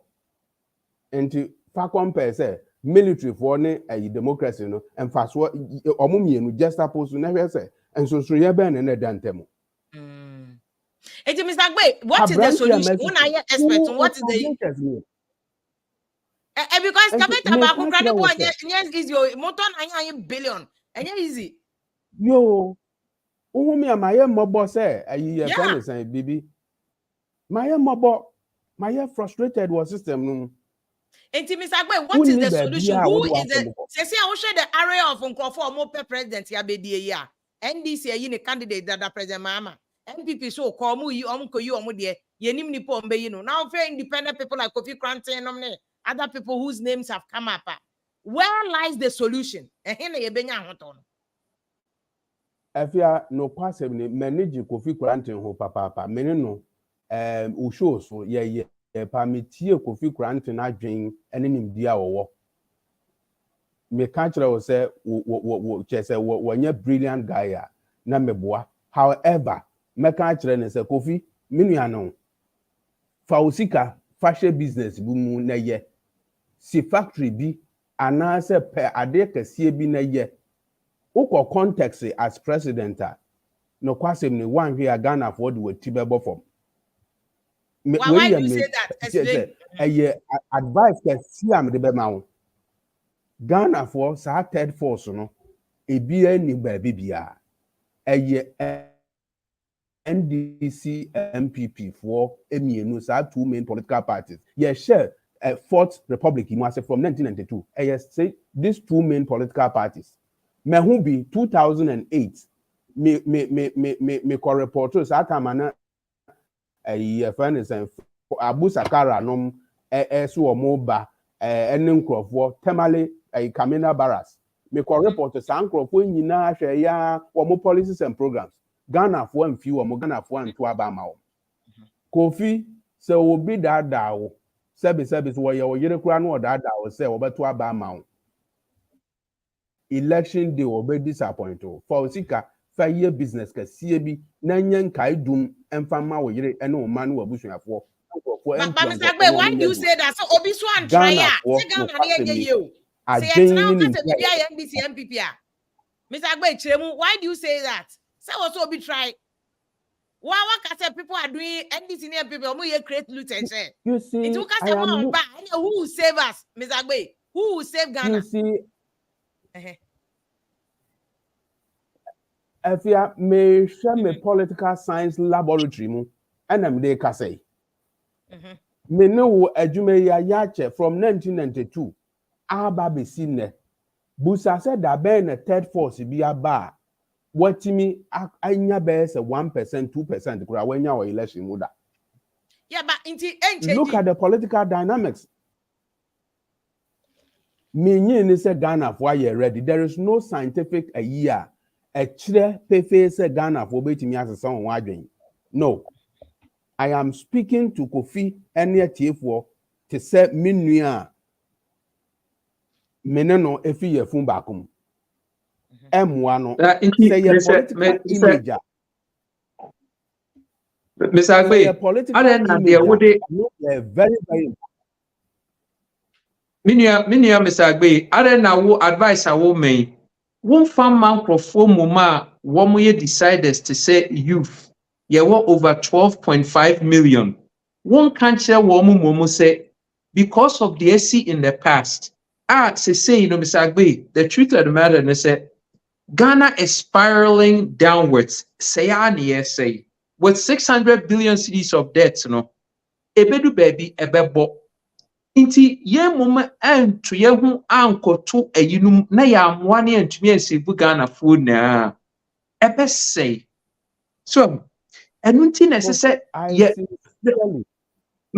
and to far compare say military for a democracy no and fast what omumi just supposed to never say and so ya ben and a dantemo. It is like, what is the solution? When I hear experts, what is the because Kabeta about incredible yes is your motor 9 billion and easy. Yo, me my mobile say a year friend say baby. My mobile my frustrated was system. What is the solution? Who is the say I will share the area of Uncle more president ya NDC a candidate that President Mahama. NPP so call mu you de yenim ni po mbe now very independent people like Kofi Krantin other people whose names have come up. Where lies the solution? Afia no passive ni manage Kofi Krantin ho papa mene no usho so ye permitie Kofi Krantin adwen ene nimdia wo me ka kire wo say wo chese wo nya brilliant guy na meboa. However meka kire ne se Kofi minuano fausika fashion business bu mu na ye si factory bi ana se pe ade kase bi na ye ukọ context as president no kwasem ni one here Ghana for the tibebo form why do you say that? Explain. Advice kase am de be ma wo Ghana for sa third force no ebi ani ba bibia NDC NPP for emienu sa 2 main political parties. Yes, share Fourth Republic from 1992. Yes, say these 2 main political parties. Me be 2008. Me co-reporters at Amana a friend is Abu Sakara nom so moba enin crofo temale Kamina Barras. Me co-reporters ankrofo nyina hwe ya wo policies and programs. Ghana for and few or Ghana for and 2 abama. Kofi se obi da wo service wo ye wo yire kura no da wo se wo beto abama. Election day will be disappointed. For Sika, 5 year business ka sie bi na nyen kai dum emfa ma wo yire ene o man wo abusuafo. But Mr. Why do you say that? So obi so and try ya. Say Ghana na ye you. are Say joining in. NDC NPP. Mr. Agbe, why do you say that? Say also be try. Why can people are doing NDC NPP? Who create loot and share? You see, who will save us, Mr. Agbe? Who will save Ghana? You see, if you may share my political science laboratory, and I'm there, can say. Me know Ejumeya Yache from 1992. Aba be seen. Busa said that being a third force be a bar. What to me, I never say 1%, 2%. When you are election, yeah, but look at the political dynamics. Me say Ghana for you ready. There is no scientific a year. A chile pefe say Ghana for betting me as a song waging. No. I am speaking to Kofi any TF4 to say minuya meneno efi ye fun bakum. M1 say a political image. Mr. Agbe, I don't know very, very Minia, Mr. Agbe, I don't know advice I will make. One farm man perform mama, one way deciders to say youth. You were over 12.5 million. One can't share woman momo say because of the SC in the past. Say, Mr. Agbe, the truth of the matter, they say Ghana is spiraling downwards. Say, with 600 billion cedis of debt, ebedu baby, ebebo. Inti ye moma antu ye hu ankoto ayinum na ya amwane antumi ansebu Ghana fo na ebe say so enunti na say I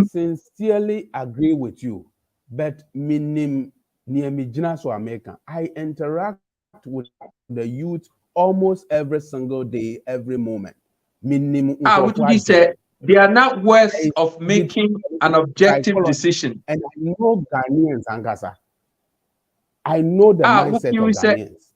sincerely agree with you, but minim niamijina so American. I interact with the youth almost every single day, every moment. Minim what did you say? They are not worth of making an objective decision. And I know Ghanaians, Angasa. I know the mindset of Ghanaians.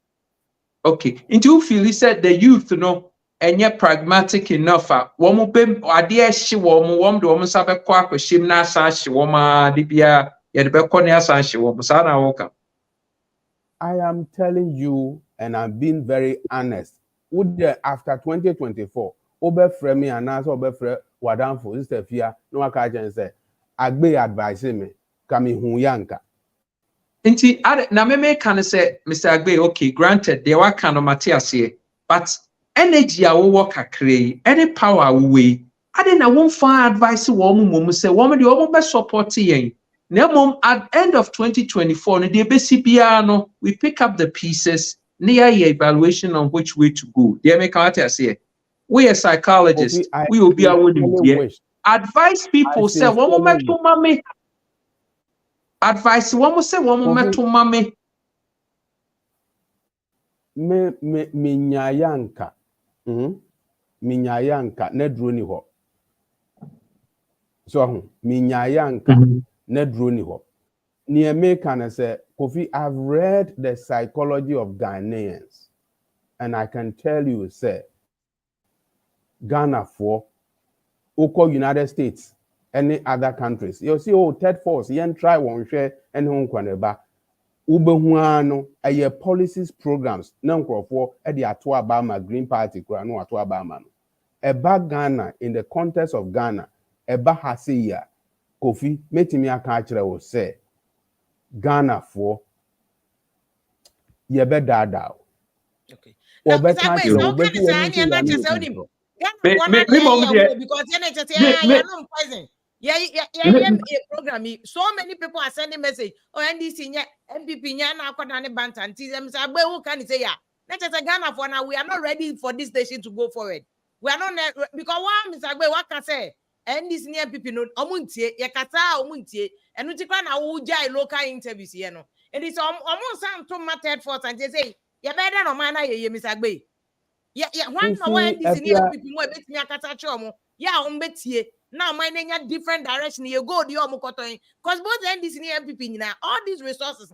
Okay. Into you feel he said the youth, and yet pragmatic enough. Woman bem idea she woman the woman sabe kwa shim na sa she woman dibia ya de be konya sa she woman sa na woka. I am telling you, and I'm being very honest. Would after 2024, Oberfre me and answer Oberfre Wadanfo, Sister Fia, no one say, Agbe advise me, Kami Hunyanka. Inti, na me can say, Mr. Agbe, okay, granted, there were kind of Matthias here, but energy I will work kakre, any power we. I didn't want far advice woman say, woman, the woman best support yen. Now, at end of 2024, the BCPR, we pick up the pieces near your evaluation on which way to go. Dear me, say, we are psychologists, we will be our advise people say, woman, to mommy. Advice one say one moment to mommy. Minyayanka. Minyayanka nedroni ho. So minyayanka nedroni ho. Nieme can say, Kofi, I've read the psychology of Ghanaians, and I can tell you, say, Ghana for Oko United States. Any other countries. You see, third force, yen try one share and home kwaneba. Ubehuano, a policies programs, non for the Atwa Bama Green Party, Kurano Atwa Bama. Eba Ghana, in the context of Ghana, Eba Hasiya, Kofi, Metimia Kachra will say, Ghana for Yebe Dadao. Okay. Now, because program. So many people are sending message. Oh, NDC, NPP, who can say, yeah, let's Ghana for now. We are not ready for this station to go forward. We are not because what can say? NDC NPP no omuntie, yakata omuntie, and we take on our local interviews here. No, and it's almost some to matter for and they say, yeah, better no man, Mr. Agbe. Yeah, one no one NDC NPP more bet me akata chomo. Yeah, betie. Now my name different direction. You go the omukotoin. Because both NDC and NPP now, all these resources,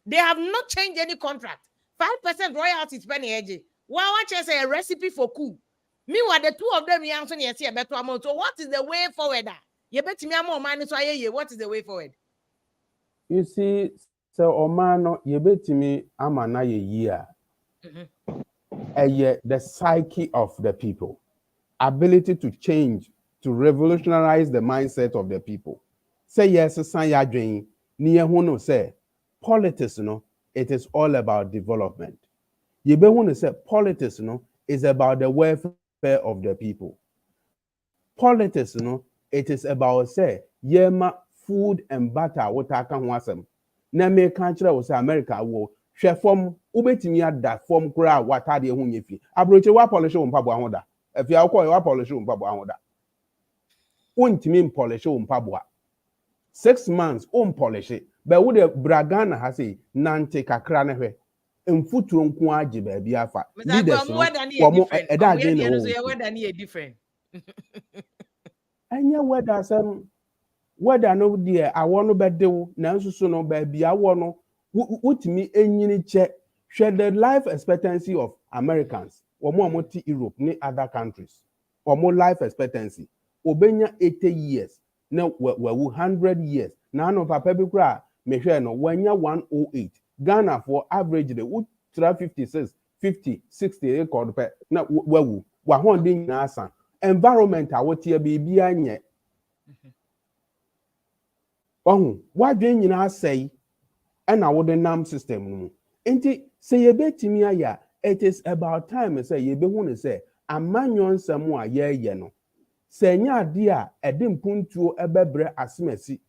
they have not changed any contract. 5% royalties penny edge. Well, what is a recipe for coup? Meanwhile, the two of them answer yes, a better amount. So what is the way forward? You bet me more money, so what is the way forward? You see, So omano yebetimi amana ye year. The psyche of the people, ability to change, to revolutionize the mindset of the people. Say yes, san ya dwen ni ehunu say politics no, it is all about development. Yebehunu say politics no is about the welfare of the people. Politics no, it is about say yema food and butter what aka ho asem. Na me kan kire wo say America wo hwe fom ubetimi ada fom kura watade ho nyefi. Abroche wa polish wo mpabo ahoda. Afia wo wa polish wo mpabo ahoda. Untimi polish wo mpabo. 6 months polish but wo de bragana ha say nante kakra ne hwe. Mfuturo nko age ba bia afa. Leaders no wo eda ade ne wo. Different. Anya weather some weather no dear I want to bedew nanso so no baby I want wutimi enyini che share the life expectancy of Americans or more Europe ni other countries or more life expectancy obenya 80 years now we 100 years now no papa bi kra me hwe no wanya 108 Ghana for average the 56 50 60 record per na wawu wa hondin na asan environment a wotie be anye wadwen nyina say na wo de nam system no enti say ye betimi aya it is about time say ye be hu ne say amanyon sam a ye no say nya ade a ede mpuntuo ebebre asemasi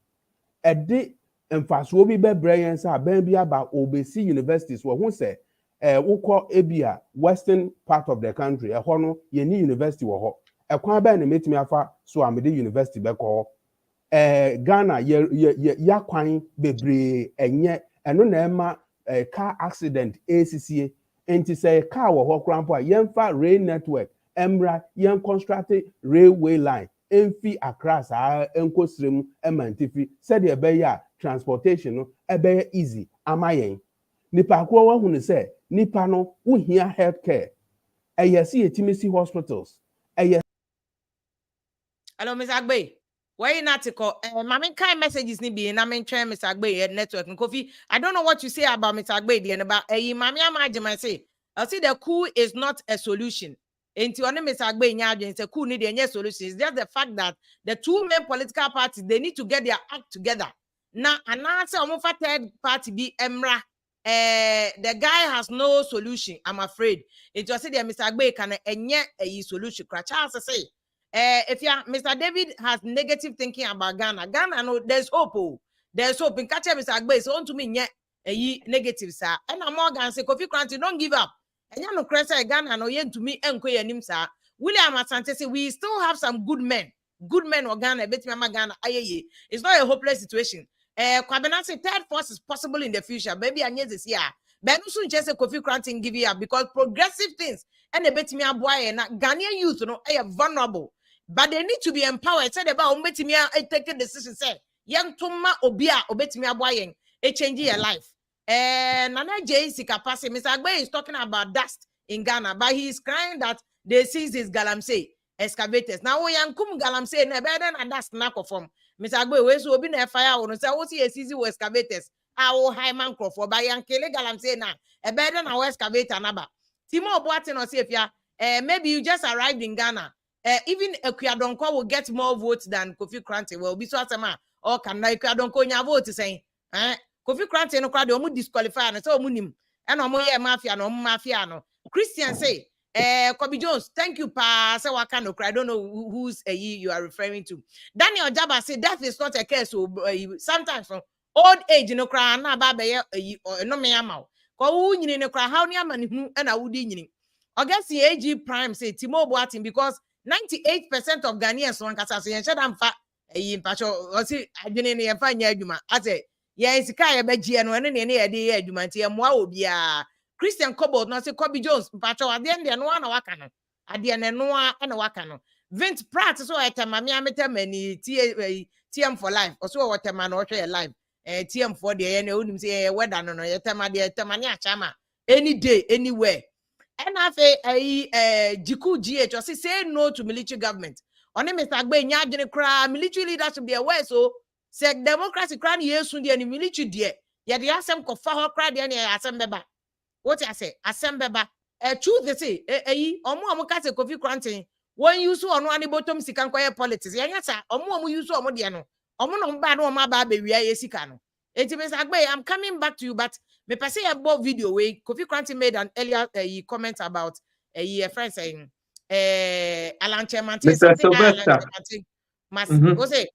ede emfaso bi bebre yen say aban bi aba obesi universities wo hu say wokọ ebia western part of the country ho no ye ni university wo ho ekwan ba na metimi afa so amede university bekọ Ghana ya kwan bebre enye eno na ema car accident ACCA enti say car wo ho krampo a yemfa rail network emra yen construct railway line emfi across enkosrem emantifi said e be ya transportation no e be easy amayen nipa ko wa hu ne say nipa no wo hia healthcare eyesi etimisi hospitals Hello Mr. Agbe. Why not to call? Mami kind messages ni be na me train Mr. Agbe network and coffee. I don't know what you say about Mr. Agbe and about Mami Amajima say. I see the coup is not a solution. Into on Mr. Agbe nyadwen say coup need any solution. It's just the fact that the two main political parties they need to get their act together. Now announce a third party be Emra. The guy has no solution. I'm afraid. It just say that Mr. Agbe can enye a solution. Charles say. If Mr. David has negative thinking about Ghana, no, there's hope. Oh. There's hope. In catch Mr. Agbe, so on to me, negative, sir. And I'm Morgan say, Kofi Kranti, don't give up. And you know, Ghana, no, yen to me, and Koyanim, sir. William Asante say, we still have some good men or Ghana, bet Mama Ghana, aye. It's not a hopeless situation. Kwabena say, third force is possible in the future. Maybe I need this year. But no soon just a Kofi Kranti give you up because progressive things and a bet me a boy and Ghanaian youth, you know, are vulnerable. But they need to be empowered. Said about umetimia take a decision. Say young Tuma Obia obetimia boying a change your life. Nana J. Sikapasi, Mr. Agbe is talking about dust in Ghana, but he is crying that they seize his galamsey excavators. Now we young kum galamsey ne better than dust knack of from Mr. Agbe. We so be a fire on say what see seize excavators. Our high man for by young kele galamsey na a better than our excavator naba. Timo Boatin or Safia. Maybe you just arrived in Ghana. Even Ekwadonko will get more votes than Kofi Kranti. Well, be so asama or can like Ekwadonko nya vote saying, Kofi Kranti no crowd omu disqualify and so munim and omu ye mafia no. Christian say, Kobe Jones, thank you, pa. Say what kind of cry? I don't know who's you are referring to. Daniel Jabba say death is not a case. So sometimes from old age no cry na ba be no me ama. Ko wu nyini no cry how ni ama ni hu na wudi nyini. I guess the AG Prime say Timo Boatin because 98% of Ghanaians want kasa so yen shedam fa pacho o si adwene ne yen fa nya adwuma ate yen sika ye begie no ne ne ye de ye adwuma nti ye moa obia Christian Cobalt no say Kobe Jones pacho ade ne no na waka no ade ne no na waka no Vint Pratt so etema me ameta mani TM for life o so wotema no hwe live TM for de ye ne onim say ye weather no ye tema de etema ne achama any day anywhere. And Jiku GH say no to military government. On Mr. Agbe nyadwene kra military leadership there where so say democracy kra ne yesu de military de Yeah, the asem ko fa ho kra de na asem beba. What I say? Asem beba. Truth they say, omo ka say Kofi Kranten. When you so ono ani bottom sika nkoye politics. Yanya sa omo use omo de no. Omo no ba no ma ba be wi aye sika no. Enti I'm coming back to you, but me pese about video way Kofi Kranten made an earlier comment about a friend saying Alan Chairman Mr. something Sylvester. must what's it?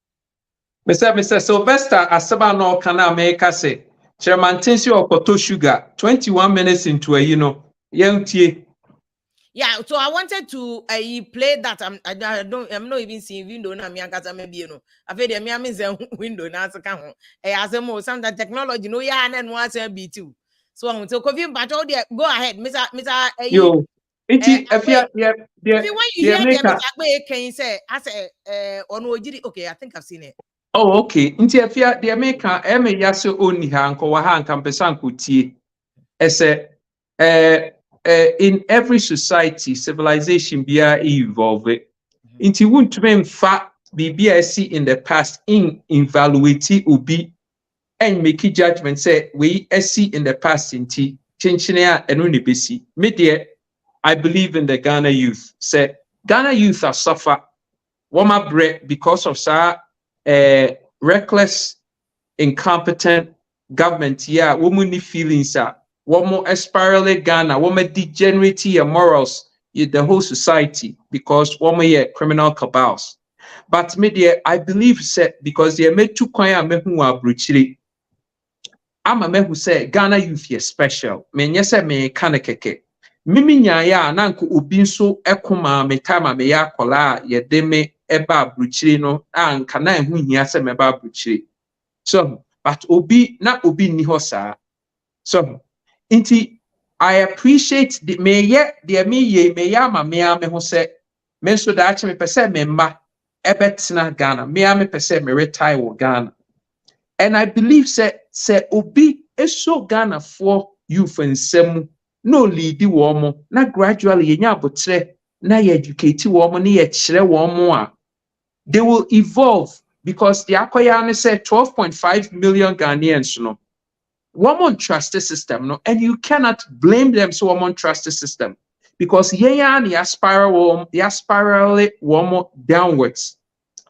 Mr. Sylvester asaba no kana make say Chairman Tensi okoto sugar 21 minutes into a yentie. Yeah, so I wanted to play that. I'm not even seeing window now. Me and maybe I feel me am window now. So come as a more some that technology. No, yeah, and then once be too. So I want to confirm, but all there. Go ahead, Mr. Yo, iti afia When you hear them, Mr. Mr. Can you say as a on okay? I think I've seen it. Oh, okay. Nti afia de meka eme yase oni ha nko wa ha nka mpesa nkotie. Ese in every society civilization bia evolve. Nti wuntube mfa bibia si in the past in evaluate obi and make judgment say we see in the past nti chenchene a eno ne besi. Me de I believe in the Ghana youth. Say Ghana youth are suffer woma bre because of reckless, incompetent government. Yeah, woman need feelings. One more spirally Ghana, one more degenerate morals in the whole society because one more criminal cabals. But media, I believe said because they made two kwaya mehu abruchiri. I'm a man who say Ghana youth is special. Me nyese me kanekeke. Mimi nyaya nanku ubinso ekuma me time me ya kola ye deme eba abruchiri no anka na ehu hia se me ba abruchiri. So but obi na obi ni ho saa. So inti I appreciate the me ama me ame ho se me so da ache me pese me mma ebetena Ghana me ame pese me retire wo Ghana. And I believe say obi eso Ghana for youth nsem no lead womo na gradually yenya abotre na ye educate womo na ye kire womo a they will evolve because the akoya said 12.5 million Ghanaians no womo trust the system no, and you cannot blame them so womo trust the system because yenya na spiral womo downwards.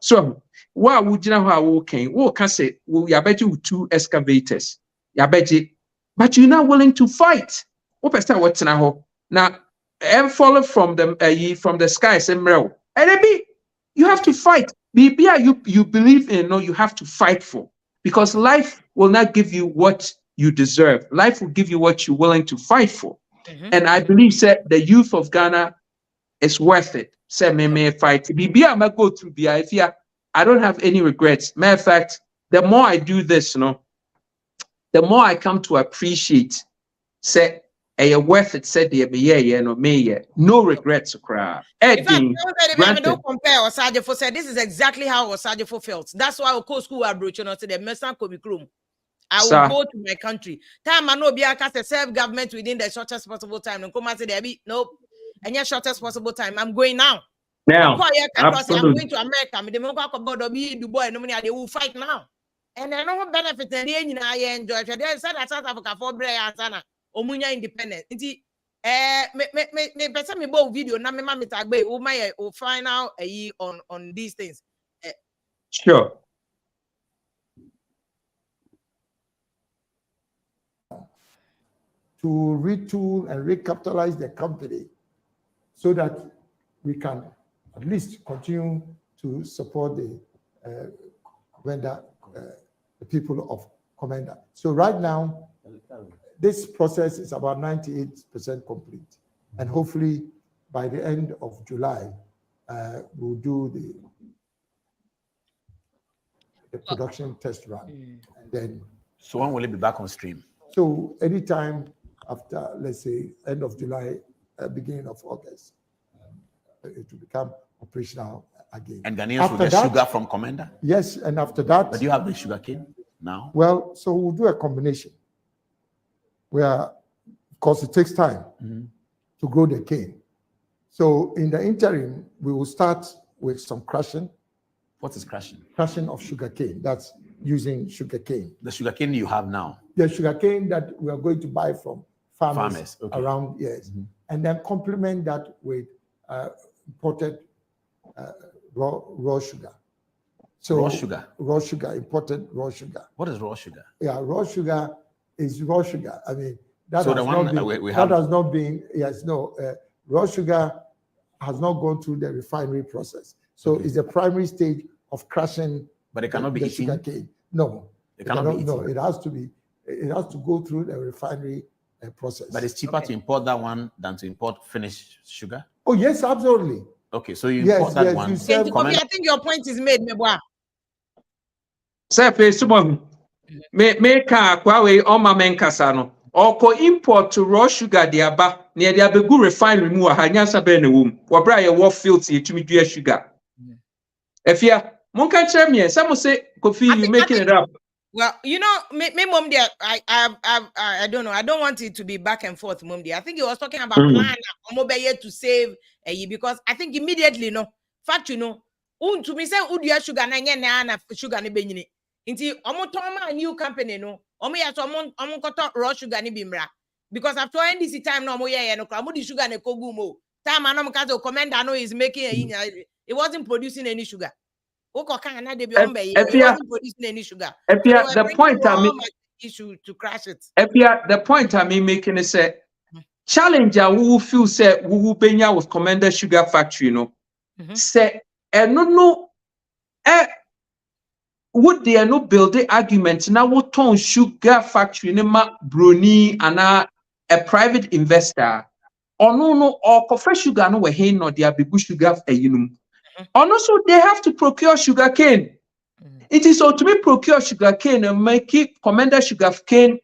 So what would you know how okay? What can say? Well, you bet you 2 excavators. You bet you, but you're not willing to fight. What what's now? Now, and follow from the sky, and you have to fight. You believe in, no, you have to fight for because life will not give you what you deserve. Life will give you what you're willing to fight for. And I believe that the youth of Ghana is worth it. Say me fight. I might go through if I don't have any regrets. Matter of fact, the more I do this, the more I come to appreciate. Say, are worth it? Said no regrets. In fact, don't compare Osajefo said this is exactly how Osajefo felt. That's why I go school abroad, to the Mesan Komikrum. I will go to my country. Time I know be a self-government within the shortest possible time. And come and say there be nope. And your shortest possible time. I'm going now. Now, I'm going to America. They will fight now. And I know benefit and I enjoy. They said that South Africa for Brea Omunya independent. Me person me bo video na me mama tagbe o my final on these things. Sure. To retool and recapitalize the company so that we can at least continue to support the people of Commander. So right now, this process is about 98% complete. And hopefully by the end of July, we'll do the production test run. And then. So when will it be back on stream? So anytime after, let's say, end of July, beginning of August, it will become operational again. And Ghanaians will get sugar from Commander? Yes, and after that. But do you have the sugar cane now? Well, so we'll do a combination where, of course, it takes time to grow the cane. So in the interim, we will start with some crushing. What is crushing? Crushing of sugar cane. That's using sugarcane. The sugarcane you have now? The sugarcane that we are going to buy from farmers okay. around, yes. And then complement that with imported raw sugar. So raw sugar? Raw sugar, imported raw sugar. What is raw sugar? Yeah, raw sugar is raw sugar. I mean, that so has the one not been, we have... that has not been, yes, no, raw sugar has not gone through the refinery process. So it's the primary stage of crushing. But it cannot be the eaten? sugar cane. No, it cannot be eaten. No, it has to go through the refinery process. But it's cheaper to import that one than to import finished sugar? Oh, yes, absolutely. Okay, so you import that one. I think your point is made, Meboa. Sir, me ka kwa we o ma menkasa no. Oko import to raw sugar de aba, na de abegu refinery mu ha nyansa be na wom. Wo bra ye wo fields ye tumi dua sugar. Efia, monka kire me, some say Kofi you making it up. Well, you know, me mom there, I don't know. I don't want it to be back and forth, mom there. I think he was talking about plan to save because I think immediately, no, fact, you know, to me say udia sugar na sugar ne benyini. Inti omotoma a new company no, omo ya so omo koto raw sugar ne bimra. Because after NDC time no omo ye no kra, the sugar ne kogu mo. Time anom kazo commander no is making it wasn't producing any sugar. It wasn't producing any sugar. The point I mean, issue to crash it. The point I mean making is say challenge who feel say who benya with Commander Sugar Factory, you know. Say no would they no build the argument now what ton sugar factory ma broni and a private investor or no or coffee sugar no we hin no they be sugar and also they have to procure sugar cane. It is so to me procure sugar cane and make it Commander Sugar Cane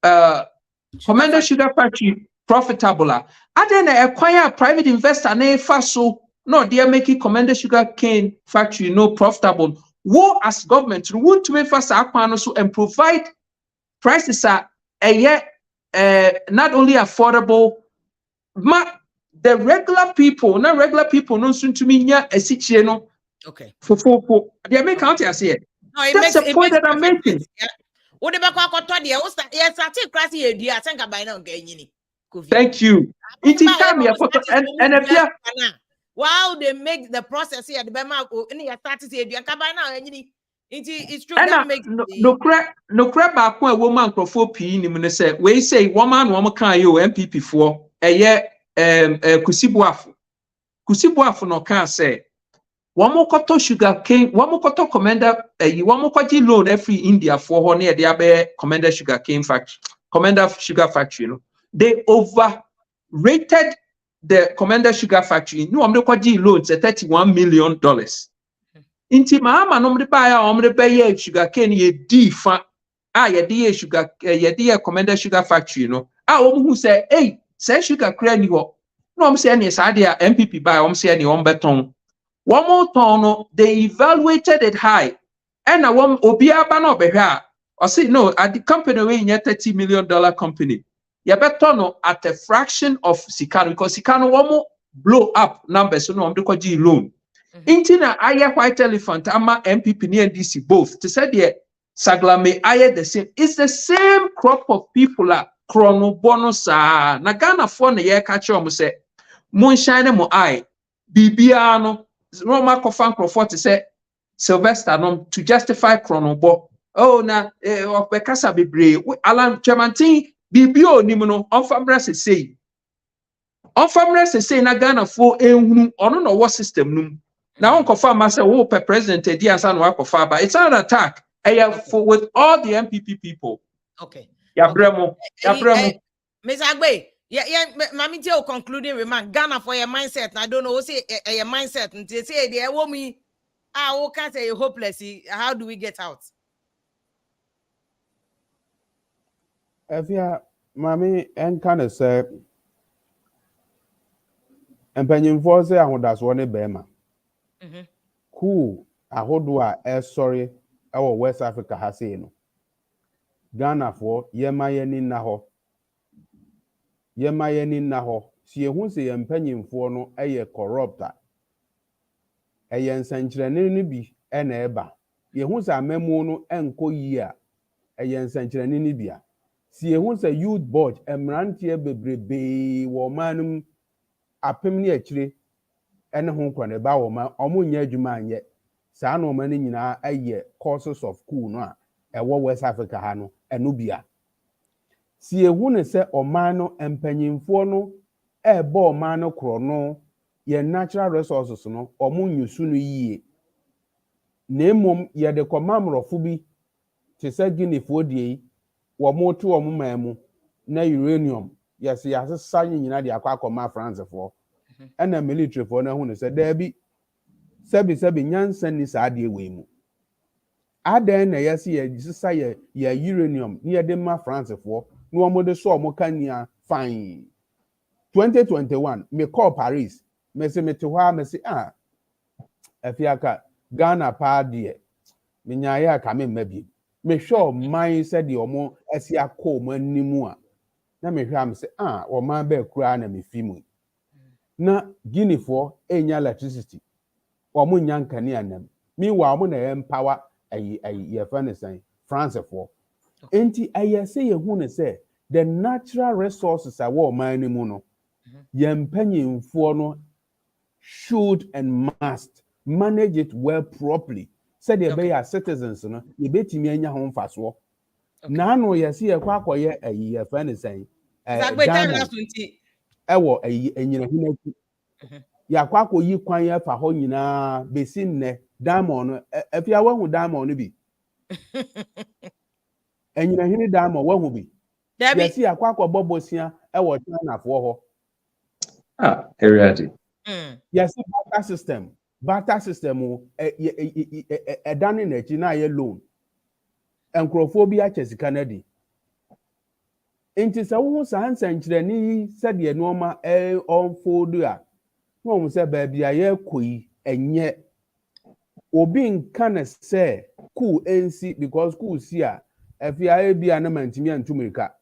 Commander Sugar Factory profitable. And then acquire a private investor na so no they are making Commander Sugar Cane Factory no profitable. Wo as government want to make fast so and provide prices are not only affordable the regular people no soon to me nya esichie no okay for they make count as here. That's the point that I'm making. What about Thank you. It's time here and if you wow, they make the process here. The Bema started here. It's true. That makes no crap back when woman crofo P in say we say woman can you NPP for a year Kusibuafu no can say one more koto sugar cane, one more koto commander one more kwaji loan every India for her near the Commander Sugar Cane Factory, Commander Sugar Factory, you know. They overrated the Commander Sugar Factory. No, I'm not loans at $31 million. Inti Mahama no buy pay sugar cane ye fa ye sugar ye Commander Sugar Factory, you know. Who say, hey, say sugar cream you. No, I'm saying yes, idea NPP buy, I'm saying you beton. One more ton, they evaluated it high. And I want Obiaba no be here. Or say no, at the company we in $30 million company. You better know at a fraction of Sikano because Sikano won't blow up numbers. So no, I'm doing loan. Intina aye white elephant ama NPP and DC both. To say the Saglame aye the same. It's the same crop of people are chrono bonus. Na Ghana for the year catch on say moonshine mo eye. Bibiano Roma Kofan Crawford to say Sylvester no to justify chrono bo. Oh na of Bekasa Bibre Alan Chamantin. Bibio nimuno on famrese say na Ghana for ehunu ono no what system num na on confirm say wo per president edi ansa no akofa ba it's an attack for with all the NPP people. Okay ya bremo Ms. Agbe mami tell concluding remark Ghana for your mindset I don't know say your mindset until say the woman we can't say hopeless. How do we get out? Efia, mami, kind of say, mpanyinfo say ahodaso ne bema. Cool, ahodo sorry, our West Africa ha say no. Ghana for yemayeni na ho. Yemayeni na ho. Si ehun say mpanyinfo no corrupta. Eye nsankyerene no bi na eba. yehu sa memo no enko yi a ɛyɛ nsɛnkyerɛnne ni bia si yehu sa youth board emrantie bebrebe wo manum apem ne akyire ɛne ho kwane ba wo ma ɔmo nya adwuma anyɛ saa no ma ne nyinaa ɛyɛ courses of school no a ɛwɔ West Africa ha no ɛno bia si yehu ne sɛ ɔman no empanyimfoɔ no ɛbɔ ɔman no korɔ no yɛ natural resources no ɔmo nyusu no yie na emom yɛ de kɔmamrɔfo bi te sɛ Guineafoɔ die wɔmo to ɔmo man mu na uranium yɛse yɛasesa nyina de akɔ akɔma Francefoɔ ɛna militaryfoɔ no ho ne sɛ daabi sɛbi nyansa ni saa deɛ wei mu adan na yɛse yɛsesa yɛ uranium ne yɛde ma Francefoɔ na wɔmo de so ɔmo kania fine 2021 me call Paris me se me te hɔ a me se afiaka Ghana pa deɛ me nyaayɛ aka me mma bi me hwɛ ɔman sɛ deɛ ɔmo asi akɔ ɔmo animu a na me hwɛ am se ɔman bɛɛ kura na me fi mu na Guineafoɔ enya electricity ɔmo nya nkanea nam meanwhile ɔmo na empower yɛ fa ne sɛn Francefoɔ enti ɛyɛ sɛ yɛhu ne sɛ the natural resources a wɔ ɔman ne mu no yɛn mpanyinfoɔ no should and must manage it well properly said the okay. Citizens no you betimi anya ho mfaso na no yesi ye kwa akoye ayi ye fa ne san ewo ayi enyina hinaki ya kwa akoyi kwan ya fa ho nyina besi nne diamond no afia wahu diamond no bi enyina hini diamond wahu bi yesi ya kwa akobobosia ewo Chinafoɔ ho Eriadi yesi barter system ɛdane n'akyi na ayɛ loan nkurɔfoɔ bi akyɛ sika na di nti sɛ wo saa nsɛnkyerɛnne yi sɛdeɛ nneɛma unfold a na wɔn sɛ baabi a yɛkɔ yi ɛnyɛ obi nka ne sɛ cool nsi because cool si a afia ebi a na mantimi antumirika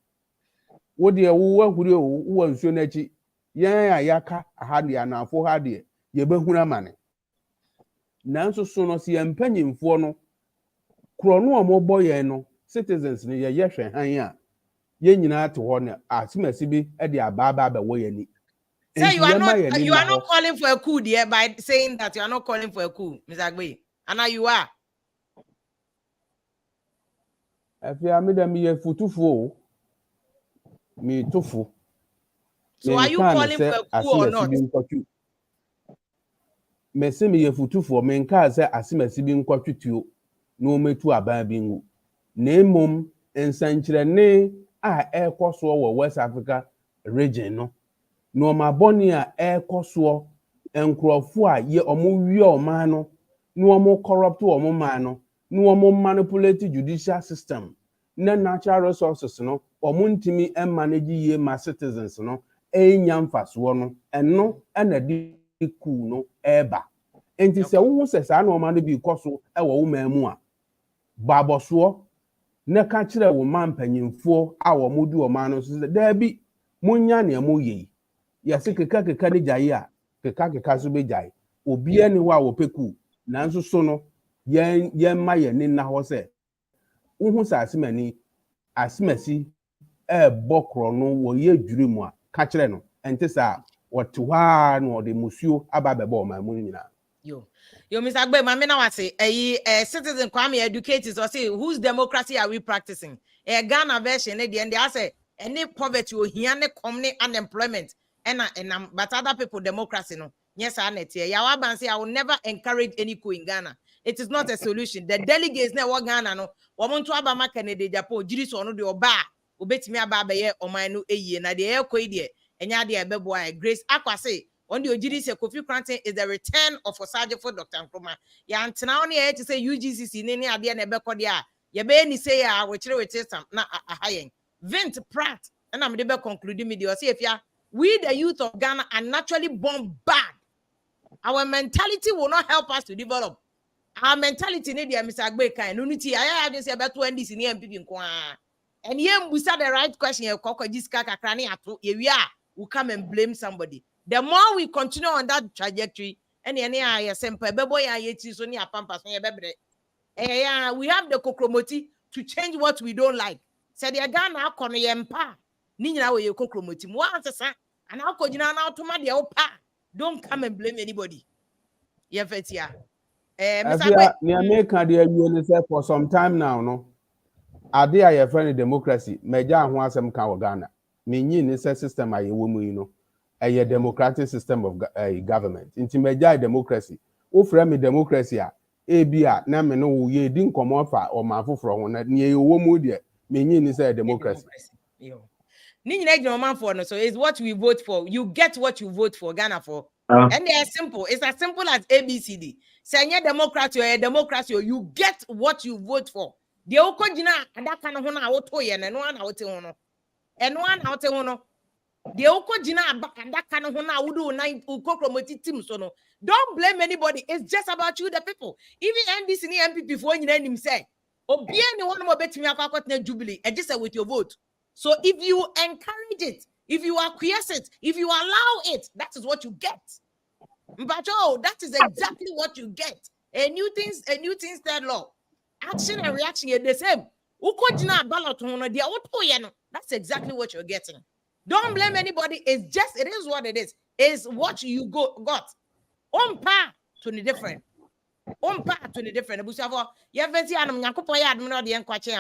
wo deɛ wo ahuri wo nsuo n'akyi yɛn a yaka aha deɛ anafo ha deɛ yɛbɛhunu amane nanso so no si empanyimfoɔ no kuro no ɔmobɔ yɛn no citizens no yɛ hwɛ han a yɛn nyinaa te hɔ no asimasi bi de abaaba abɛwɔ yɛn ni say you are not calling for a coup there by saying that you are not calling for a coup Mr. Agbe and you are afia me da me yɛ futufuo me tofu so are you calling for a coup or not me se me yefutufoɔ me nka sɛ asimasi bi nkɔtwetio na ometu aban bi ngu na emom nsankyerɛnne a ɛkɔ soɔ wɔ West Africa region no na ɔmabɔne a ɛkɔ soɔ nkurɔfoɔ a yɛ ɔmo wie ɔman no na ɔmo corrupt ɔmo man no na ɔmo manipulate judicial system na natural resources no ɔmo ntimi manage yie ma citizens no enya mfasoɔ no ɛno ɛna di cool no eba enti se wo se saa na oma no bi koso e wo man mu a baboso na ka kire wo man panyimfo a wo modi wo man no so da bi munya ne mo yi ya se keka ne gyae a keka so be gyae obi ani ho a wo peku nanso so no yen ma ye ni na ho se wo hu sa asimasi bokro no wo ye dwure mu a ka kire no enti sa what no the museo ababebo my money yo Mr. Agbe mama na wase citizen Kwame educators or say whose democracy are we practicing Ghana version the and they say any poverty or here ne unemployment and but other people democracy no yes anet here yawa say I will never encourage any coup in Ghana. It is not a solution. The delegates na wa Ghana no woman to aba maka ne de Japan jiri so no de oba obetimi aba abaye oman no eyi na de ekoi de enya de ebeboa Grace Akwase on the Ojiri se Kofi Kranten is the return of Osaje for Dr. Nkrumah. Ya antena on here to say UGCC ne ade na ebekọ de a ye be ni say ya we kire system na ahayen. Vint Pratt and I'm the conclude me the say if ya we the youth of Ghana are naturally born bad. Our mentality will not help us to develop. Our mentality need the Mr. Agbe kind unity. I just say about 20 in NPP nko a. And here we start the right question. You kokojiska kakrani ato we will come and blame somebody. The more we continue on that trajectory, and any I simple beboy I yet so near pampas near bebre. We have the kokromoti to change what we don't like. Said the Ghana kono yempa. Nina we kokromoti. Once sa and how could you now to my opa? Don't come and blame anybody. Yefetia. For some time now, no. Ade a your friend democracy, meja ho asem ka Ghana. Menyi ni system a yewo mu yi no. A democratic system of government. Inti meja democracy. O frame democracy a ebia na me no ye di nkomo fa o ma foforo ho na ne yewo mu de menyi ni say democracy. Ni nyina gina man for no, so it's what we vote for. You get what you vote for Ghana for. And they are simple. It's as simple as ABCD. Say you're democracy or a democracy, or you get what you vote for. The okojina that kind of one out and one out and one out the okojina that kind of one would do nine ukokromoti team. So no, don't blame anybody. It's just about you, the people. Even NDC and NPP before you name him say, oh, be anyone more bet me a jubilee and just with your vote. So if you encourage it, if you acquiesce it, if you allow it, that is what you get. But that is exactly what you get. A new things third law. Action and reaction are the same. That's exactly what you're getting. Don't blame anybody. It is what it is. It's what you got. On par to the different.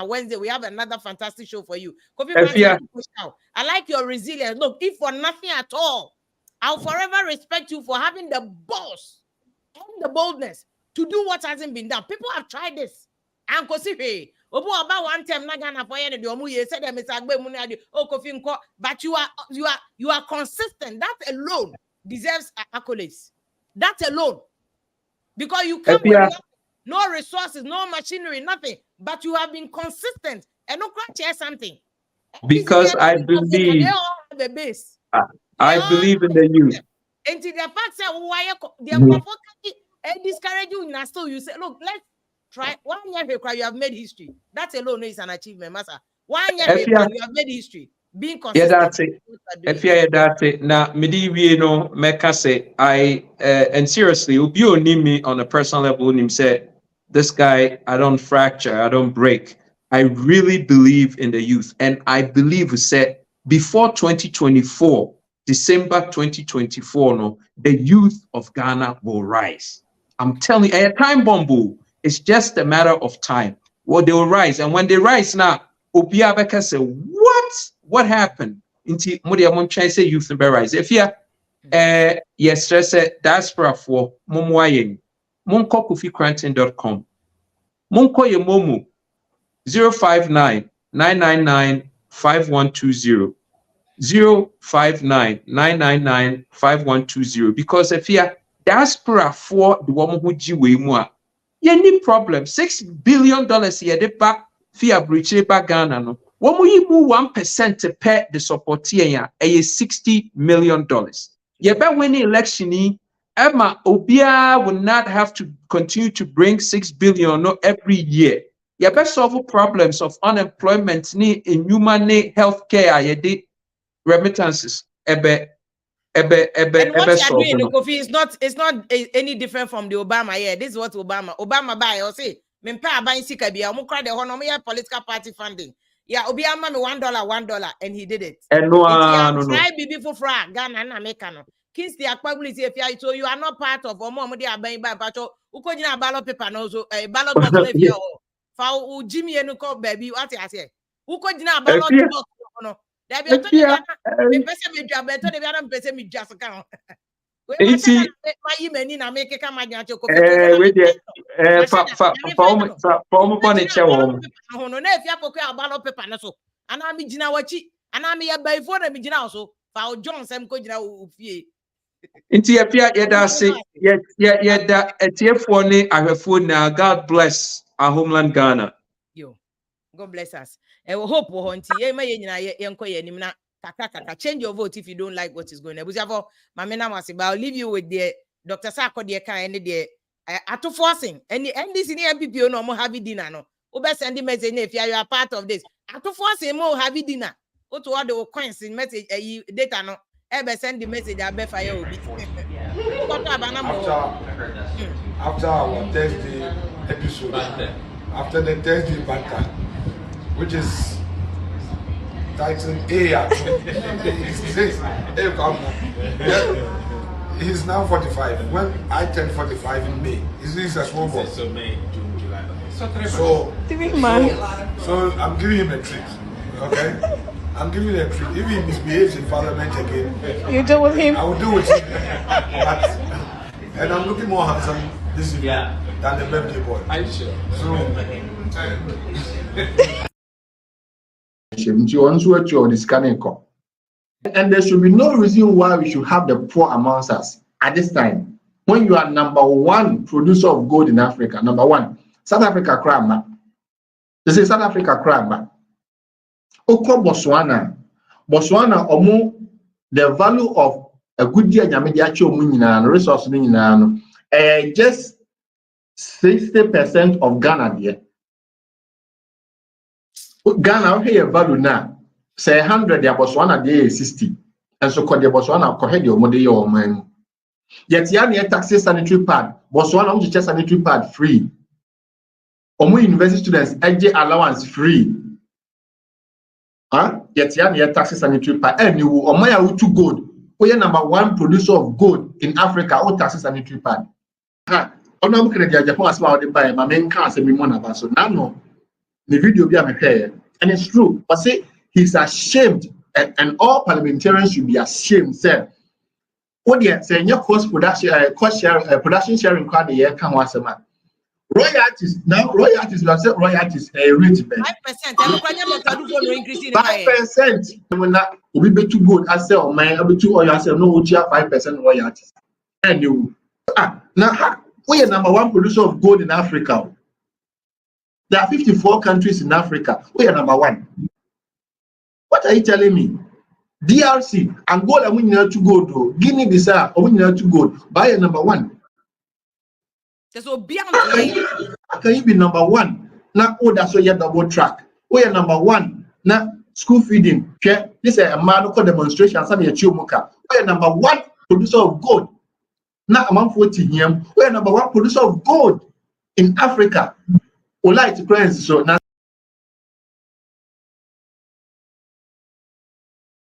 Wednesday, we have another fantastic show for you. I like your resilience. Look, if for nothing at all, I'll forever respect you for having the balls and the boldness to do what hasn't been done. People have tried this. And about one time, but you are consistent. That alone deserves accolades. That alone. Because you come with no resources, no machinery, nothing. But you have been consistent and no crunch something. Because I believe. They all have a base. I believe in the youth. And to the fact that why they discourage you now, still you say, look, let's try 1 year you have made history. That alone is an achievement, Master. 1 year you have made history. Being consistent. Yeah, that's it. If you that's it. Now, me no meka say and seriously, you need me on a personal level. Him say, this guy, I don't fracture, I don't break. I really believe in the youth, and I believe we said before 2024, December 2024, no, the youth of Ghana will rise. I'm telling you, a time bomb. It's just a matter of time. Well, they will rise, and when they rise now, Obia Beka say, what happened? Inti Mudia Monchai say youth and rise. If you yes, stress diaspora for Mumwayen, monkokufikrantin.com. Monko ye momu 059-999-5120. 059-999-5120. Because if you diaspora for the woman who jiwe mua, you need problem. $6 billion here de back fear breach back Ghana no. When we move 1% to pay the support here, $60 million. You bet when the election, Emma Obia will not have to continue to bring $6 billion every year. You bet solve problems of unemployment, in human healthcare, you did remittances. And what you're doing, Kofi, it's not any different from the Obama. Yeah, this is what Obama buy or say. Mempa buying Sikabia, Mukra the Honomia political party funding. Yeah, Obiama me $1, and he did it. And try Bibi for frag, Ghana and Americano. Kids the probability if you are not part of Omo, they are buying by Pacho, Ukojina ballot paper, no, so a ballot bottle if you for Jimmy and Uko baby, what I say. Ukojina ballot box, no. There be a person with your better than person with just account. For Jones, I'm going to God bless our homeland Ghana. God bless us. I will hope change your vote if you don't like what is going on. I'll leave you with the Dr. Sako the kind the to forcing and this in the NPP no more having dinner no. Send the message if you are part of this. To forcing more having dinner. Go to all the coins in message data no. Ever send the message I bet fire will be. after our Thursday episode, after the Thursday banter, which is titled A. He's now 45. When I turned 45 in May, he's a small boy. So May, June, July. So I'm giving him a treat. Okay? I'm giving him a treat. If he misbehaves in Parliament again, you deal with him. I will deal with him. And I'm looking more handsome this year than the birthday boy. Are you sure? And there should be no reason why we should have the poor amongst us at this time. When you are #1 producer of gold in Africa, #1, South Africa crab. They say South Africa crab. Oko Botswana, the value of a good year resource just 60% of Ghana there. Ghana here value now. Say 100, the Botswana day is 60. And so called the Botswana cohead your money or man. Yet Yania taxes sanitary pad, Botswana which is sanitary pad free. Omo university students EJ allowance free. Yet Yania taxes sanitary pad. And you Omaya to gold. We are #1 producer of gold in Africa, or taxes sanitary pad. I'm not looking at Japan as well, by my main cancer, so now the video be a hair. And it's true, but say he's ashamed, and all parliamentarians should be ashamed. Say, what they say, your cost production sharing card the year can once a month. Royalties now, royalties, you say royalties a rate 5%. 5%. When that we be too good, I say, oh man, I be too, or you say no, we have 5% royalties. And you now we are #1 producer of gold in Africa. There are 54 countries in Africa. We are #1. What are you telling me? DRC, Angola, we need to go to Guinea-Bissau, we need to go. Buy #1. So beyond can you be #1? Now, that's why you double track. We are #1. Now, school feeding. This is a medical demonstration. Some of you moka. We are #1 producer of gold. Now, among 40 here, we are #1 producer of gold in Africa. NGhanaTrends, so now